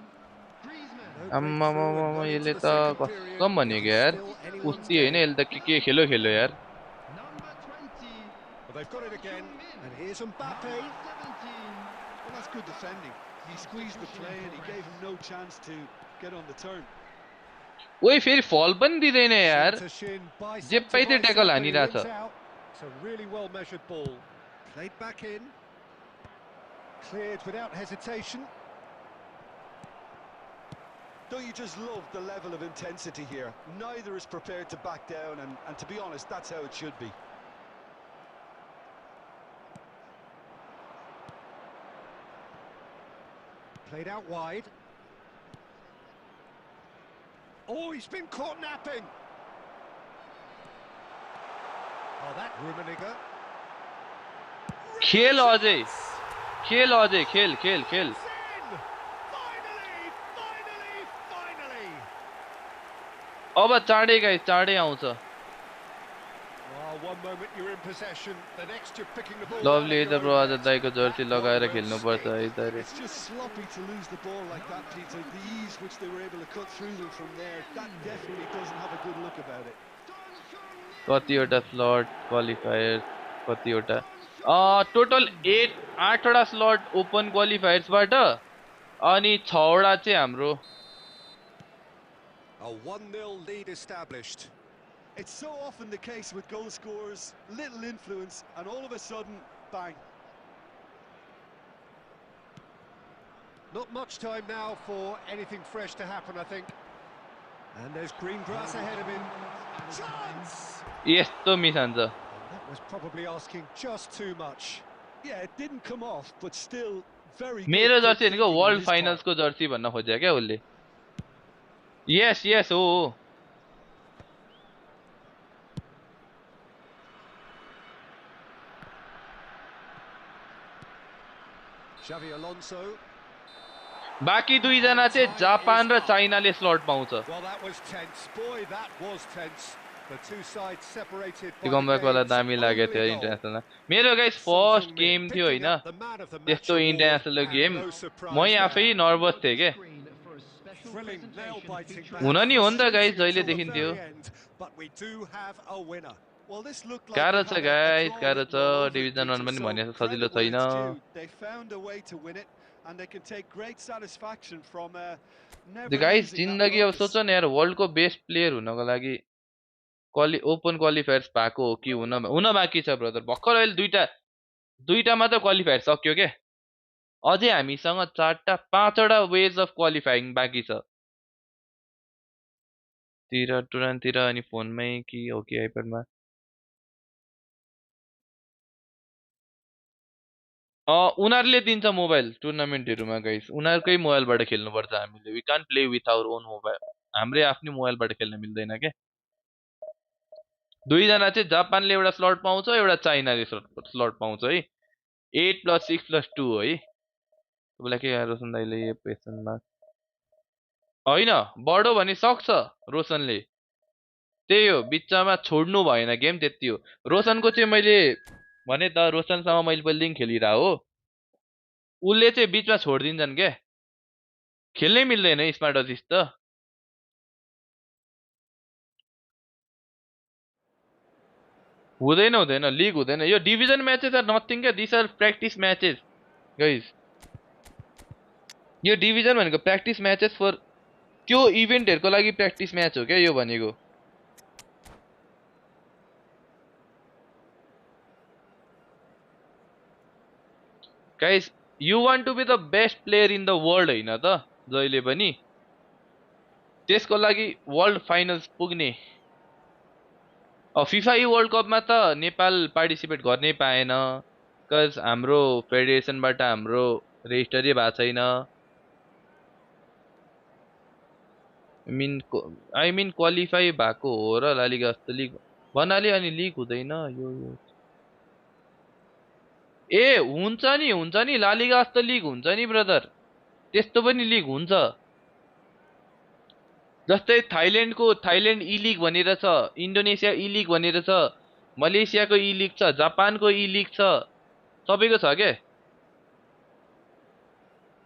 Griezmann. No आम्मा breakthrough and not यसले into the त second period. कसम भनेको यार Still anyone's कुस्ती होइन game. यसले त के खेल्यो खेल्यो यार Number 20. Well, they've got it again. And here's Mbappe. Number 17. Well, that's good defending. He squeezed the play and he gave him no chance to get on the turn. ओइ फेरि फल पनि दिँदैन यार Shin to shin, bicep J to पाइ त्यो bicep, tackle and he हानिरहेछ wins out. It's a really well measured ball. Played back in. Cleared without hesitation. Don't you just love the level of intensity here? Neither is prepared to back down, and to be honest, that's how it should be. Played out wide. Oh, he's been caught napping. Oh, that Rummenigge. खेल अझै खेल अझै खेल खेल खेल It's in! Finally! Finally! Finally! अब चाँडै guys चाँडै आउँछ Oh, one moment you're in possession, the next you're picking the ball. Lovely out of त your ब्रो own आज net. दाइको जर्सी लगाएर खेल्नुपर्छ है त रे It's just sloppy to lose the ball like that, Peter. The ease which they were able to cut through them from there, that definitely doesn't have a good look about it. कतिवटा slot qualifier कतिवटा total 8 वटा slot open क्वालिफायर्सबाट अनि 6 वटा चाहिँ हाम्रो A 1-0 lead established. It's so often the case with goal scorers, little influence, and all of a sudden, bang. Not much time now for anything fresh to happen, I think. And there's green grass ahead of him. Chance! यस्तो miss हान्छ That was probably asking just too much. Yeah, it didn't come off, but still very good. मेरो quick jersey भनेको thinking on world his part. फाइनल्सको jersey भन्न खोज्यो क्या उसले yes yes हो Xavi Alonso. बाकी दुईजना चाहिँ जापान र चाइनाले स्लट पाउँछ Well, that was tense. Boy, that was tense. The two sides separated by त्यो the कमब्याक वाला game's दामी लागेको थियो only goal. इन्टरनेसनल मेरो guys Son first Heung-min game थियो picking हैन up the man of the match त्यस्तो award, international and game no surprise मै there. आफै नर्भस थिएँ के Thrilling, nail-biting हुन नि हो नि त गाइस जहिले until the देखिन्थ्यो very end, but we do have a winner. Well, this looked like गाह्रो it छ had a गाइस draw गाह्रो written all छ over it, डिभिजन 1 Peter, पनि so भने जस्तो सजिलो credit where छैन it's due. They found a way to win it, and they can take great satisfaction from never guys losing that जिन्दगी अब focus. सोच न यार वर्ल्डको बेस्ट प्लेयर हुनको लागि ओपन क्वालिफायर्स भएको हो कि हुन बाँकी छ ब्रदर भर्खर अहिले दुईटा मात्र क्वालिफायर सक्यो के अझै हामीसँग 5वटा वेज अफ क्वालिफाइङ बाँकी छ टुर्नामेन्टतिर अनि फोनमै कि हो कि आइप्याडमा उनीहरूले दिन्छ मोबाइल टुर्नामेन्टहरुमा गाइस उनीहरुकै मोबाइलबाट खेल्नुपर्छ हामीले we can't play with our own mobile हाम्रै आफ्नै मोबाइलबाट खेल्न मिल्दैन के दुईजना चाहिँ जापानले एउटा स्लट पाउँछ एउटा चाइनाले स्लट पाउँछ है 8 + 6 + 2 है तपाईँलाई के रोशन दाइले पेसनमा हैन बढो भने सक्छ रोशनले त्यही हो बिचमा छोड्नु भएन गेम त्यति हो रोशनको चाहिँ मैले भने त रोशनसँग मैले पहिलेदेखि खेलिरा हो उले चाहिँ बिचमा छोड्दिन्छन् के खेल्नै मिल्दैन स्मार्ट असिस्ट त हुँदैन लिग हुँदैन यो डिभिजन म्याचेस आर नथिङ के this are practice matches guys यो डिभिजन भनेको प्र्याक्टिस म्याचेस फर त्यो इभेन्टहरुको लागि प्र्याक्टिस म्याच हो क्या यो भनेको guys you want to be the best player in the world हैन त जहिले पनि त्यसको लागि वर्ल्ड फाइनल्स पुग्ने फिफा वर्ल्ड कपमा त नेपाल पार्टिसिपेट गर्नै पाएन कज हाम्रो फेडरेसनबाट हाम्रो रेजिस्टरै भएको छैन आई मिन क्वालिफाई भएको हो र लालिगा जस्तो लिग भन्नाले अनि लिग हुँदैन यो ए हुन्छ नि लालिगा जस्तो लिग हुन्छ नि ब्रदर त्यस्तो पनि लिग हुन्छ जस्तै थाइल्यान्ड ई लिग भनेर छ इन्डोनेसिया ई लिग भनेर छ मलेसियाको ई लिग छ जापानको ई लिग छ सबैको छ के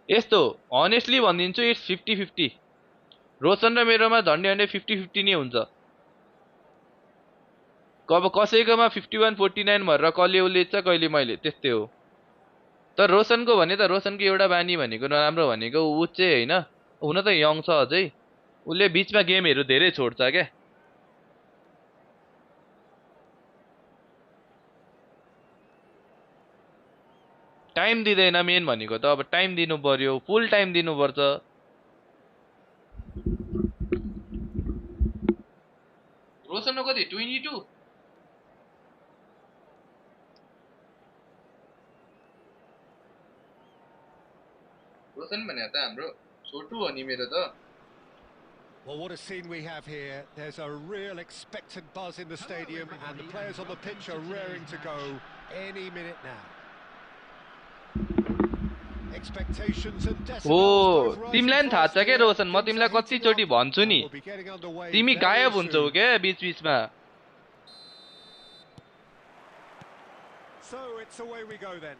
यस्तो अनेस्टली भनिदिन्छु इट्स 50-50 रोशन र मेरोमा झन्डै 50-50 नै हुन्छ अब कसैकोमा 51-49 भएर कहिले उसले छ कहिले मैले त्यस्तै हो तर रोशनको भने त रोशनको एउटा बानी भनेको नराम्रो भनेको उ चाहिँ हैन हुन त यङ छ अझै उले बीचमा गेमहरु धेरै छोड्छ के टाइम दिदैन मेन भनेको त अब टाइम दिनु पर्यो फुल टाइम दिनु पर्छ रोशनको कति 22 रोशन भने त हाम्रो छोटु हो नि मेरो त Well, what a scene we have here. There's a real expectant buzz in the stadium, and the players on the pitch are raring to go any minute now. Expectations and decibels. तिमीलाई नि थाहा छ के रोशन म तिमीलाई कति चोटी भन्छु नि तिमी गायब हुन्छौ के बीच बीचमा So it's away we go then.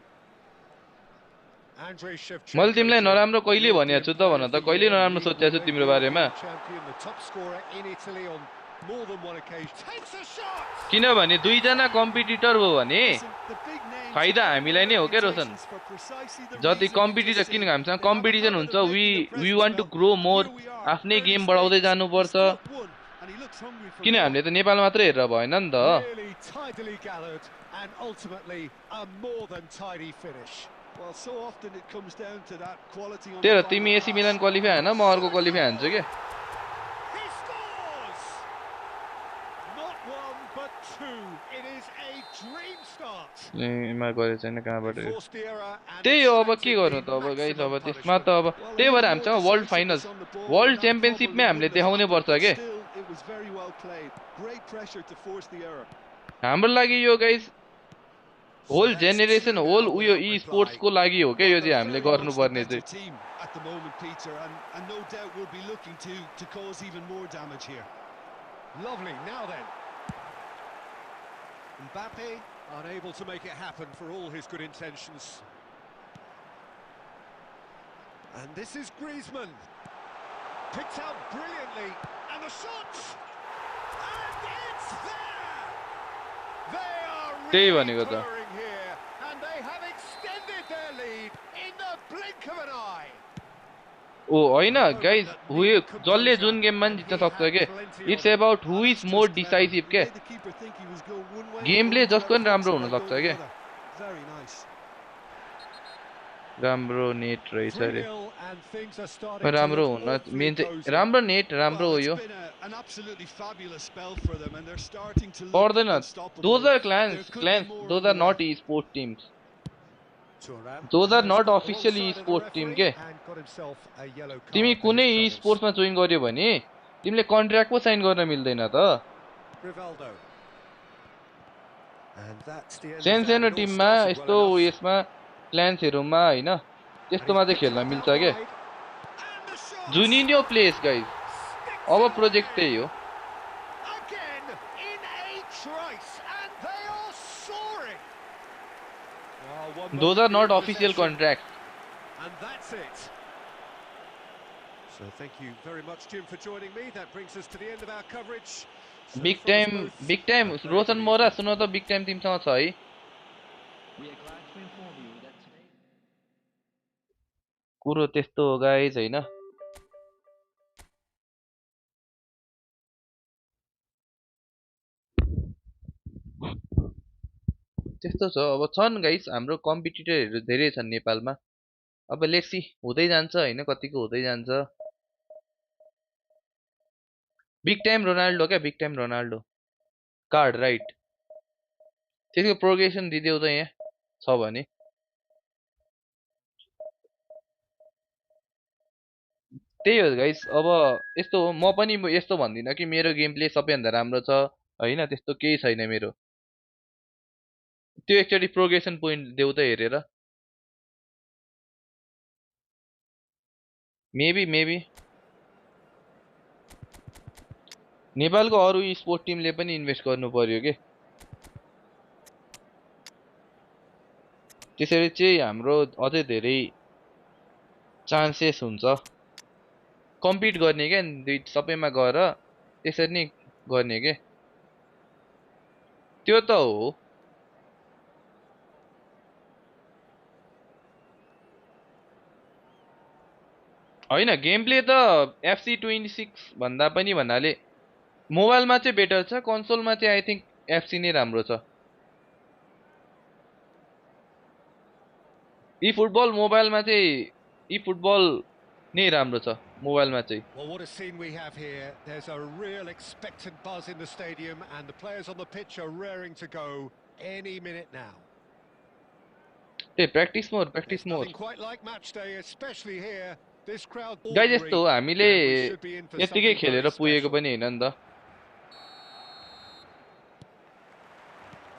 मैले तिमीलाई नराम्रो कहिले भनेको छु त भन त कहिले नराम्रो सोचेको छु तिम्रो बारेमा more than one occasion. Takes a shot. किनभने दुईजना कम्पिटिटर हो भने Listen, the big names फाइदा have हामीलाई नै हो के Roshan reputations for precisely the जति reason you कम्पिटिटर just किन said. हामीसँग They have a competition habit हुन्छ of making a we want to presence grow felt. More Here we are, आफ्नै early गेम बढाउँदै stages. He's जानुपर्छ struck one, and he looks hungry for किन more. हामीले त नेपाल मात्रै हेरेर भएन नि त Really tidily gathered and ultimately a more than tidy finish. Well, so often it comes down to that quality on the त्यही हो final तिमी एसी pass. मिलान क्वालिफाई हैन म अर्को क्वालिफाई हान्छु के He scores! Not one, but two. It is a dream start. मा गरे छैन कहाँबाट They forced the error and त्यही हो अब के extracted गर्नु the त अब गाइस अब maximum त्यसमा त punishment. अब Well, a त्यही भएर little more हामीसँग world finals decisiveness on the ball, world and that च्याम्पियनशिपमै probably हामीले wouldn't have देखाउनै happened, पर्छ but के still, it was very well played. Great pressure to force the error. हाम्रो लागि यो guys So whole that's generation two whole now उयो without ई reply. स्पोर्ट्सको लागि हो के यो Well, चाहिँ they're हामीले very much the गर्नुपर्ने better चाहिँ team at the moment, Peter, and no doubt will be looking to cause even more damage here. Lovely, now then. Mbappe unable to make it happen for all his good intentions. And this is Griezmann. Picked out brilliantly. And the shot! And it's there! They are त्यही really भनेको त purring here. And they have extended their lead in the blink of an eye. ओ हैन guys उयो जसले जुन गेममा पनि जित्न सक्छ के it's about who is more decisive के Made the keeper think he was going one way, गेमले and जसको पनि the राम्रो defensive हुन line सक्छ going के the other. Very nice. राम्रो नेट रहेछ रे 3-0 and things are starting to राम्रो look हुन awfully मेन चाहिँ cozy. राम्रो नेट राम्रो Well, हो it's yo been an absolutely fabulous spell for them, and they're starting to look पर्दैन unstoppable. Those are There could be more those on the are way. Not e sport teams Thuram those are has not got officially e alongside of the sport team referee के and got himself a yellow तिमी card for कुनै his ई troubles. स्पोर्ट्समा join गर्यो भने तिमीले contract पो sign गर्न मिल्दैन त Rivaldo. And that's the end of सानो that. सानो It all टिममा started यस्तो well enough. यसमा क्लान्सहरूमा हैन And त्यस्तोमा he's चाहिँ picked it खेल्न up मिल्छ out के wide. And the shot Juninho place guys sticks अब it प्रोजेक्ट away. त्यही हो Again in a trice, and they are soaring. Well, one those moment are not in official possession, contract and that's it. So thank you very much, Jim, for joining me. That brings us to the end of our coverage. So big from us time both, big time a very Roshan good मोरा evening. सुन त big time टिमसँग छ है We are glad to inform you that today. कुरो त्यस्तो हो guys हैन त्यस्तो छ अब छन् गाइस हाम्रो कम्पिटिटरहरू धेरै छन् नेपालमा अब लेट्सी हुँदै जान्छ हैन कतिको हुँदै जान्छ बिग टाइम रोनाल्डो क्या big time Ronaldo card right त्यसको प्रोग्रेसन दिदेऊ त यहाँ छ भने त्यही हो गाइस अब यस्तो हो म पनि यस्तो भन्दिनँ कि मेरो गेम प्ले सबैभन्दा राम्रो छ हैन त्यस्तो केही छैन मेरो त्यो एकचोटि प्रोग्रेसन पोइन्ट देऊ त हेरेर मेबी नेपालको अरू स्पोर्ट टिमले पनि इन्भेस्ट गर्नु पर्यो के त्यसरी चाहिँ हाम्रो अझै धेरै चान्सेस हुन्छ कम्पिट गर्ने क्या दुई सबैमा गएर त्यसरी नै गर्ने के त्यो त हो हैन गेम प्ले त FC26 भन्दा पनि भन्नाले मोबाइलमा चाहिँ बेटर छ कन्सोलमा चाहिँ आई थिंक FC नै राम्रो छ ई फुटबल मोबाइलमा चाहिँ ई फुटबल नै राम्रो छ मोबाइलमा चाहिँ Well, what a scene we have here. There's a real expectant buzz in the stadium, and the players on the pitch are raring to go any minute now. त्यही practice There's more nothing quite like match day, especially here. This crowd guys यस्तो हो हामीले and we should be in for यतिकै something खेलेर very पुगेको special. पनि हैन नि त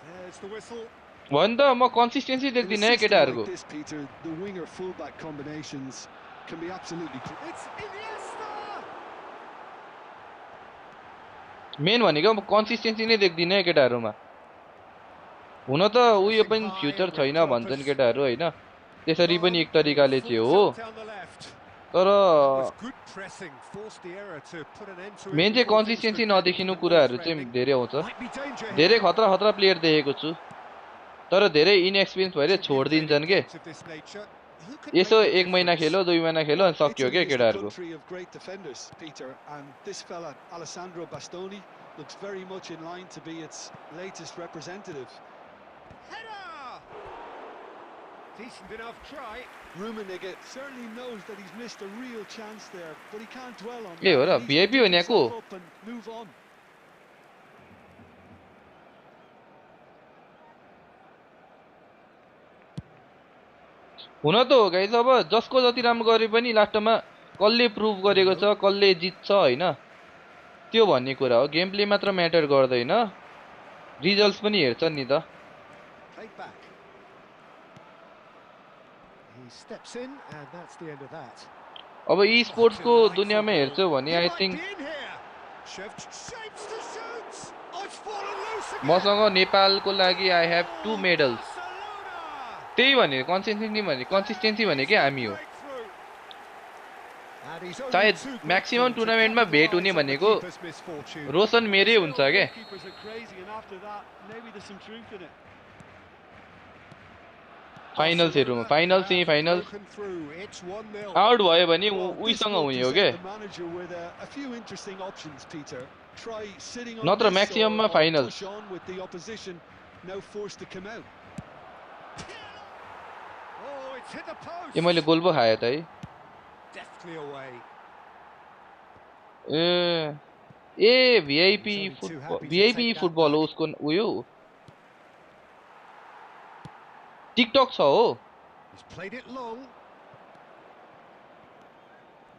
There's the whistle. भन् त म कन्सिस्टेन्सी In a देख्दिनँ है system केटाहरुको like this, Peter, the winger fullback combinations can be absolutely It's Iniesta. Main भनेको म कन्सिस्टेन्सी नै देख्दिनँ है केटाहरुमा हुन त उयो पनि फ्युचर छैन भन्छन् केटाहरु हैन त्यसरी पनि एक तरिकाले चाहिँ हो Down the left. तर That was good pressing, forced the error to put an end to it main चाहिँ before things consistency could get नदेखिनु even more कुराहरू चाहिँ threatening. धेरै आउँछ Might be danger धेरै here. खतरा खतरा प्लेयर देखेको छु तर धेरै इनएक्सपिरियन्स भएर To win really छोडिदिन्छन् के games of this nature, who can Yesso make the एक महिना difference? खेल्यो 2 महिना खेल्यो अनि सक्यो Italy के is the केटाहरूको country of great defenders, Peter, and this fella Alessandro Bastoni looks very much in line to be its latest representative. Header! Decent enough try. Rummenigge certainly knows that he's missed a real chance there, but he can't dwell on ए हो that. Raw He needs VIP to हो pick यहाँको himself up and move on. हुन त हो guys अब जसको जति राम्रो गरे पनि लास्टमा कसले प्रुभ गरेको छ कसले जित्छ हैन त्यो भन्ने कुरा हो गेम प्ले मात्र म्याटर गर्दैन रिजल्ट्स पनि हेर्छन् नि त Played back. He steps in, and that's the end of that. अब ई स्पोर्ट्स को Delightful दुनियाँमा ball. हेर्छौ भने He I might think be in here. Shapes to shoot. Oh, it's fallen loose again. मसँग नेपालको लागि आई हेभ 2 मेडल्स Barcelona. त्यही भने consistency भने के हामी हो Breakthrough. And he's only सायद too म्याक्सिमम grateful to टुर्नामेन्टमा भेट हुने capitalise on the भनेको keeper's misfortune. रोशन मेरै हुन्छ के Keepers are crazy, and after that, maybe there's some truth in it. फाइनल्सहरुमा final semi final Broken through. It's 1-0. Out भयो भने Well, this उइसँग will हुने हो present के the manager with a few interesting options, Peter. Try sitting on नत्र this म्याक्सिमममा or finals push on with the opposition now forced to come out. Oh, it's hit the post. ए मैले गोल पो खाए त है Deftly away. ए VIP football हो उसको उयो TikTok छ हो He's played it long.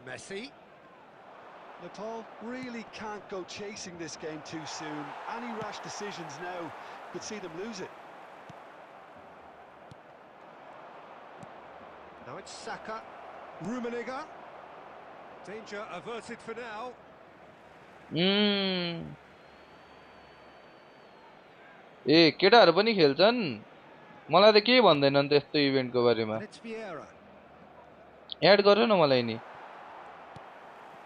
Messi. Nepal really can't go chasing this game too soon. Any rash decisions now could see them lose it. Now it's Saka. Rummenigge. Danger averted for now. ए केटाहरु पनि खेल्छन् मलाई त के भन्दैनन् त्यस्तो इभेन्टको बारेमा And it's Vieira. Add गर्नु न मलाई नि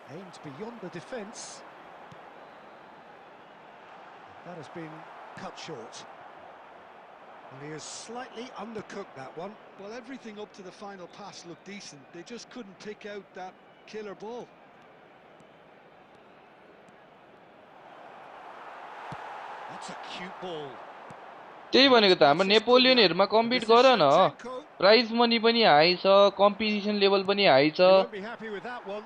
Aims beyond the defence. That has been cut short. And he has slightly undercooked that one. Well, everything up to the final pass looked decent. They just couldn't pick out that killer ball. That's a cute ball. त्यही भनेको त हाम्रो नेपोलियनहरुमा compete गर न prize money पनि high छ competition level पनि high छ He won't be happy with that one.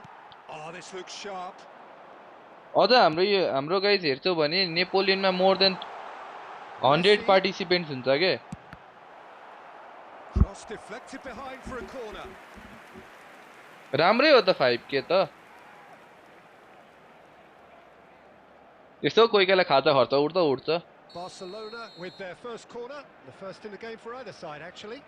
Oh, this looks sharp. अझ हाम्रो गाइज हेर्छौ भने नेपोलियनमा मोर देन 100 पार्टिसिपेन्ट्स हुन्छ के Cross deflected behind for a corner. राम्रै हो त 5k त यसो कोही बेला खाजा खर्च उठ्छ Barcelona with their first corner, the first in the game for either side, actually.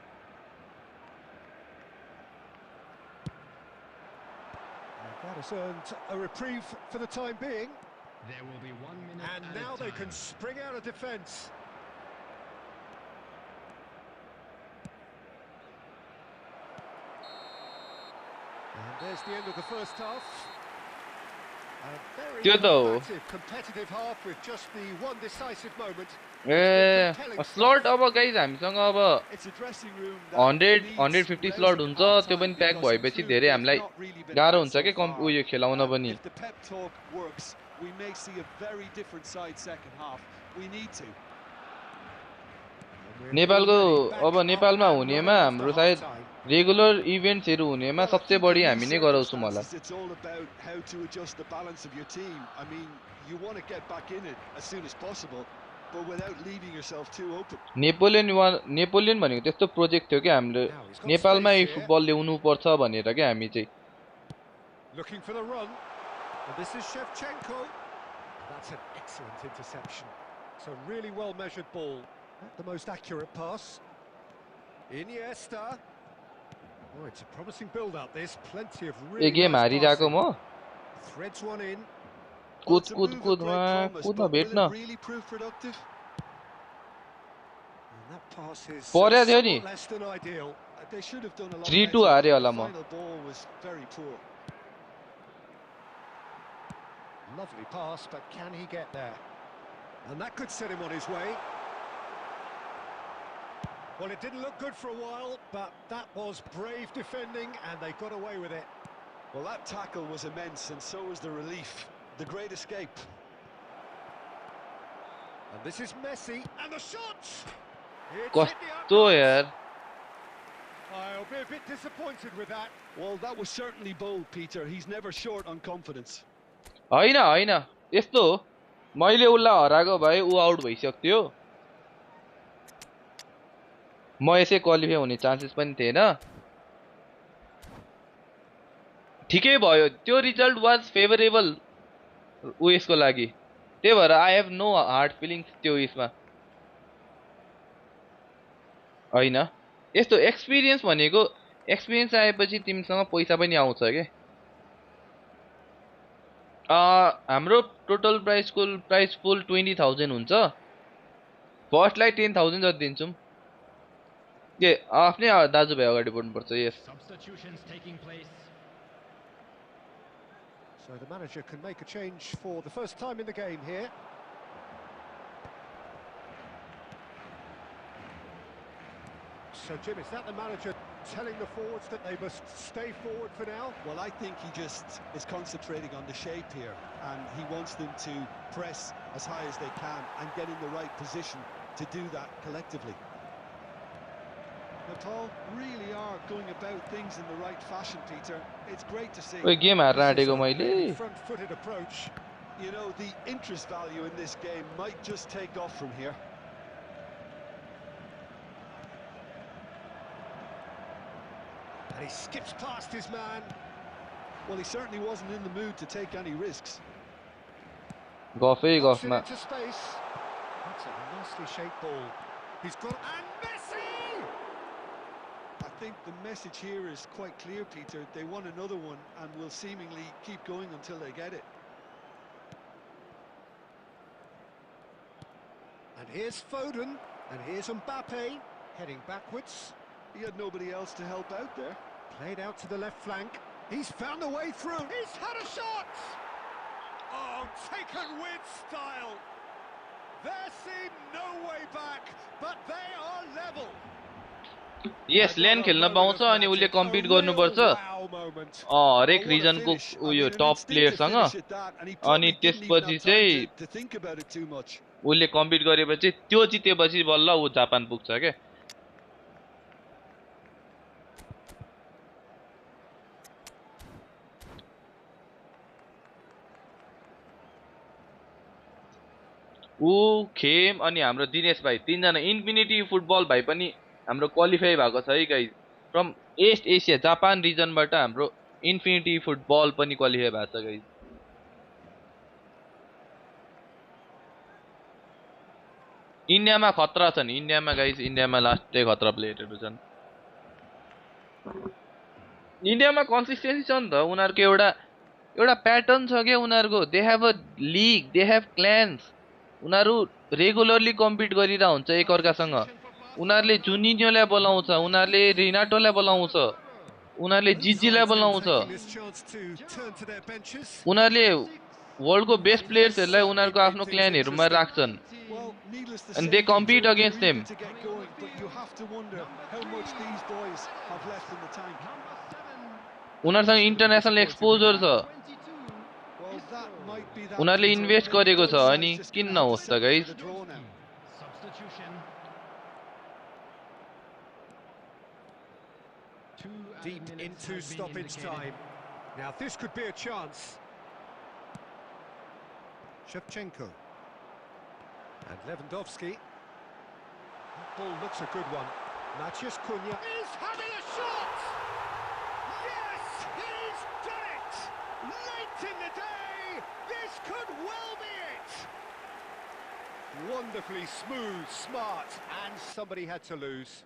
And that has earned a reprieve for the time being. There will be 1 minute And added now they time. can spring out of defence. And there's the end of the first half. A very Good though. combative, competitive half with just the one decisive moment. A slot अब guys हामीसँग अब It's a dressing room 100 150 slot हुन्छ त्यो पनि pack भएपछि धेरै हामीलाई गाह्रो हुन्छ के उयो खेलाउन पनि If the pep talk works, we may see a very different side second half. We need to. नेपालको अब नेपालमा हुनेमा हाम्रो सायद रेगुलर इभेन्ट्सहरु हुनेमा सबसे बढी हामी नै गराउँछौं होला It's all about how to adjust the balance of your team. I mean, you want to get back in it as soon as possible, but without leaving yourself too open. Napoleon भनेको त्यस्तो project थियो के हामीले नेपालमा यो football ल्याउनु पर्छ भनेर के हामी चाहिँ Looking for the run. And this is Shevchenko. That's an excellent interception. It's a really well measured ball. Not the most accurate pass. Iniesta. Oh, it's a promising build up. There's plenty of ए really game हारिराको म threads one in. कुदमा भेट्न Really prove productive. And that pass is पर्या थियो नि somewhat less than ideal. They should have done a lot 3-2 better. हारे The होला म final ball was very poor. Lovely pass, but can he get there? And that could set him on his way. Well, it didn't look good for a while, but that was brave defending, and they got away with it. Well, that tackle was immense, and so was the relief. The great escape. And this is Messi, and the shot! It's hit the कस्तो यार I'll be a bit disappointed with that. Well, that was certainly bold, Peter. He's never short on confidence. हैन हैन यस्तो हो मैले उल्लाई हराएको भए उ out भइसक्थ्यो म यसै क्वालिफाई हुने चान्सेस पनि थिएन ठिकै भयो त्यो रिजल्ट वाज फेभरेबल उयसको लागि त्यही भएर I have no hard feelings त्यो उयसमा हैन यस्तो एक्सपिरियन्स भनेको एक्सपिरियन्स आएपछि तिमीसँग पैसा पनि आउँछ के हाम्रो टोटल प्राइस पुल 20,000 हुन्छ फर्स्टलाई 10,000 जति दिन्छौँ के आफ्नै दाजुभाइ अगाडि बढ्नुपर्छ yes Substitutions taking place. So the manager can make a change for the first time in the game here. So, Jim, is that the manager telling the forwards that they must stay forward for now? Well, I think he just is concentrating on the shape here, and he wants them to press as high as they can and get in the right position to do that collectively. Nepal really are going about things in the right fashion, Peter. It's great to see. ओइ game horn आँटेको मैले Front-footed approach. You know, the interest value in this game might just take off from here. And he skips past his man. Well, he certainly wasn't in the mood to take any risks. गफै Knocks it गफमा into space. That's a nicely shaped ball. He's got... And Messi! I think the message here is quite clear, Peter. They want another one and will seemingly keep going until they get it. And here's Foden. And here's Mbappe. Heading backwards. He had nobody else to help out there. Played out to the left flank. He's found a way through. He's had a shot! Oh, taken with style. There seemed no way back, but they are level. यस LAN खेल्न पाउँछ अनि उले compete गर्नुपर्छ हरेक रिजनको उयो टप प्लेयरसँग अनि त्यसपछि चाहिँ उले कम्पिट गरेपछि त्यो जितेपछि बल्ल उ जापान पुग्छ के उ खेम अनि हाम्रो दिनेश भाइ तीनजना इन्फिनिटी फुटबल भाइ पनि हाम्रो क्वालिफाई भएको छ है guys from east Asia Japan रिजनबाट हाम्रो इन्फिनिटी फुटबल पनि क्वालिफाई भएको छ गाइस इन्डियामा खतरा छन् इन्डियामा गाइस इन्डियामा लास्टै खतरा प्लेयरहरु छन् इन्डियामा कन्सिस्टेन्सी छ नि त उनीहरुको एउटा प्याटर्न छ के उनीहरुको they have a league they have clans उनीहरु रेगुलरली कम्पिट गरिरा हुन्छ एकअर्कासँग उनीहरुले जुनिनियोलाई बोलाउँछ उनीहरुले रिनाटोलाई बोलाउँछ उनीहरुले जिजीलाई बोलाउँछ उनीहरुले वर्ल्डको बेस्ट प्लेयर्सहरुलाई उनीहरुको आफ्नो क्ल्यानहरुमा राख्छन् and they compete against them उनीहरुसँग इन्टरनेशनल एक्सपोजर छ उनीहरुले इन्भेस्ट गरेको छ अनि किन नहोस् त गाइस Deep into stoppage time. Now this could be a chance. Shevchenko. And Lewandowski. That ball looks a good one. Maciej Cunha is having a shot! Yes, he's done it! Late in the day, this could well be it! Wonderfully smooth, smart, and somebody had to lose.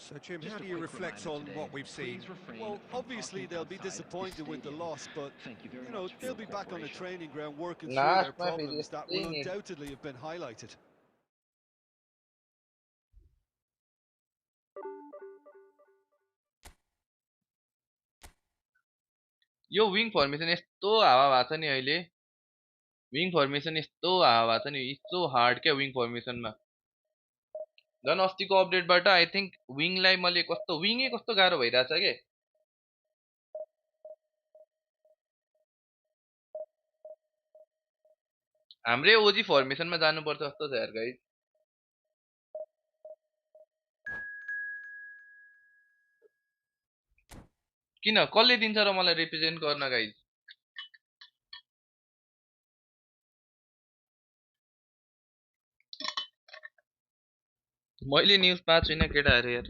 So, Jim, how do you reflect on what we've seen? Well, obviously they'll be disappointed with the loss, but, you know, they'll be back on the training ground working through their problems that will undoubtedly have been highlighted. Yo wing formation यस्तो हावा भएको छ नि अहिले wing formation यस्तो हावा भएको छ नि यस्तो हार्ड क्या विङ फर्मेसनमा झन् अस्तिको अपडेटबाट आई थिंक विङलाई मैले कस्तो विङै कस्तो गाह्रो भइरहेछ के हाम्रै ओजी फर्मेसनमा जानुपर्छ जस्तो छ यार गाइस किन कसले दिन्छ र मलाई रिप्रेजेन्ट गर्न गाइस मैले न्यूज पाएको छुइनँ केटाहरू यार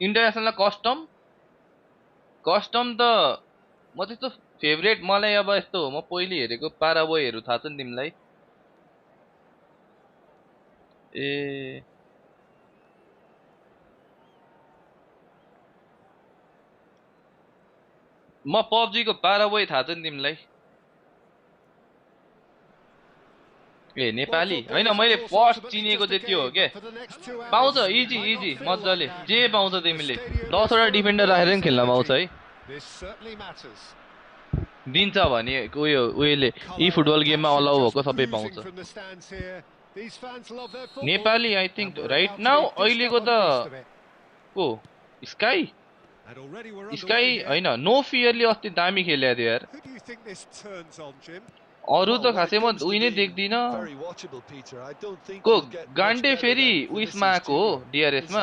इन्टरनेसनल कस्टम त म त्यस्तो फेभरेट मलाई अब यस्तो म पहिले हेरेको पाराबोयहरू थाहा छ नि तिमीलाई ए म पबजी को पाराबोय थाहा छ नि तिमीलाई ए नेपाली हैन मैले फर्स्ट चिनेको चाहिँ त्यो हो के पाउँछ इजी इजी मज्जाले जे पाउँछ तिमीले 10 वटा डिफेन्डर राखेर नि खेल्न पाउँछ है दिन्छ भने उयोले ई फुटबल गेममा अलाउ भएको सबै पाउँछ Nepali I think right now अहिलेको त को स्काई स्काई हैन नो फियरले अस्ति दामी खेल्या थियो यार अरु त खासै म उही नै देख्दिन को गान्डे फेरि उइसमा आको हो डिआरएस मा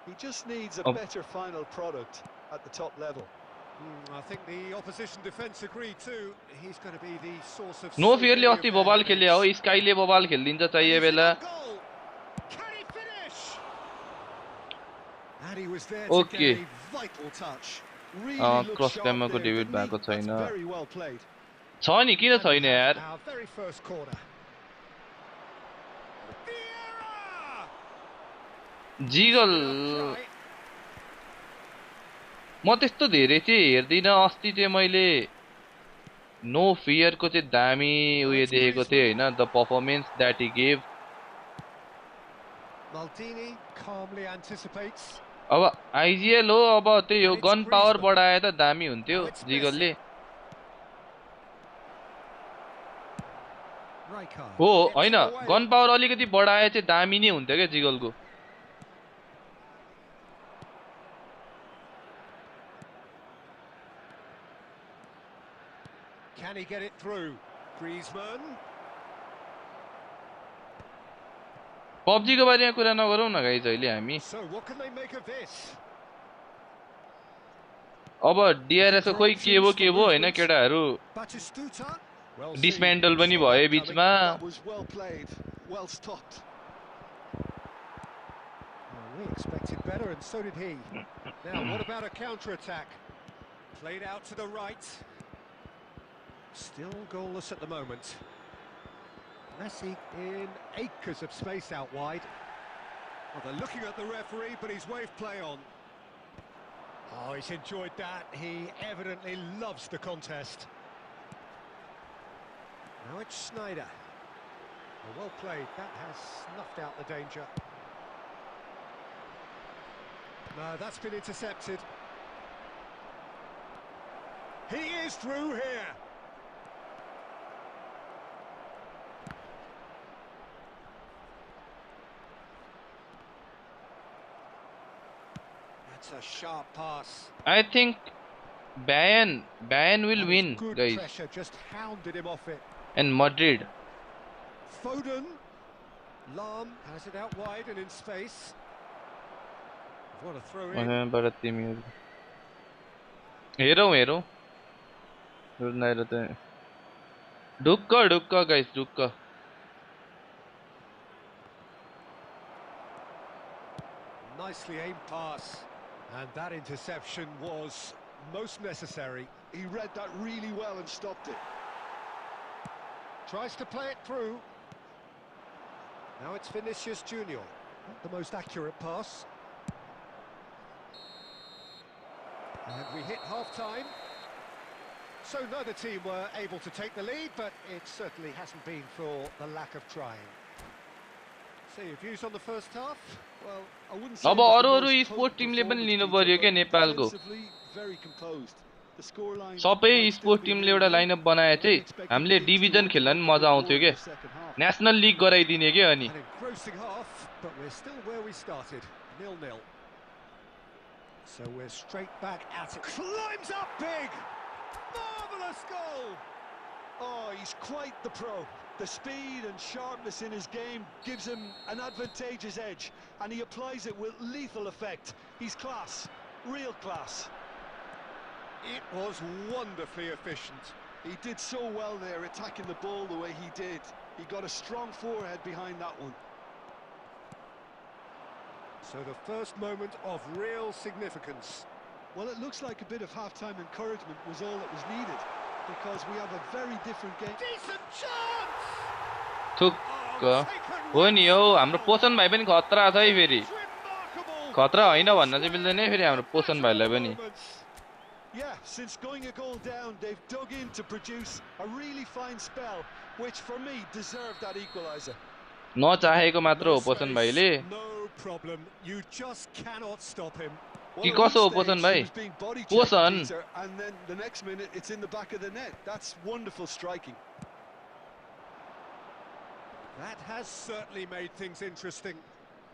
He just needs a better final product at the top level. I think the opposition defense agree too. He's going to be the source of नो फियरले अस्ति बबाल खेल्या हो स्काईले बबाल खेल्दिन्छ चाहिए बेला Can he finish? And he was there to get a vital touch. Really looks cross sharp क्याममा को there, डेभिड didn't he? भएको छैन That's very well played. छ नि किन छैन यार Our very first corner. जिगल म त्यस्तो धेरै चाहिँ हेर्दिन अस्ति चाहिँ मैले नो फियर को चाहिँ दामी उयो देखेको थिएँ हैन the performance that he gave Maldini calmly anticipates. अब आइजिएल हो अब त्यही हो गन पावर बढाए त दामी हुन्थ्यो जिगलले हो हैन गन पावर अलिकति बढाए चाहिँ दामी नै हुन्थ्यो के जिगलको Can he get it through? Griezmann. PUBG को बारेमा कुरा नगरौँ न गाइस अहिले हामी So what can they make of this? अब डिआरएस को खोइ के भो हैन केटाहरु Batistuta. डिसमेन्टल पनि भयो बीचमा That was well played, well stopped. Well, we expected better, and so did he. Now, what about a counter-attack? Played out to the right. Still goalless at the moment. Messi in acres of space out wide. Well, they're looking at the referee, but he's waved play on. Oh, he's enjoyed that. He evidently loves the contest. Now it's Snyder. Well played. That has snuffed out the danger. No, that's been intercepted. He is through here. That's a sharp pass. I think Bayern will win, good guys. Pressure just hounded him off it. And Madrid. Foden. Lahm has it out wide and in space. What a throw in. हेरौँ ढुक्क guys ढुक्क Nicely aimed pass, and that interception was most necessary. He read that really well and stopped it. Tries to play it through. Now it's Vinicius Junior. Not the most accurate pass. And we hit half-time. So neither team were able to take the lead, but it certainly hasn't been for the lack of trying. So your views on the first half? Well, I wouldn't say अब अरु e-sport टिमले पनि लिनु पर्यो के नेपालको very composed. The scoreline सबै might still e-sport be टिमले एउटा 0-0. लाइनअप बनाए चाहिँ Expect a हामीले big डिभिजन to खेल्न नि unlock a मजा bit आउँथ्यो more के in the second half. National league गराइदिने के अनि An engrossing half, but we're still where we started, 0-0. So we're straight back at it. Climbs up big! Marvellous goal! Oh, he's quite the pro. The speed and sharpness in his game gives him an advantageous edge, and he applies it with lethal effect. He's class, real class. It was wonderfully efficient. He did so well there, attacking the ball the way he did. He got a strong forehead behind that one. So the first moment of real significance. Well, it looks like a bit of half-time encouragement was all that was needed, because we have a very different game. Decent chance! थुक्क हो नि हौ हाम्रो पोषण भाइ पनि खतरा छ है फेरि खतरा होइन भन्न चाहिँ मिल्दैन है फेरि हाम्रो पोषण भाइलाई पनि Yeah, since going a goal down, they've dug in to produce a really fine spell, which for me deserved that equalizer. नचाहेको मात्र हो पोषण भाइले No problem. You just cannot stop him. कि कसो हो पोषण भाइ पोषण And then the next minute it's in the back of the net. That's wonderful striking. That has certainly made things interesting.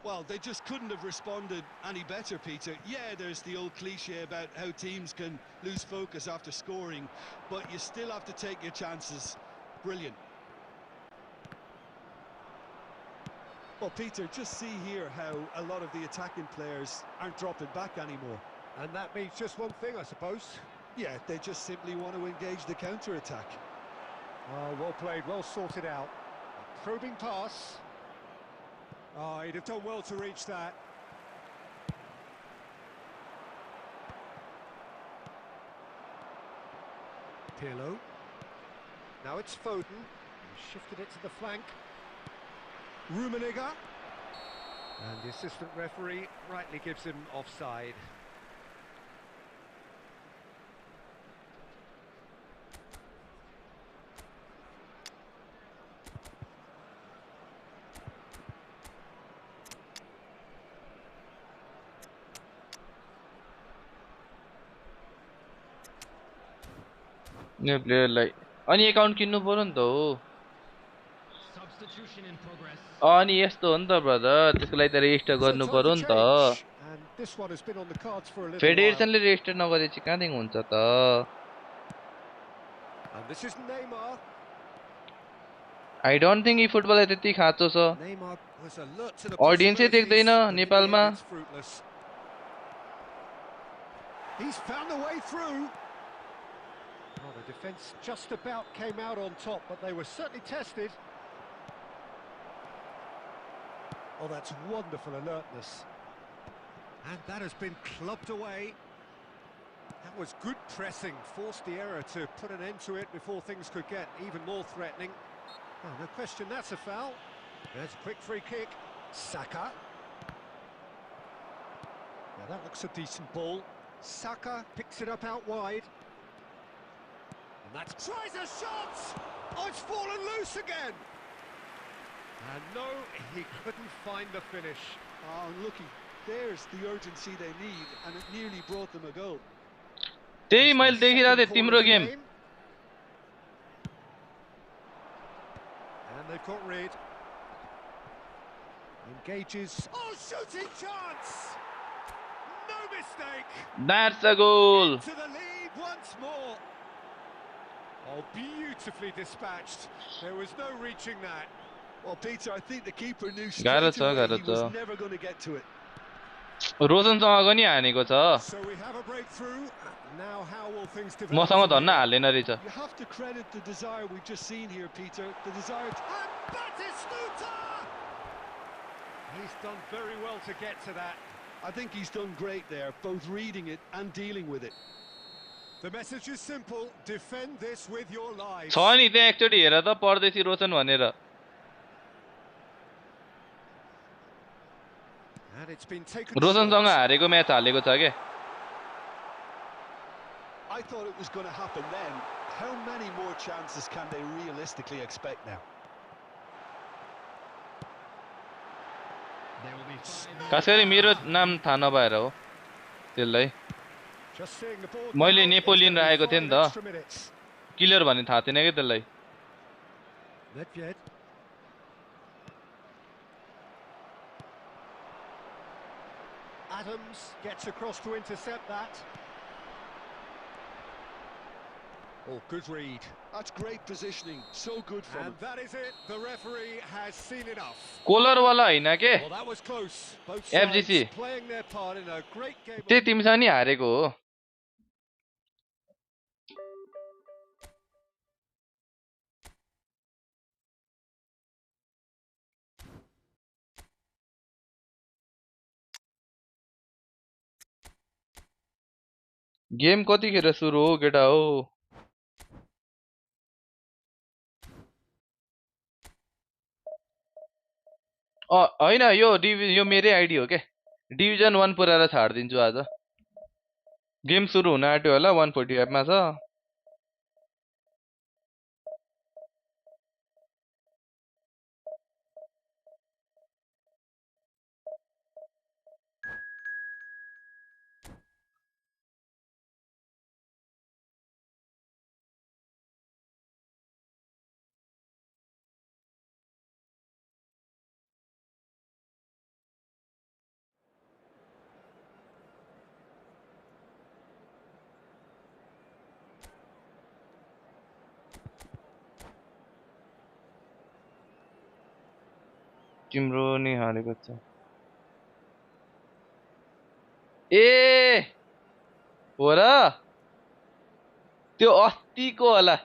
Well, they just couldn't have responded any better, Peter. Yeah, there's the old cliche about how teams can lose focus after scoring, but you still have to take your chances. Brilliant. Well, Peter, just see here how a lot of the attacking players aren't dropping back anymore. And that means just one thing, I suppose. Yeah, they just simply want to engage the counter-attack. Oh, well played, well sorted out. Probing pass. Oh, he'd have done well to reach that. Pirlo. Now it's Foden. He shifted it to the flank. Rummenigge. And the assistant referee rightly gives him offside. New प्लेयरलाई अनि account किन्नु पर्यो नि त हो Substitution in progress. अनि यस्तो हो नि त ब्रदर त्यसको लागि त रेजिस्टर गर्नु पर्यो नि त फेडरेसनले रेजिस्टर नगरे चाहिँ कहाँदेखि हुन्छ त आई डोन्ट थिंक eFootball त्यति खाँचो छ अडियन्सै देख्दैन नेपालमा He's found a way through. Oh, the defence just about came out on top, but they were certainly tested. Oh, that's wonderful alertness. And that has been clubbed away. That was good pressing, forced the error to put an end to it before things could get even more threatening. Oh, no question, that's a foul. There's a quick free kick. Saka. Now that looks a decent ball. Saka picks it up out wide. And that tries a shot! Oh, it's fallen loose again! And no, he couldn't find the finish. Oh, looky, there's the urgency they need, and it nearly brought them a goal. त्यही मैले देखिरहेको थिएँ तिम्रो game And they've got rid. Engages. Oh, shooting chance! No mistake! That's a goal! To the lead once more. Oh, beautifully dispatched. There was no reaching that. Well, Peter, I think the keeper knew straight away he was never going to get to it. रोजनसँग पनि हानेको छ So we have a breakthrough. Now how will things develop? मसँग धन्न हालेन रहेछ You have to credit the desire we've just seen here, Peter. The desire to... And Batistuta! He's done very well to get to that. I think he's done great there, both reading it and dealing with it. The message is simple. Defend this with your lives. छ नि त्यहाँ एकचोटि हेर त परदेशी रोशन भनेर And it's been taken रोशनसँग short. हारेको match हालेको छ के I thought it was going to happen then. How many more chances can they realistically expect now? There will be 5 खास गरी मेरो नाम थाहा नभएर हो त्यसलाई Just seeing the board मैले now, it's Napoleon gonna be राखेको थिएँ नि 5 त extra minutes. किलर भन्ने थाहा थिएन के त्यसलाई Nedved. Adams gets across to intercept that. Oh, good read. That's great positioning. So good from him. And that is it. The referee has seen enough. Collar वाला हैन के Well, that was close. Both FGC. sides playing their part in a great game. त्यही तिमीसँग नि हारेको हो game कतिखेर सुरु हो केटा हो हैन यो मेरै आइडी हो के डिभिजन 1 पुराएर छाड्दिन्छु आज गेम सुरु हुन आँट्यो होला 145 मा छ तिम्रो नि हारेको छ ए हो र त्यो अस्तिको होला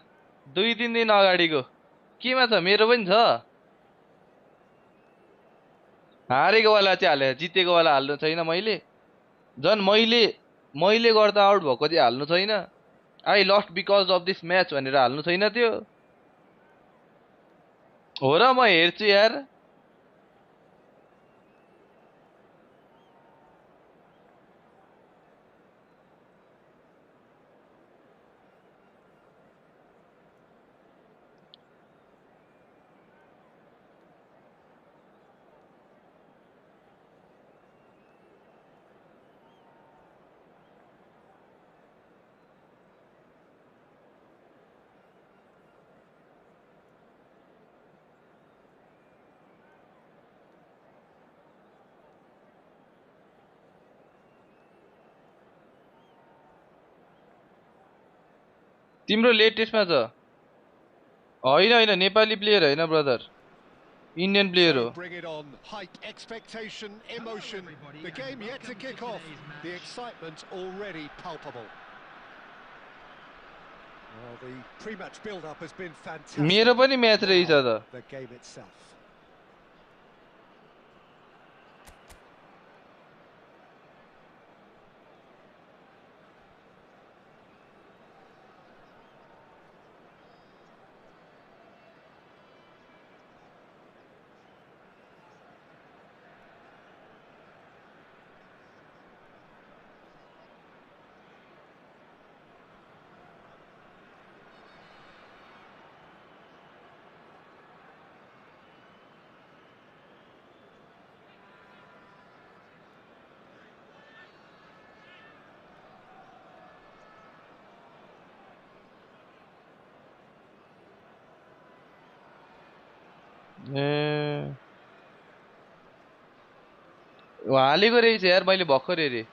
2-3 दिन अगाडिको केमा छ मेरो पनि छ हारेको वाला चाहिँ हाले जितेको वाला हाल्नु छैन मैले जन मैले गर्दा आउट भएको चाहिँ हाल्नु छैन आई lust because of this match भनेर हाल्नु छैन त्यो हो र म हेर्छु यार तिम्रो लेटेस्टमा छ हैन नेपाली प्लेयर हैन ब्रदर इन्डियन प्लेयर हो Bring it on. Hype, expectation, emotion. The game yet to kick off. The excitement already palpable. Well, the pre-match build-up has been fantastic. मेरो पनि म्याच रहेछ त The game itself. ए हालेको रहेछ यार मैले भर्खर हेरेँ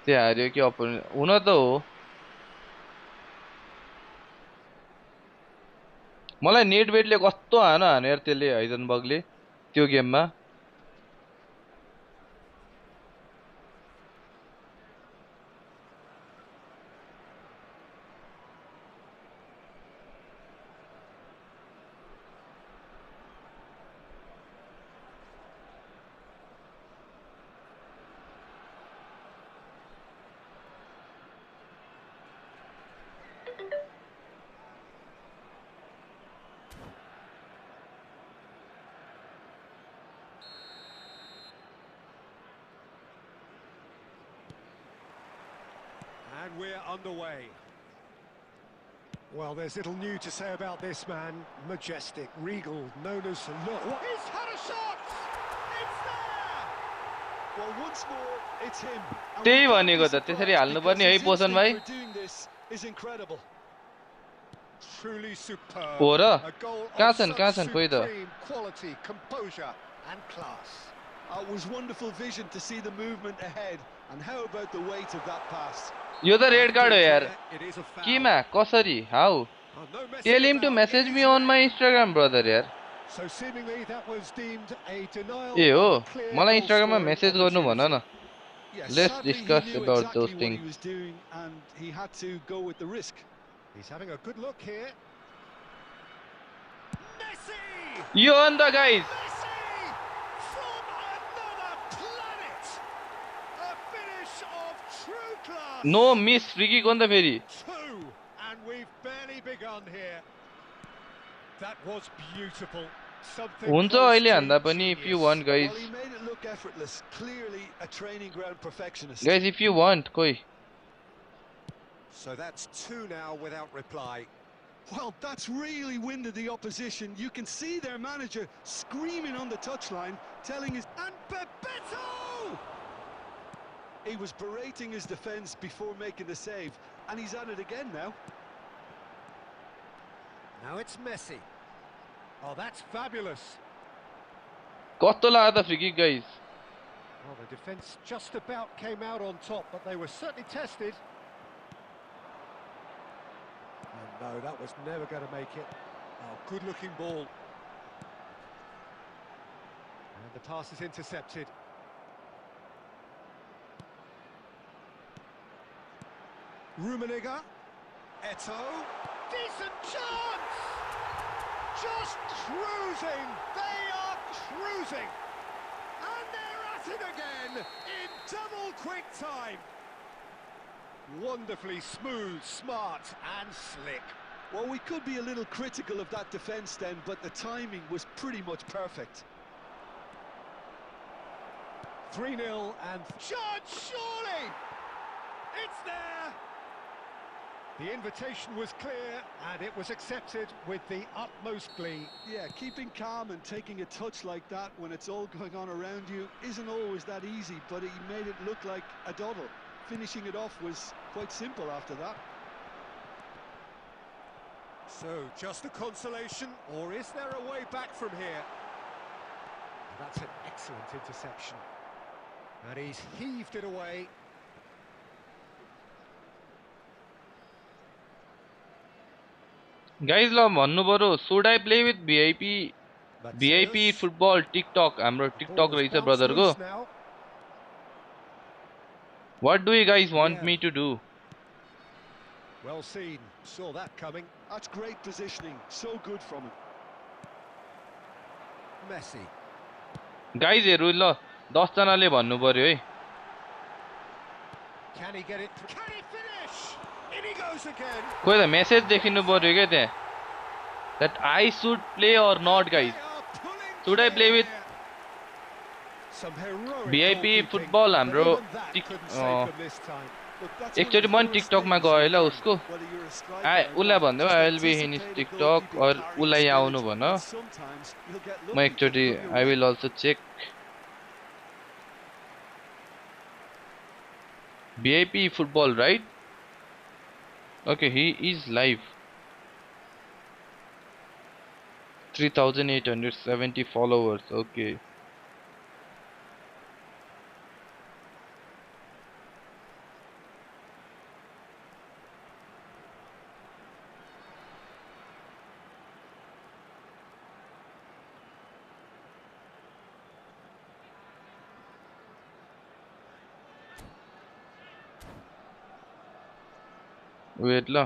त्यो हार्यो कि अपोनेन्ट हुन त हो मलाई नेट बेटले कस्तो हान्यो यार त्यसले हाइजनबर्गले त्यो गेममा And we're underway. Well, there's little new to say about this man. Majestic, regal, known as look. He's had a shot! It's there! Well, once more, it's him. And त्यही we can't be भनेको त त्यसरी surprised हाल्नु पर्ने because है his पोसन भाइ instinct for doing this is incredible. Truly superb. हो र A goal कहाँ of छन् such खोइ त supreme quality, composure and class. It was wonderful vision to see the movement ahead. And how about the weight of that pass? यो त red card हो यार It is a foul. केमा कसरी how Oh, no messing tell him to about. Message It me is on my red. Instagram brother यार So seemingly that was deemed a denial ए हो of a clear मलाई goal इन्स्टाग्राममा scoring मेसेज गर्नु भन opportunity. न Yeah, let's sadly, he discuss knew about exactly those what he things was doing, and he had to go with the risk. He's having a good look here. Messi! यो हो नि त guys Messi! From another planet! A finish of true class! No miss free हो नि त फेरि Two, and we've barely begun here. That was beautiful. Something हुन्छ close अहिले to हान्दा पनि if you genius. Want Well, guys he made it look effortless. Clearly a training ground perfectionist. Guys if you want कोइ So that's two now without reply. Well, that's really winded the opposition. You can see their manager screaming on the touchline, telling his... And Bebeto! He was berating his defence before making the save, and he's at it again now. Now it's Messi. Oh, that's fabulous. कस्तो लाग्यो त free kick guys Well, the defence just about came out on top, but they were certainly tested. And no, that was never going to make it. Oh, good-looking ball. And the pass is intercepted. Rummenigge. Eto'o. Decent chance! Just cruising! They are cruising! And they're at it again in double quick time. Wonderfully smooth, smart and slick. Well, we could be a little critical of that defence then, but the timing was pretty much perfect. 3-0 and... Chance, surely! It's there! The invitation was clear and it was accepted with the utmost glee. Yeah, keeping calm and taking a touch like that when it's all going on around you isn't always that easy, but he made it look like a doddle. Finishing it off was quite simple after that. So, just a consolation, or is there a way back from here? That's an excellent interception. And he's heaved it away. Guys ल भन्नु पर्यो should I play with VIP football TikTok हाम्रो TikTok रहेछ ब्रदरको what do you guys want me to do Well seen, saw that coming. That's great positioning, so good from him. Messi. Guys हेरु ल 10 जनाले भन्नु पर्यो है Can he get it? Can he finish? In he goes again. कोही त message देखिनु पर्यो के त्यहाँ that I should play or not guys should I play with VIP football हाम्रो एकचोटि म टिकटकमा गएँ ल उसको उसलाई भन्दै I will be in his TikTok or उसलाई यहाँ आउनु भन म एकचोटि I will also check VIP football right okay he is live 3870 followers okay wait la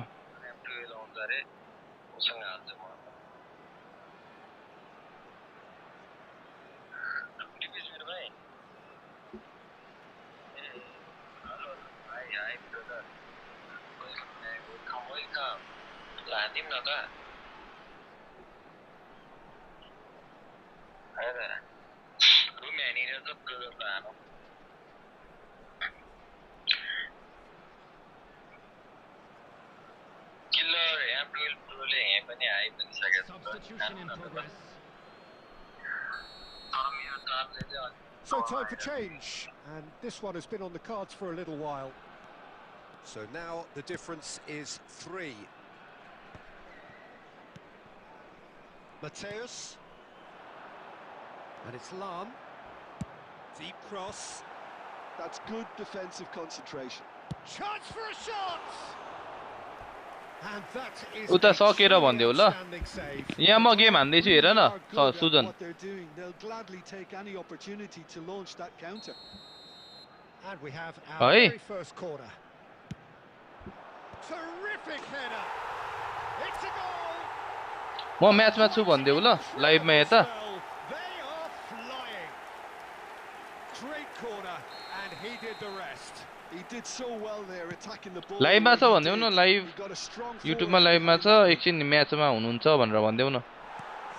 Substitution in progress. So time for change, and this one has been on the cards for a little while. So now the difference is 3. Mateus. And it's Lam. Deep cross. That's good defensive concentration. Chance for a shot! And that is उता सकेर भन्देऊ ल outstanding save. यहाँ म game हान्दै छु हेर न Are good at Sujan what they're doing. They'll gladly take any opportunity to launch that counter. And we have our Hey. very first corner. Terrific header. It's a goal. म म्याचमा छु भन्देऊ ल लाइभमा यता They are flying. Great corner, and he did the rest. He did so well there attacking the ball. लाइभमा छ where he भन्देऊ न did. Live He got a strong युट्युबमा forward लाइभमा behind छ him. एकछिन म्याचमा हुनुहुन्छ भनेर भन्देऊ न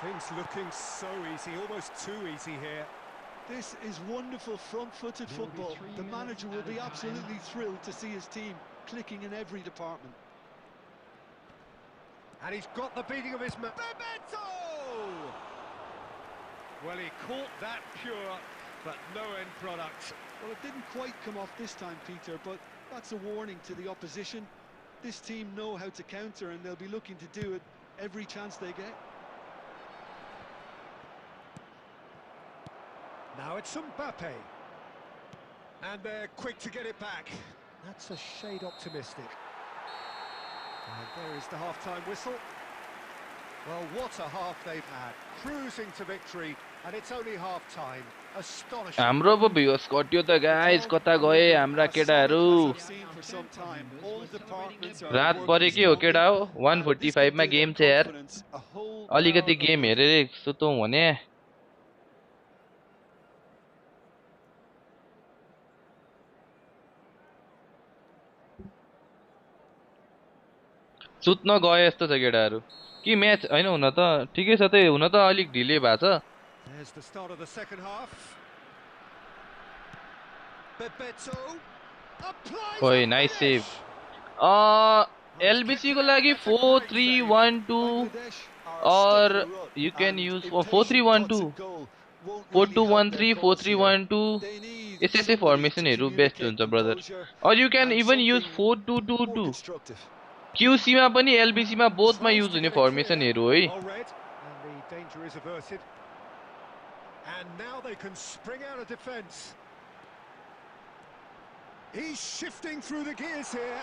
Things looking so easy, almost too easy here. This is wonderful front-footed There will be football. 3 The minutes manager will added be time. absolutely thrilled to see his team clicking in every department. And he's got the beating of his man. Bebeto! Well, he caught that pure, but no end product. Well, it didn't quite come off this time, Peter, but that's a warning to the opposition. This team know how to counter, and they'll be looking to do it every chance they get. Now it's Mbappe. And they're quick to get it back. That's a shade optimistic. And there is the half-time whistle. Well, what a half they've had. Cruising to victory, and it's only half-time. Astonishing. हाम्रो पो views घट्यो त guys कता गए हाम्रा केटाहरू I've seen for some time. All departments are रात working परे के हो केटा हो strong. This 145 could मा give गेम them छ यार confidence, a whole अलिकति hour of गेम improvement. हेरेर सुतौँ भने सुत्न गए जस्तो छ केटाहरू कि म्याच हैन हुन त ठिकै छ त हुन त अलिक ढिले भएको छ There's the start of the second half. Bebeto. Applies ओइ a nice save finish. LBC को लागि 4312 Bangladesh are or stuck in a rut, you can and use impatient 4312 touch of goal won't really help their 4213 cause here. 4312 They need यसै somebody formation to हेरु best communicate हुन्छ brother composure or you can and even use something more 4222 constructive. QC मा पनि LBC मा बोथमा Tries use to हुने get it formation clear. हेरु है Well read, and the danger is averted. And now they can spring out of defence. He's shifting through the gears here.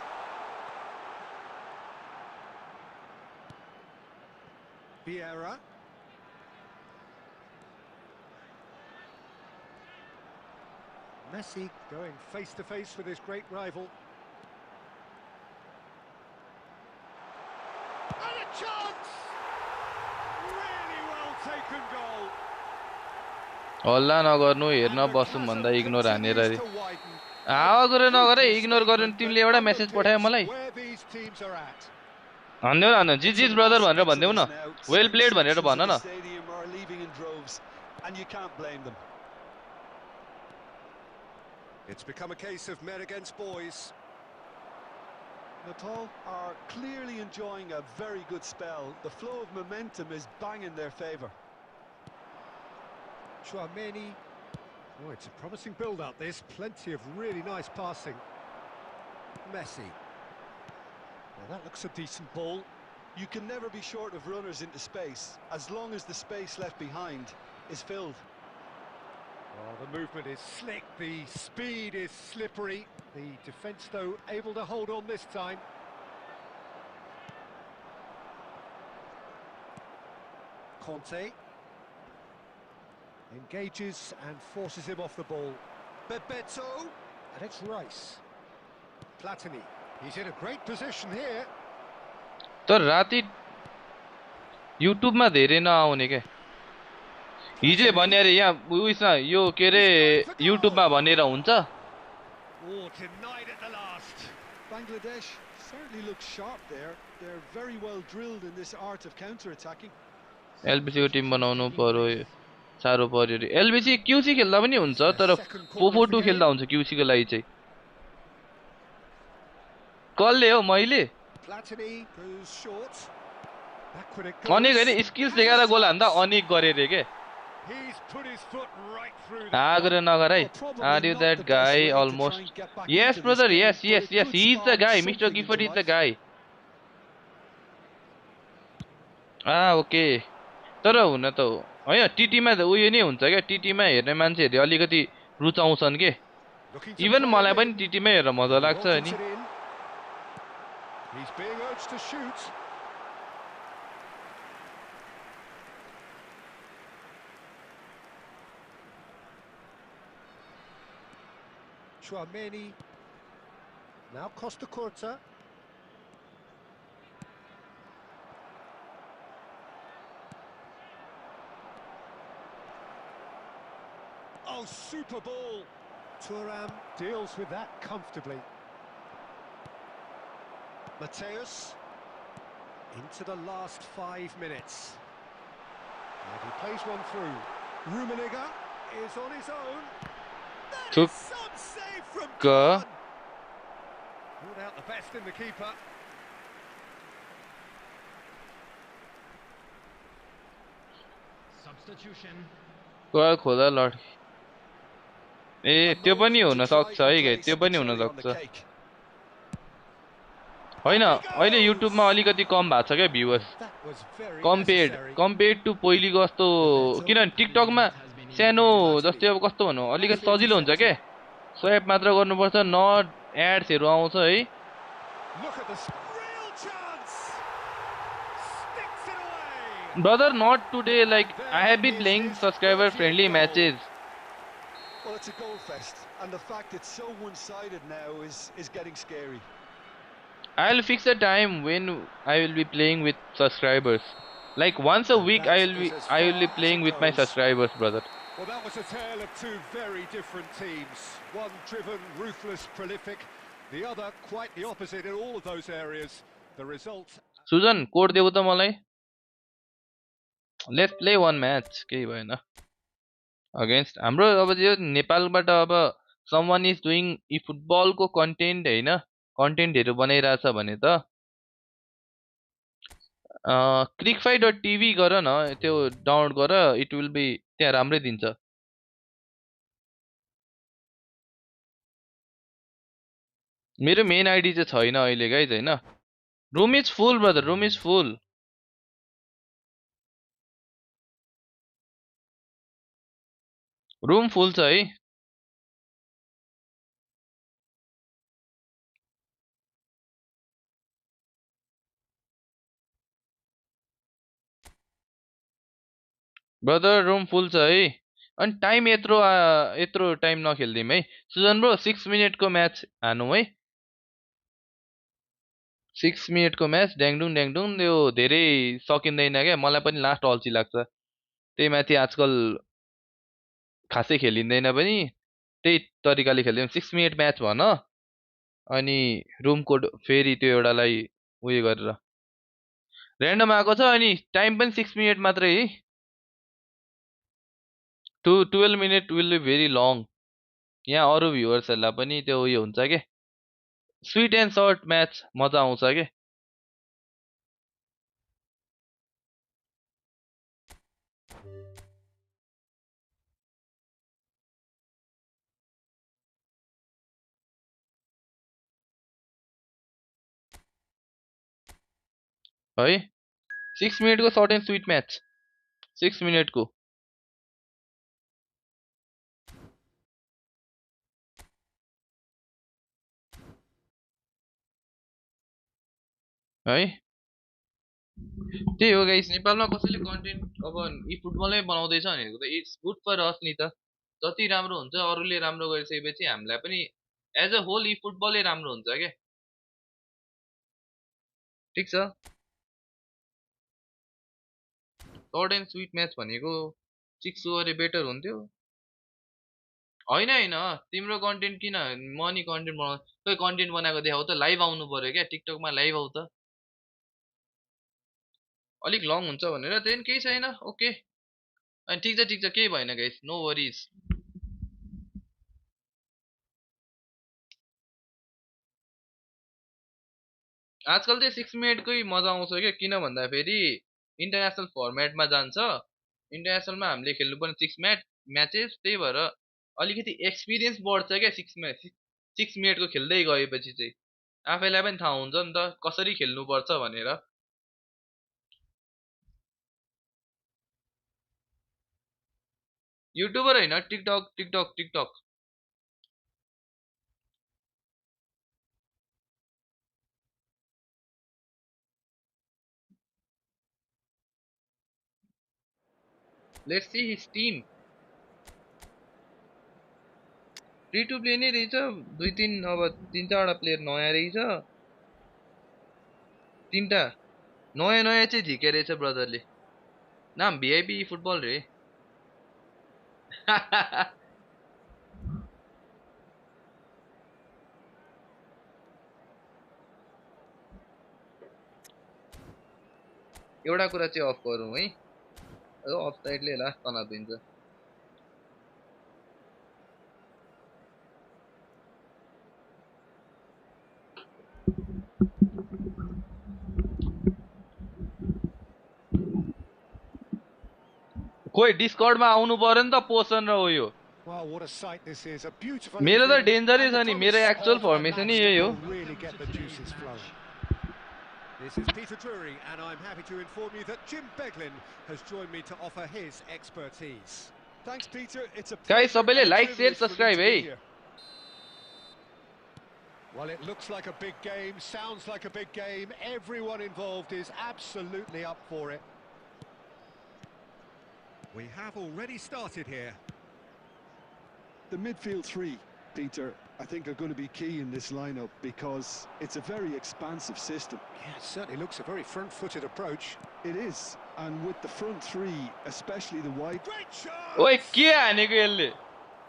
Vieira. Messi going face to face with his great rival. And a chance! Really well taken goal. हल्ला नगर्नु हेर्न And the बसौँ chasm भन्दा ignore हानेर continues रे to widen. हावा गरे नगरे Brutal इग्नोर गर्नु statement तिमीले that एउटा मेसेज पठायो underpins मलाई where these teams are at. भन्देऊ न It's a जिजिस ब्रदर massive भनेर भन्देऊ न exodus now. Well Certain played भनेर sections भन of the न stadium are leaving in droves, and you can't blame them. It's become a case of men against boys. Nepal are clearly enjoying a very good spell. The flow of momentum is bang in their favour. Chouameni. Oh, it's a promising build-up, this. Plenty of really nice passing. Messi. Well, that looks a decent ball. You can never be short of runners into space, as long as the space left behind is filled. Oh, the movement is slick, the speed is slippery. The defence, though, able to hold on this time. Conte. Engages and forces him off the ball. Bebeto. And it's Rice. Platini. He's in a great position here. तर राति युट्युबमा धेरै नआउने के हिजोले भने अरे यहाँ उइसमा यो के रे युट्युबमा भनेर हुन्छ Oh, denied at the last. Bangladesh certainly looks sharp there. They're very well drilled in this art of counter-attacking. LBC को टिम बनाउनु पर्यो साह्रो पर्यो रे एलबीसी क्यूसी खेल्दा पनि हुन्छ तर 442 खेल्दा हुन्छ क्यूसी को लागि चाहिँ कसले हो मैले Platini goes short. Back when it अनेक goes. होइन स्किल्स Has a देखाएर गोल हान्दा shot. अनेक गरे रे के He's put his foot right through that one. आग्रह नगर है Well, probably are you not that the best guy way to try and almost get back yes into this brother game, yes but yes it yes could he is the spark guy mister something into गिफर्ट इज द life. Guy okay तर हुन त होइन टिटीमा त उयो नै हुन्छ क्या टिटीमा हेर्ने मान्छेहरूले अलिकति रुचाउँछन् के Looking to इभन play मलाई it पनि in. टिटीमै हेरेर मजा And he लाग्छ welcomes अनि it in. He's being urged to shoot. Chouameni. Now Costa Curta. Oh, super ball. Thuram deals with that comfortably. Mateus. Into the last 5 minutes. And he plays one through. Rummenigge is on his own. That Took is some save from Go. Khan. Pulled out the best in the keeper. Substitution. गयो खोला लड ए A त्यो पनि moment to हुन try सक्छ है and गाई place त्यो the पनि हुन cherry on the सक्छ cake. होइन Up he अहिले युट्युबमा goes. अलिकति कम भएको छ क्या viewers That was very compared necessary. Compared to पहिलेको जस्तो किनभने टिकटकमा सानो जस्तै अब कस्तो भनौँ अलिकति Nicely सजिलो हुन्छ के intercepted. स्वाइप मात्र गर्नुपर्छ न एड्सहरू आउँछ है Look at this real chance. Sticks it away. Brother not today like I have There been is playing his subscriber 30th friendly goal. Matches Well, it's a goal fest, and the fact it's so one-sided now is getting scary. I'll fix a time when I will be playing with subscribers. Like once a And week that is as I will be far as playing it with my goes. subscribers, brother. Well, that was a tale of two very different teams. One driven, ruthless, prolific. The other quite the opposite in all of those areas. The result. Susan, code देऊ त मलाई. Let's play one match. केही भएन. Against हाम्रो अब यो नेपालबाट अब someone is doing eFootball को content हैन कन्टेन्टहरु बनाइराछ भने त clickfy.tv गर न त्यो डाउनलोड गर इट विल बी त्यहाँ राम्रै दिन्छ मेरो मेन आइडी चाहिँ छैन अहिले गाइज हैन room is full brother room is full room full छ है ब्रदर रूम फुल छ है अनि टाइम यत्रो टाइम नखेल्दिम है सुजन ब्रो 6 मिनेटको म्याच हानौं है 6 मिनेटको म्याच ड्याङडुङ त्यो धेरै सकिँदैन क्या मलाई पनि लास्ट अल्छी लाग्छ त्यही माथि आजकल खासै खेलिँदैन पनि त्यही तरिकाले खेल्दिम 6 मिनेट म्याच भन अनि रुम कोड फेरि त्यो एउटालाई उयो गरेर र्यान्डम आएको छ अनि टाइम पनि 6 मिनेट मात्रै है 12 minute will be very long यहाँ अरू भ्युअर्सहरूलाई पनि त्यो उयो हुन्छ के स्विट एन्ड सर्ट म्याच मजा आउँछ के है 6 मिनेटको सर्ट एन्ड स्विट म्याच 6 मिनेटको है त्यही हो गाइस नेपालमा कसैले कन्टेन्ट अब इ फुटबलै बनाउँदैछ भनेको त इट्स गुड फर अस नि त जति राम्रो हुन्छ अरूले राम्रो गरिसकेपछि हामीलाई पनि एज अ होल इ फुटबलै राम्रो हुन्छ के ठिक छ सर्ट एन्ड स्विट म्याच भनेको 6 गरे बेटर हुन्थ्यो होइन तिम्रो कन्टेन्ट किन म नि कन्टेन्ट बनाउ खै कन्टेन्ट बनाएको देखाउ त लाइभ आउनु पर्यो क्या टिकटकमा लाइभ आउ त अलिक लङ हुन्छ भनेर त्यही केही छैन ओके अनि ठिक छ केही भएन गाइस नो वरिज आजकल चाहिँ 6 मिनेटकै मजा आउँछ के किन भन्दा फेरि इन्टरनेसनल फर्मेटमा जान्छ इन्टरनेसनलमा हामीले खेल्नुपर्ने 6 म्याचेस त्यही भएर अलिकति एक्सपिरियन्स बढ्छ क्या 6 मिनेटको खेल्दै गएपछि चाहिँ आफैलाई पनि थाहा हुन्छ नि त कसरी खेल्नुपर्छ भनेर युट्युबर हैन TikTok let's see his team free to play नै रहेछ 2-3 अब 3-4 प्लेयर नयाँ रहेछ तीनटा नयाँ चाहिँ झिके रहेछ ब्रदरले नाम भिआइपी फुटबल रे एउटा कुरा चाहिँ अफ गरौँ है अफ साइडले लास्ट तनाव दिन्छ खोइ डिस्कर्डमा आउनु पर्यो नि त पोसन र उयो मेरो त डेन्जरै छ नि मेरो एक्चुअल फर्मेसन नै यही हो This is Peter Drury, and I'm happy to inform you that Jim Beglin has joined me to offer his expertise. Thanks, Peter. It's a guys, सबैले लाइक शेयर सब्स्क्राइब है Well, it looks like a big game, sounds like a big game. Everyone involved is absolutely up for it. We have already started here. The midfield three, Peter, I think are going to be key in this lineup because it's a very expansive system. Yeah, it certainly looks a very front-footed approach. It is, and with the front three, especially the wide... Great shot! ओए के हानेको यसले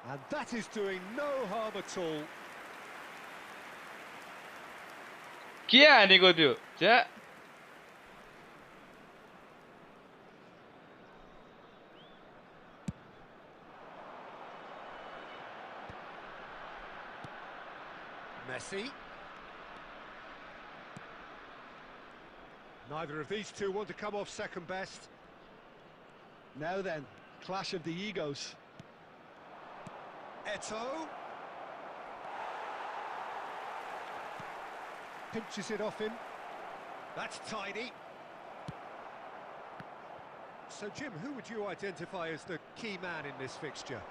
And that is doing no harm at all. के हानेको त्यो छ्या Messi. Neither of these two want to come off second best. Now then, clash of the egos. Eto'o. Pinches it off him. That's tidy. So, Jim, who would you identify as the key man in this fixture?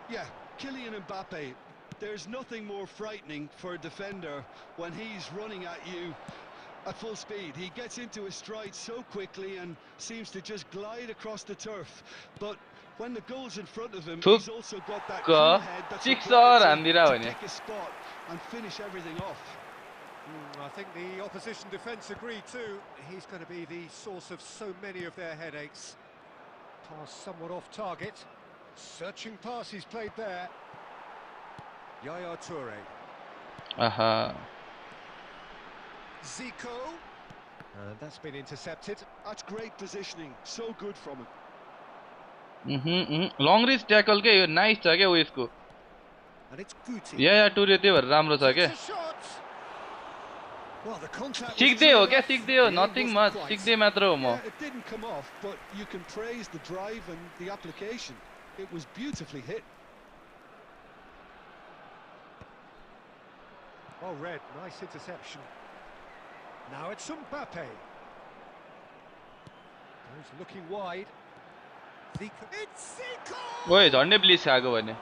Yeah, Killerm12. There's nothing more frightening for a defender when he's running at you at full speed. He gets into his stride so quickly and seems to just glide across the turf. But when the goal's in front of him, he's also got that cool head that's required to pick a spot and finish everything off. I think the opposition defence agree too. He's going to be the source of so many of their headaches. Pass somewhat off target. Searching pass he's played there. Yaya Toure. Zico. And that's been intercepted. That's great positioning. So good from him. Long range tackle के यो nice छ के उसको. And it's Guti. Yaya Toure त्यही भएर राम्रो छ के. Well, the contact सिक्दै हो क्या सिक्दै हो nothing much सिक्दै मात्र हो म. It didn't come off, but you can praise the drive and the application. It was beautifully hit. Oh, Red, nice interception. Now it's Mbappe. He's looking wide. Zico. It's Zico! ओए झन्डै bleach खाएको भने.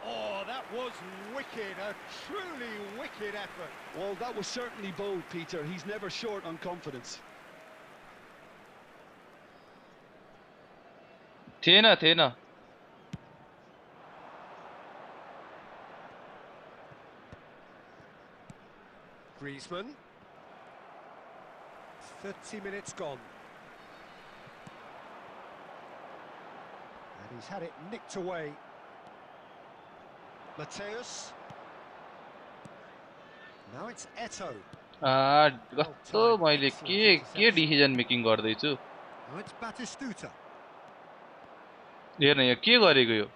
Oh, that was wicked, a truly wicked effort. Well, that was certainly bold, Peter. He's never short on confidence. थिएन. Griezmann. 30 minutes gone. And he's had it nicked away. Mateus. Now it's Eto'o. कस्तो मैले के decision making गर्दै छु. Now it's Batistuta. हेर्न यहाँ के गरेको यो.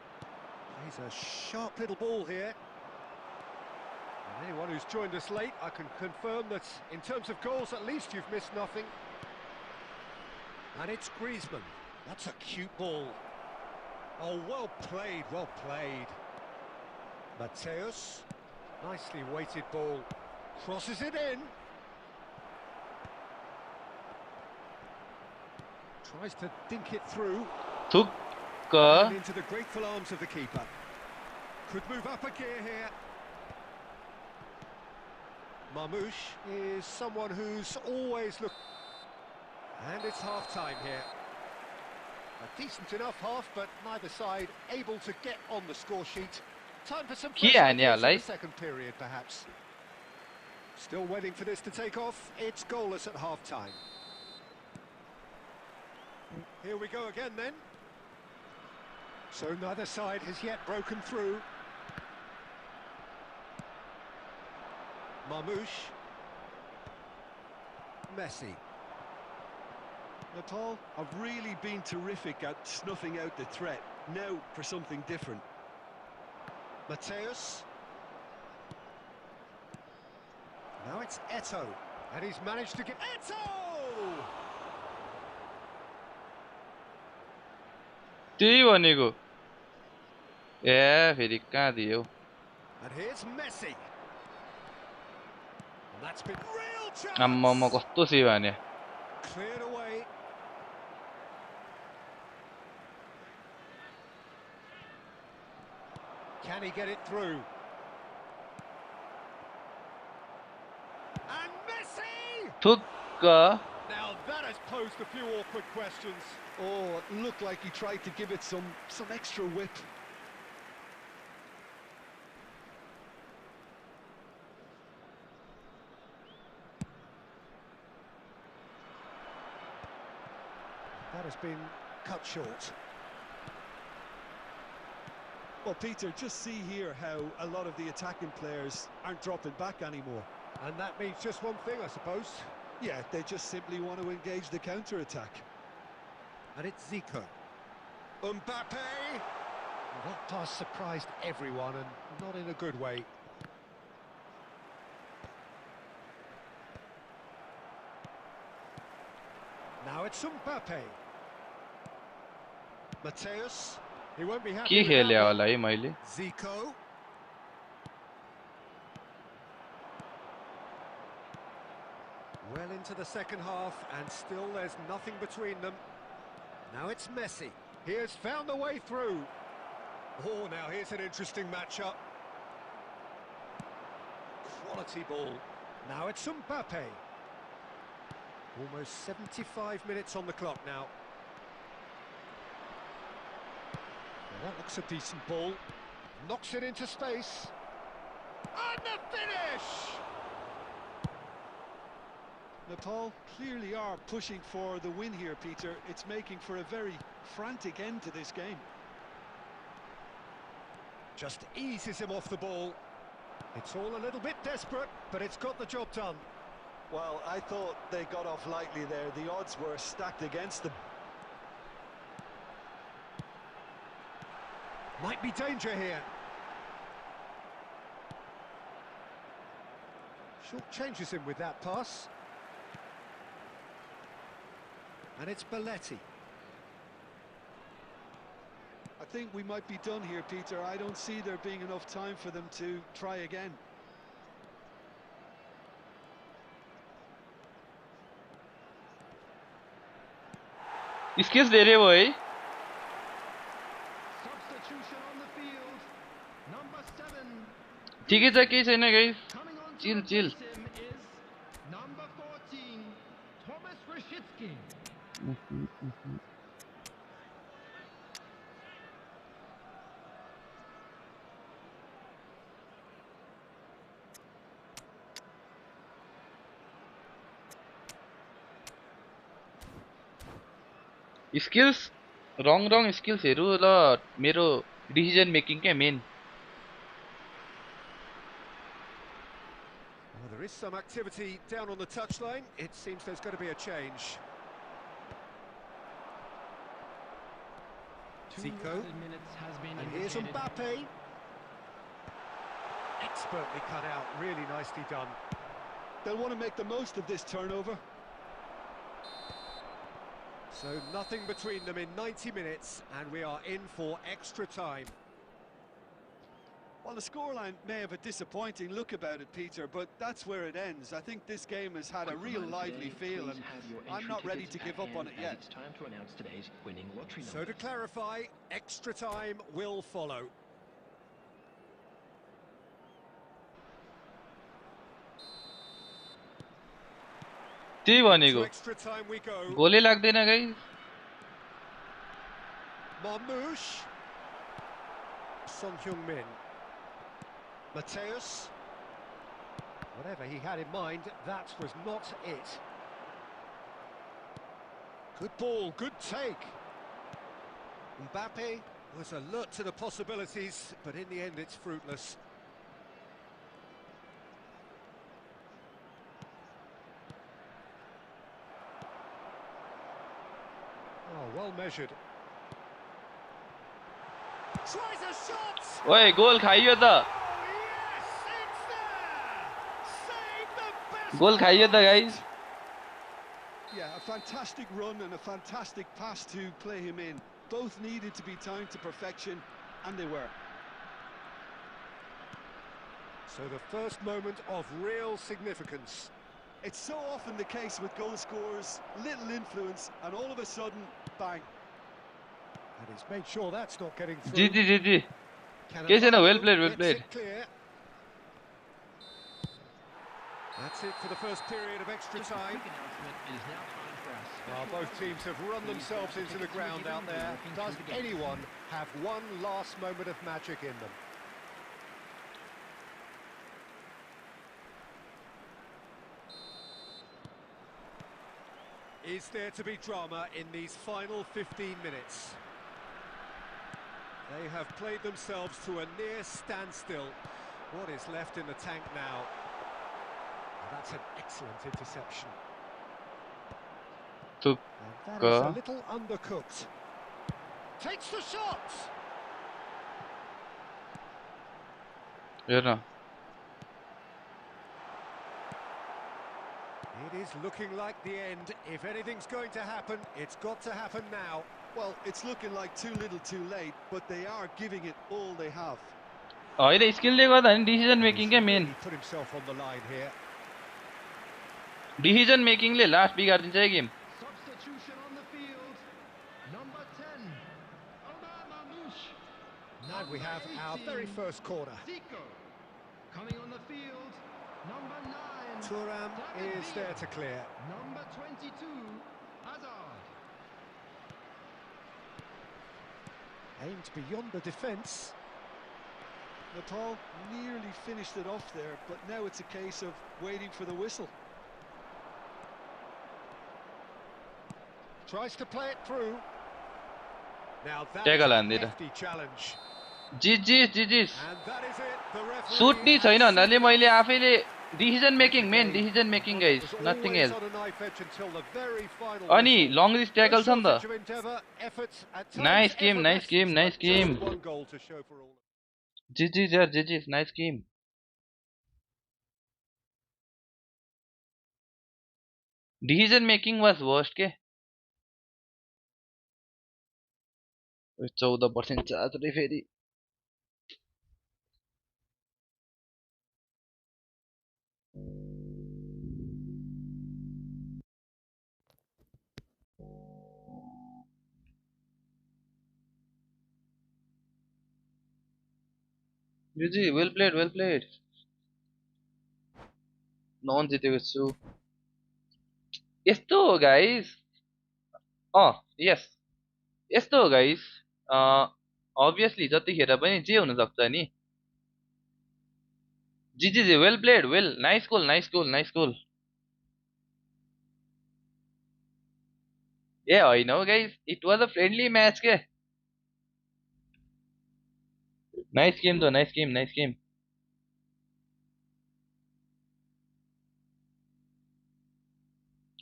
He's a sharp little ball here. And Anyone who's joined us late, I can confirm that in terms of goals, at least you've missed nothing. And it's Griezmann. That's a cute ball. Oh, well played, well played. Mateus. Nicely weighted ball. Crosses it in. Tries to dink it through. Thukka. And into the grateful arms of the keeper. Could move up a gear here. Marmoush is someone who's always looked... And it's half-time here. A decent enough half, but neither side able to get on the score sheet. Time for some fresh ideas in the second period, perhaps. Still waiting for this to take off. It's goalless at half-time. Here we go again, then. So neither side has yet broken through. Marmoush. Messi. Nepal have really been terrific at snuffing out the threat. Now for something different. Mateus. Now it's Eto'o. And he's managed to get... Eto'o! त्यही भनेको ए फेरि कहाँ दियो And here's Messi. And that's been real chance. आम्मा कस्तो save हाने Cleared away. Can he get it through? And Messi! Thukka. Now that has posed a few awkward questions. Oh, it looked like he tried to give it some extra whip. That has been cut short. Well, Peter, just see here how a lot of the attacking players aren't dropping back anymore. And that means just one thing, I suppose. Yeah, they just simply want to engage the counter-attack. And it's Zico. Mbappe! Well, that pass surprised everyone, and not in a good way. Now it's Mbappe. Mateus. He won't be happy के with खेले that होला one. है मैले Zico. Well into the second half, and still there's nothing between them. Now it's Messi. He has found a way through. Oh, now here's an interesting matchup. Quality ball. Now it's Mbappe. Almost 75 minutes on the clock now. Well, that looks a decent ball. Knocks it into space. And the finish! Nepal clearly are pushing for the win here, Peter. It's making for a very frantic end to this game. Just eases him off the ball. It's all a little bit desperate, but it's got the job done. Well, I thought they got off lightly there. The odds were stacked against them. Might be danger here. Short changes him with that pass. And it's Belletti. I think we might be done here, Peter. I don't see there being enough time for them to try again. Skills धेरै भयो है Substitution on the field. Number 7. ठिकै छ केही छैन guys Coming on to chill replace chill him is number 14, Thomas Rashitsky. Skills रङ स्किल्सहरु ल मेरो डिसिजन मेकिङ के main Well, there is some activity down on the touchline. It seems there's going to be a change. Two Zico. added minutes has been And here's indicated. Mbappe. Expertly cut out, really nicely done. They'll want to make the most of this turnover. So nothing between them in 90 minutes, and we are in for extra time. Well, the scoreline may have a disappointing look about it, Peter, but that's where it ends. I think this game has had a real lively feel, and I'm not ready to give up on it yet. It's time to announce today's winning lottery So numbers. to clarify, extra time will follow. त्यही To भनेको extra time we go. गोलै लाग्दैन guys Marmoush. Son Heung-min. Mateus. Whatever he had in mind, that was not it. Good ball, good take. Mbappe was alert to the possibilities, but in the end it's fruitless. Oh, well measured. Tries a shot! ओए गोल खाइयो त Oh, yes, it's there! Save the best गोल खाइयो त guys Yeah, a fantastic run and a fantastic pass to play him in. Both needed to be timed to perfection, and they were. So the first moment of real significance. It's so often the case with goal scorers, little influence, and all of a sudden, bang. And he's made sure that's not getting through. जीजी जीजी Cannavaro Well played, well gets played. it clear. That's it for the first period of extra Just a time. quick announcement, it is now time for our Well, special both teams have run themselves into the ground out there. Does Does anyone have one last moment of magic in them? Is there to be drama in these final 15 minutes? They have played themselves to a near standstill. What is left in the tank now? That's an excellent interception. And that is a little undercooked. Takes the shot! हेर न It is looking like the end. If anything's going to happen, it's got to happen now. Well, it's looking like too little too late, but they are giving it all they have. होइन स्किलले गर्दा नि decision He's making क्या man really put himself on the line here. Decision मेकिङले last बिगार्दिन्छ है game Substitution on the field. Number 10, Omar Mamouche. And we have Number our very 18, first corner. Zico. Coming on the field, number 9, Thuram is there to clear. number 22, Hazard. Aimed beyond the defence. Nepal nearly finished it off there, but now it's a case of waiting for the whistle. Tries to play it through. Now that Take is a a land, did hefty challenge. Jesus Jesus And that is it. The referee shoot नि has छैन seen भन्नाले enough. मैले आफैले decision making man Today, decision making it guys was nothing always else on a knife edge until the very final अनि whistle. Long rich tackle छ नि No त shortage of endeavour, effort, at times nice game nice effortless, game nice but game just one goal to show for all. Jesus यार Jesus nice game decision making was worst के 14% charge रे फेरि जिजी well played none जितेको छु यस्तो हो guys yes यस्तो हो गाइस अभियसली जतिखेर पनि जे हुन सक्छ नि जी well played well nice goal ए होइन हो guys it was a friendly match के नाइस गेम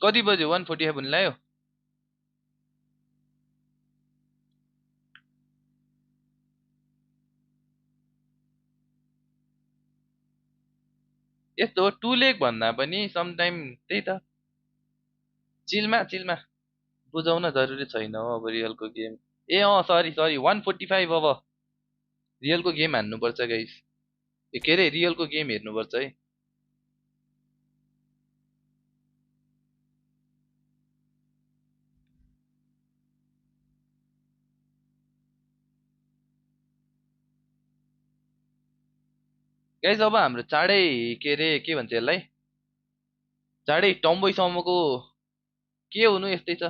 कति बज्यो 145 हुन लाग्यो यस्तो 2 लेग भन्दा पनि समटाइम त्यही त चिलमा बुझाउन जरुरी छैन हो अब रियलको गेम ए सरी 145 अब रियलको गेम हान्नुपर्छ गाइस के अरे रियलको गेम हेर्नुपर्छ है गाइस अब हाम्रो चाँडै के अरे के भन्छ यसलाई चाँडै टम्बोइसम्मको के हुनु यस्तै छ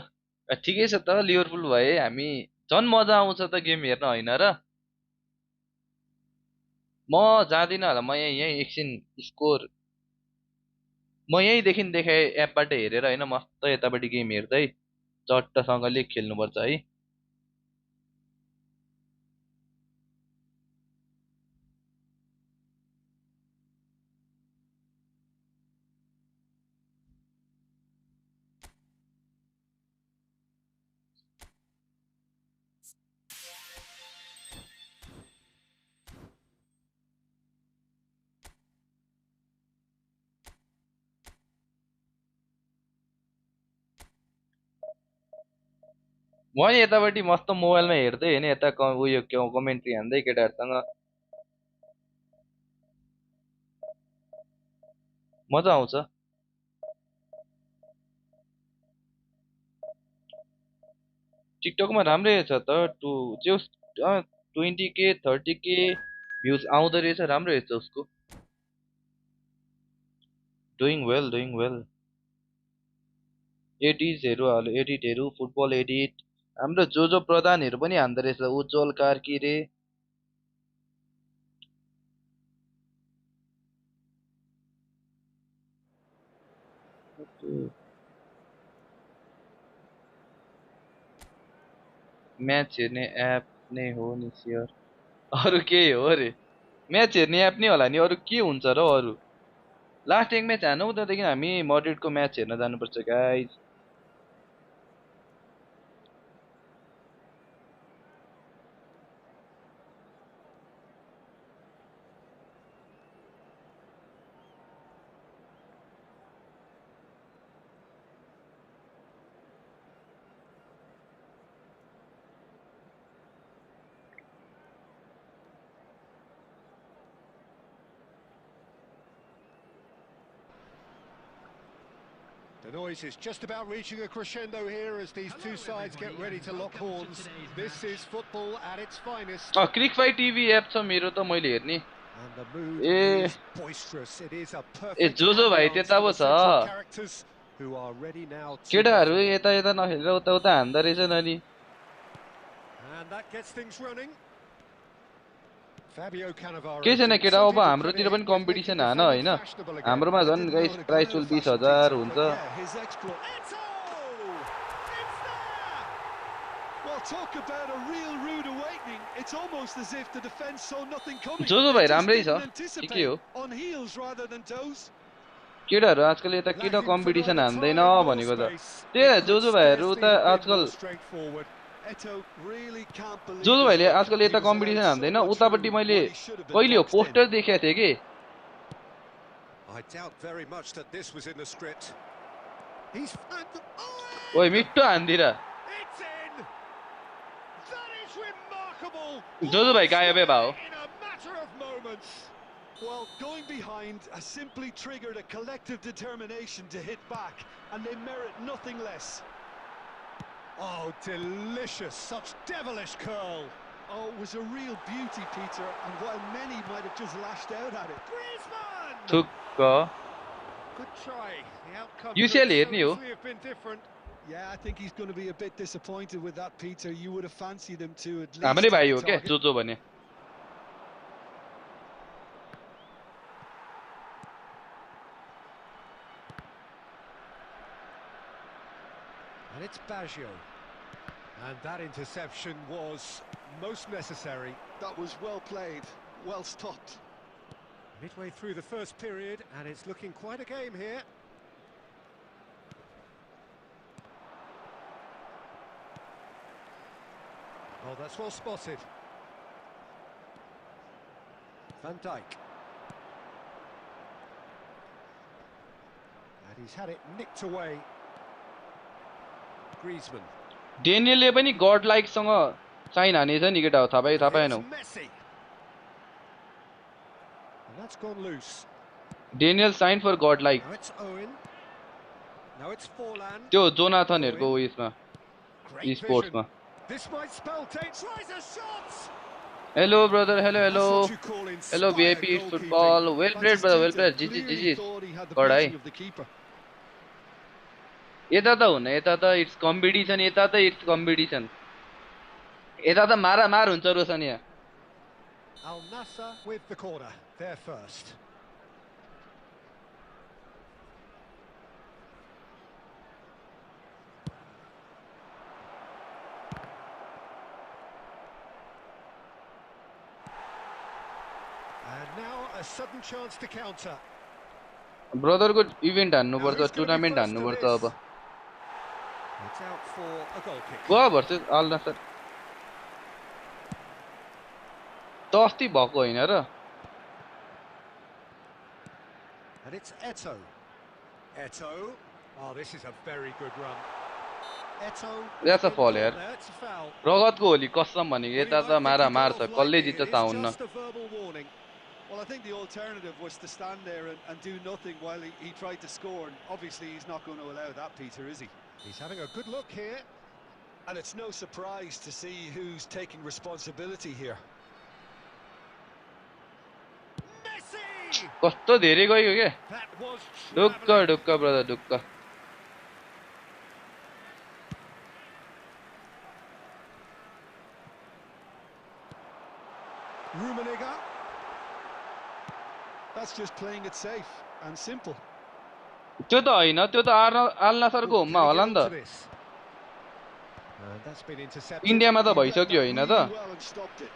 ठिकै छ त लिभरपुल भए हामी झन् मजा आउँछ त गेम हेर्न होइन र म जाँदिनँ होला म यहीँ एकछिन स्कोर म यहीँदेखि देखाएँ एपबाट हेरेर होइन मस्त यतापट्टि गेम हेर्दै चट्टसँगले खेल्नुपर्छ है म यतापट्टि मस्त मोबाइलमा हेर्दै होइन यता उयो कमेन्ट्री हान्दै केटाहरूसँग मजा आउँछ टिकटकमा राम्रै छ त त्यो 20K 30K भ्युज आउँदो रहेछ राम्रो रहेछ उसको डुइङ वेल एडिटहरू फुटबल एडिट हाम्रो जो प्रधानहरू पनि हान्दो रहेछ उज्जवल कार्की रे म्याच हेर्ने एप नै हो नि स्योर अरू के हो रे म्याच हेर्ने एप नै होला नि अरू के हुन्छ र अरू लास्ट एक म्याच हानौँ त्यहाँदेखि हामी मड्रिडको म्याच हेर्न जानुपर्छ guys The noise is just about reaching a crescendo here as these two sides get ready to lock horns. This is football at its finest. Cric Fight TV app छ मेरो त मैले हेर्ने And the mood A is boisterous. It is a A perfect जो भाइ ambience त्यता for पो the छ central characters who are ready now to केटाहरू perform. यता यता नखेलेर उता उता हान्दा रहेछन् अनि And that gets things running. Fabio Cannavaro के छैन doing केटा अब something to हाम्रोतिर credit पनि him with making competition the हान football होइन fashionable again. हाम्रोमा I झन् didn't guys know it price got full into fashion, 20,000 Peter, हुन्छ but yeah, his exploit. It's there! Well, talk about a real rude awakening. It's almost as if the defense saw nothing coming. जो They भाइ just राम्रै didn't छ के anticipate. हो On heels rather than toes. केटाहरू आजकल यता किन Lacking for competition neither हान्दैन time nor भनेको त space. त्यही It could जो भाइहरू scarcely उता have been आजकल more straightforward. Eto really can't जो believe his भाइले luck. आजकल He यता was competition allowed so हान्दैन much उतापट्टि room मैले when he should have been कहिले हो boxed in. पोस्टर देखेको थिएँ कि I doubt very much that this was in the script. He's ओइ मिठो हान्दिरा It's in. That is remarkable. जो भाइ गायबै भयो In a matter of moments. Well, going behind has simply triggered a collective determination to hit back, and they merit nothing less. Oh, delicious. Such devilish curl. Oh, it was a real beauty, Peter, and while many might have just lashed out at it. Griezmann. थुक्क Good try. The outcome UCL could so हेर्ने हो easily have been different. Yeah, I think he's going to be a bit disappointed with that, Peter. You would have fancied him to at हाम्रै least भाइ hit हो the क्या target. जो भने And it's Baggio. And that interception was most necessary. That was well played, well stopped. Midway through the first period, and it's looking quite a game here. Oh, that's well spotted. Van Dijk. He's had it nicked away. Griezmann. डेनियलले पनि god like सँग sign हानेछ नि केटा हो थाहा Here's पाएनौ Messi. And that's gone loose. Daniel sign for god like Now it's Owen. Now it's Forlan. त्यो जोनाथनहरुको उयसमा Great स्पोर्ट्समा vision. This might spell take. Tries a shot. Hello brother hello That's hello what you call hello inspired VIP goalkeeping. Football well played brother well Batistuta played Gigi clearly Gigi thought he had the गडाई beating of the keeper. यता त हुन यता त it's competition यता त it's competition यता त मारामार हुन्छ रोशन यहाँ Al Nassr with the corner. There first. And now a sudden chance to counter. ब्रदरको इभेन्ट हान्नुपर्छ टुर्नामेन्ट हान्नुपर्छ अब It's out for a goal kick. Goa versus Al Nassr त अस्ति भएको होइन र And it's Eto'o. Eto'o. Oh, this is a very good run. Eto'o. That's a foul, यार There, it's a foul. रगतको होली कसम भनेको यता त मारामार छ कसले जित्छ थाहा हुन्न Just a verbal warning. Well, I think the alternative was to stand there and do nothing while he tried to score. And obviously, he's not going to allow that, Peter, is he? He's having a good look here. And it's no surprise to see who's taking responsibility here. Messi! कस्तो धेरै गयो के That was ढुक्क travelling. ढुक्क brother ढुक्क Rummenigge. That's just playing it safe and simple. त्यो त होइन त्यो त अल नासरको होममा होला नि त That's been intercepted. इन्डियामा त He read भइसक्यो that होइन really त well and stopped it.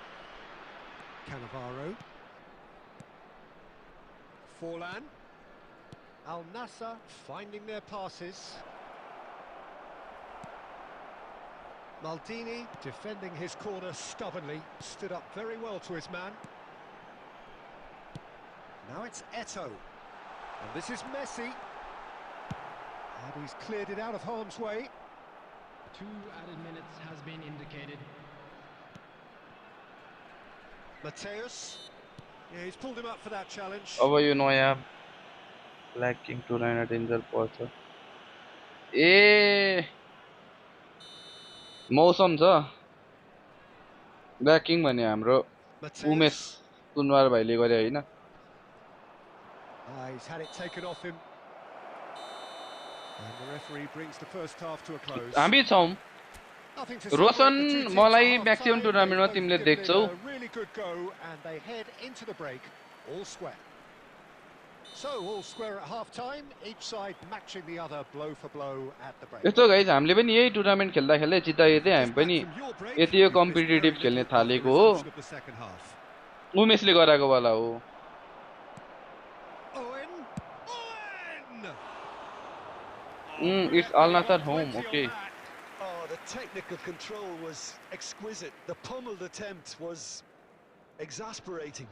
Cannavaro. Forlan. Al Nassr finding their passes. Maldini defending his corner stubbornly, stood up very well to his man. Now it's Eto'o. And this is Messi. And he's cleared it out of harm's way. 2 added minutes has been indicated. Mateus. Yeah, he's pulled him up for that challenge. अब यो नयाँ black king tournament danger पर्छ ए मौसम छ black king भने हाम्रो उमेश कुनवार भाइले गरे होइन He's had it taken off him. And the referee brings the first half to a close. हामी छौँ Nothing to Roshan celebrate. The two teams मलाई at म्याक्सिमम half-time. टुर्नामेन्टमा They've तिमीले both given देख्छौ it a really good go, and they head into the break all square. So all square at half-time, each side matching the other blow for blow at the break. यस्तो guys हामीले पनि यही tournament खेल्दा खेल्दै जिताइदिए हामी पनि यति यो competitive खेल्ने थालेको हो उमेशले गराएको वाला हो Owen! It's Al Nassr home okay Oh, the technical control was exquisite. The pummeled attempt was exasperating.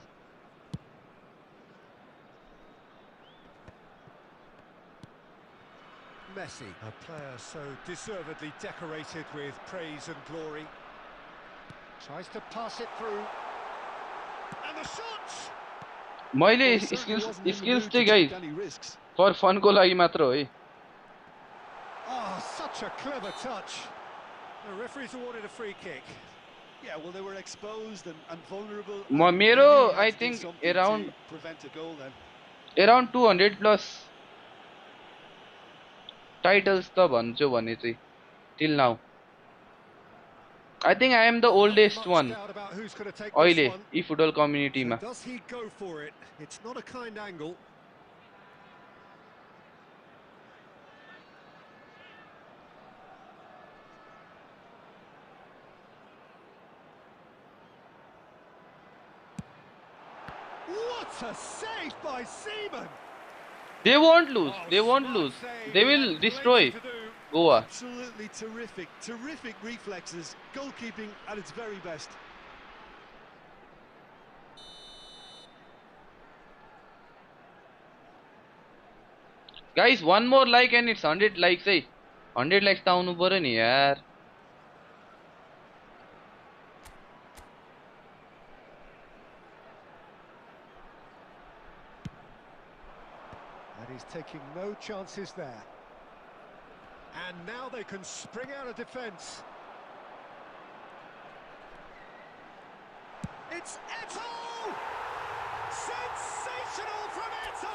Messi, a player so deservedly decorated with praise and glory. Tries to pass it through. And the shot! मैले Well, he certainly wasn't in the skills mood चाहिँ to guys take any risks. फर फनको लागि मात्र हो है Oh, such a clever touch. The referee's awarded a free kick. Yeah, well, they were exposed and vulnerable. म and they मेरो really had I to do think something around to prevent a goal then. Around 200 plus titles त भन्छु भने चाहिँ till now I think I am the oldest Much one doubt about who's going to take this अहिले one. ई football कम्युनिटीमा So does he go for it? It's not a kind angle. What a save by Seaman! They won't लुज दे won't लुज they will destroy Goa Absolutely terrific, terrific reflexes. Goalkeeping at its very best. Guys, one more like and it's 100 likes. Hey, 100 likes त आउनु पर्यो नि यार. And he's taking no chances there. And now they can spring out of defence. It's Eto! Sensational from Eto!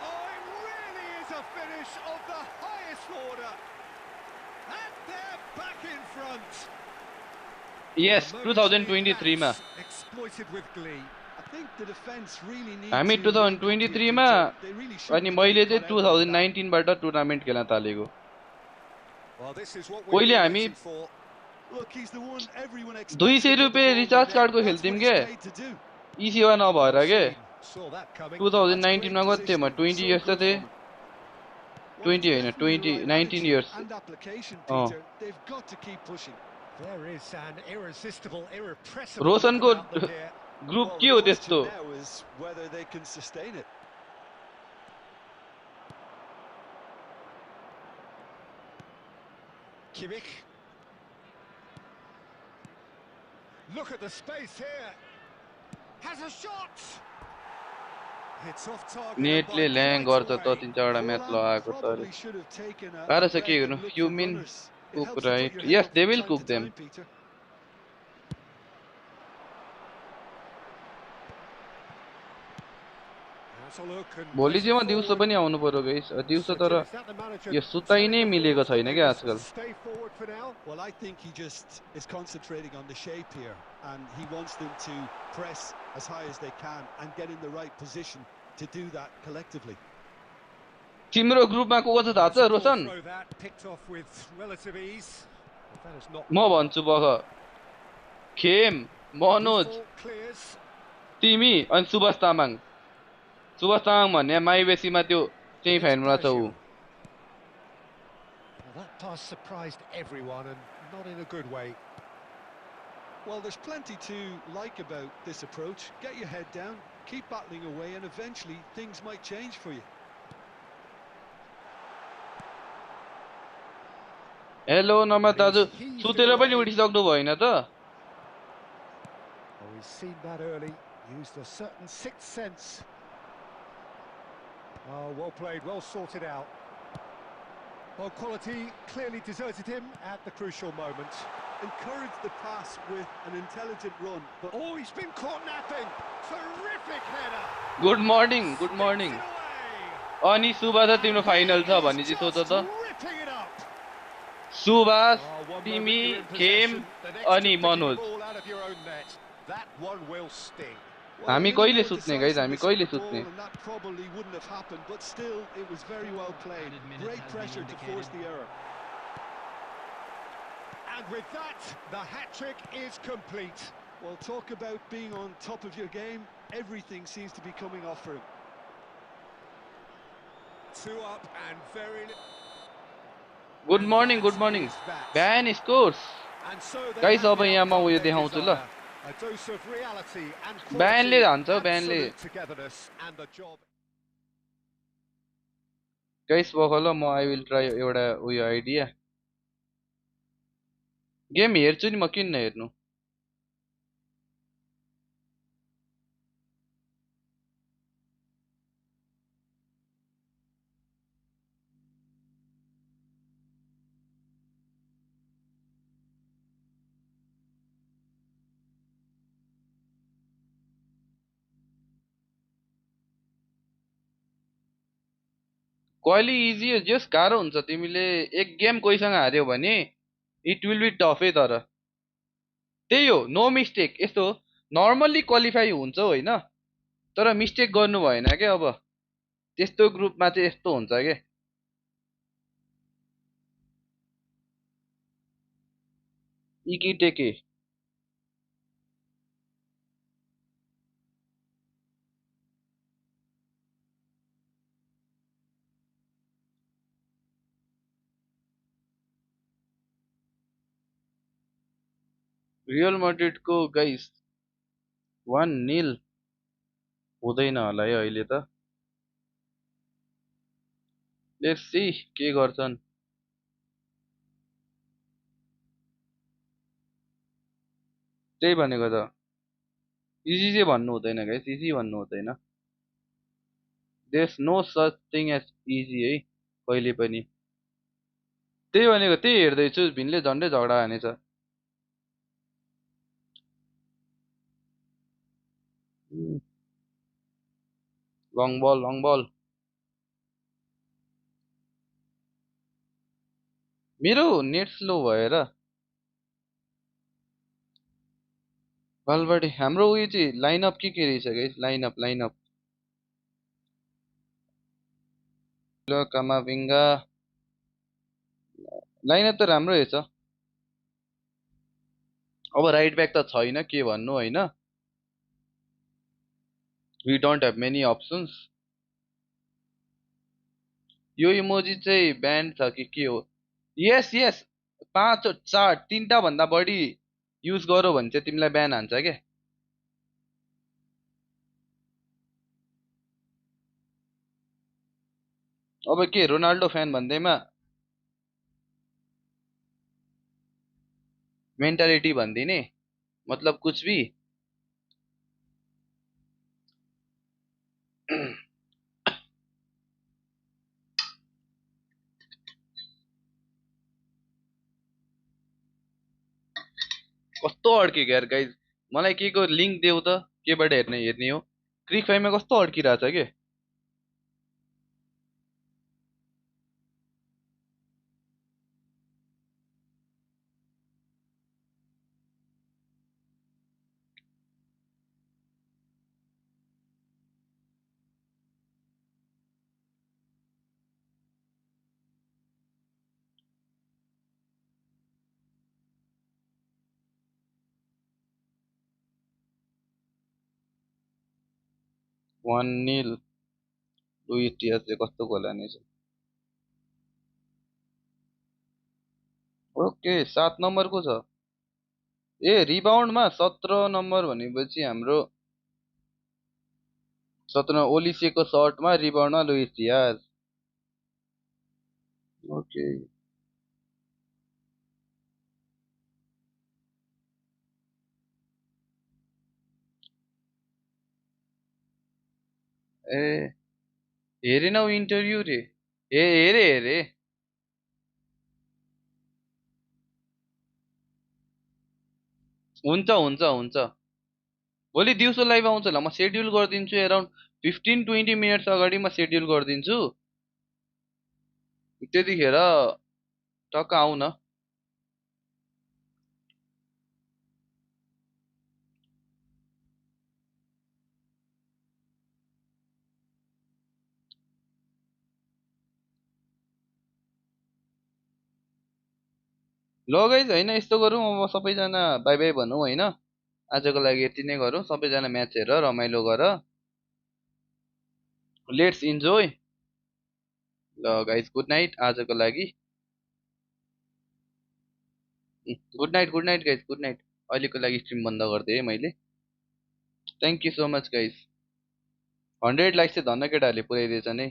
Oh, it really is a finish of the highest order. And they're back in front. Yes, 2023 मा. Exploited with glee. I think the defense really need हामी to 2023 मा अनि मैले चाहिँ 2019 बाट tournament खेल्न थालेको. Well, this is what पहिले we've been हामी waiting for. Look, he's the one everyone expects 200 to put the रुपैयाँ ball रिचार्ज in the कार्डको net. That's खेल्थ्यौं what के. he's paid to do. ई सेवा नभएर के. Saw that coming. 2019 मा कति थिएँ म 20 इयर्स त थिएँ. Well, it's 20 होइन definitely the 20 right 19 attitude years. and application, अँ. Peter. They've got to keep pushing. There is an irresistible, irrepressible रोशनको look about them here. Group Well, के the हो question त्यस्तो. now is whether they can sustain it. Kimmich. Look at the space here. Has a shot. It's off target. नेटले ल्याङ गर्छ त 3-4 match लगाएको त अरे. Probably should have taken a गाह्रो छ breath के and गर्नु. looked You for mean runners. It cook helps to put right? your head Yes, up they from will time cook to them. time, Peter. Has a look and भोलि चाहिँ म places दिउँसो forward. पनि आउनु पर्यो guys. दिउँसो So, तर Jim, is that the manager यो सुताइ नै telling the मिलेको forwards that छैन they क्या must आजकल. stay forward for now? Well, I think he just is concentrating on the shape here, and he wants them to press as high as they can and get in the right position to do that collectively. तिम्रो ग्रुपमा को को छ थाहा छ It's a Roshan? throw that, picked off with relative ease. But that has not म gone भन्छु बख. Khem, well. Manoj, Default clears. तिमी अनि सुभाष तामाङ. सुभाष तामाङ भन्ने माइवेसीमा त्यो चाहिँ फाइनलमा छ उ. Well, that pass surprised everyone and not in a good way. Well, there's plenty to like about this approach. Get your head down, keep battling away, and eventually things might change for you. Hello नमस्ते दाजु. सुतेर पनि उठिसक्नु भएन त? Oh, he's seen that early, used a certain sixth sense. Oh, well played, well sorted out. Well, quality clearly deserted him at the crucial moment. Encourage the pass with an intelligent run, but Oh, he's been caught napping. Terrific header. Good morning, good morning. Sticks it away. अनि सुभाष तिम्रो final छ भन्ने चाहिँ सोच Just त. ripping it up. Subhash, Oh, one moment तिमी, you're in Khem possession, the next अनि you're picking the Manoj. ball out of your own net. That one will sting. well, हामी a little कहिले more सुत्ने गाइस, हामी decisiveness कहिले with the ball, सुत्ने. and that probably wouldn't have happened, but still, it was very well played. Great pressure to force the error. And with that, the hat-trick is complete. Well, talk about being on top of your game. Everything seems to be coming off for him. 2 up and very... good morning, good morning. ब्यान स्कोर्स. And so they guys have अब the यहाँ म outcome उयो they देखाउँछु ल. desire. A dose of reality and ब्यानले quality, हान्छ ब्यानले. absolute togetherness and the job. Guys बख ल म आई विल ट्राई एउटा उयो आइडिया. गेम हेर्छु नि म किन नहेर्नु. कहिले इजी हो जस गाह्रो हुन्छ. तिमीले एक गेम कोहीसँग हार्यौ भने इट विल बी टफै. तर त्यही हो, नो मिस्टेक. यस्तो हो, नर्मल्ली क्वालिफाई हुन्छ होइन, तर मिस्टेक गर्नु भएन क्या. अब त्यस्तो ग्रुपमा चाहिँ यस्तो हुन्छ के. इकी टेके. रियल मैड्रिडको गाइस 1-0 हुँदैन होला है अहिले त. लेट्स सी के गर्छन्। त्यही भनेको त, इजी चाहिँ भन्नु हुँदैन गाइस, इजी भन्नु हुँदैन। There no such thing as easy है कहिले पनि। त्यही भनेको, त्यही हेर्दैछु, भिनले झन्डै झगडा हानेछ। लङ बल, लङ बल। मेरो नेट स्लो भएर बालबाडी। हाम्रो उयो चाहिँ लाइनअप के रहेछ गाइस? लाइनअप लाइनअप कामाविङ्गा लाइनअप त राम्रै रहेछ। अब राइट ब्याक त छैन, के भन्नु होइन। We don't have many options. यो इमोजी चाहिँ ब्यान्ड छ कि के हो? यस यस, 5 4 3टा भन्दा बढी युज गरौ भने चाहिँ तिमीलाई ब्यान हान्छ के। अब के रोनाल्डो फ्यान भन्दैमा मेन्टालिटी भन्दिने, मतलब कुछ भी। कस्तो अड्के यार गाइज, मलाई के को लिङ्क देऊ त, केबाट हेर्ने हो? क्रिक फाइभमा कस्तो अड्किरहेछ के। वान निल लुइस डियाजले कस्तो गोल हानेछ। ओके 7 नम्बरको छ। ए रिबाउन्डमा 17 नम्बर भनेपछि हाम्रो 17 ओलिसेको सर्टमा रिबाउन्डमा लुइस डियाज। ओके। ए हेरेनौ इन्टरभ्यू रे? ए हेरे हेरे। हुन्छ हुन्छ हुन्छ, भोलि दिउँसो लाइभ आउँछ ल, म सेड्युल गरिदिन्छु। एराउन्ड 15-20 मिनट्स अगाडि म सेड्युल गरिदिन्छु। त्यतिखेर टक्क आऊ न। ल गाइज होइन, यस्तो गरौँ अब सबैजना बाई बाई भनौँ होइन। आजको लागि यति नै गरौँ, सबैजना म्याच हेर रमाइलो गर। Let's enjoy. ल गाइज गुड नाइट आजको लागि। Good night, good night guys, good night. अहिलेको लागि स्ट्रिम बन्द गरिदिएँ है मैले। Thank you so much guys. 100 like चाहिँ धन्न केटाहरूले पुऱ्याइदिएछन् है।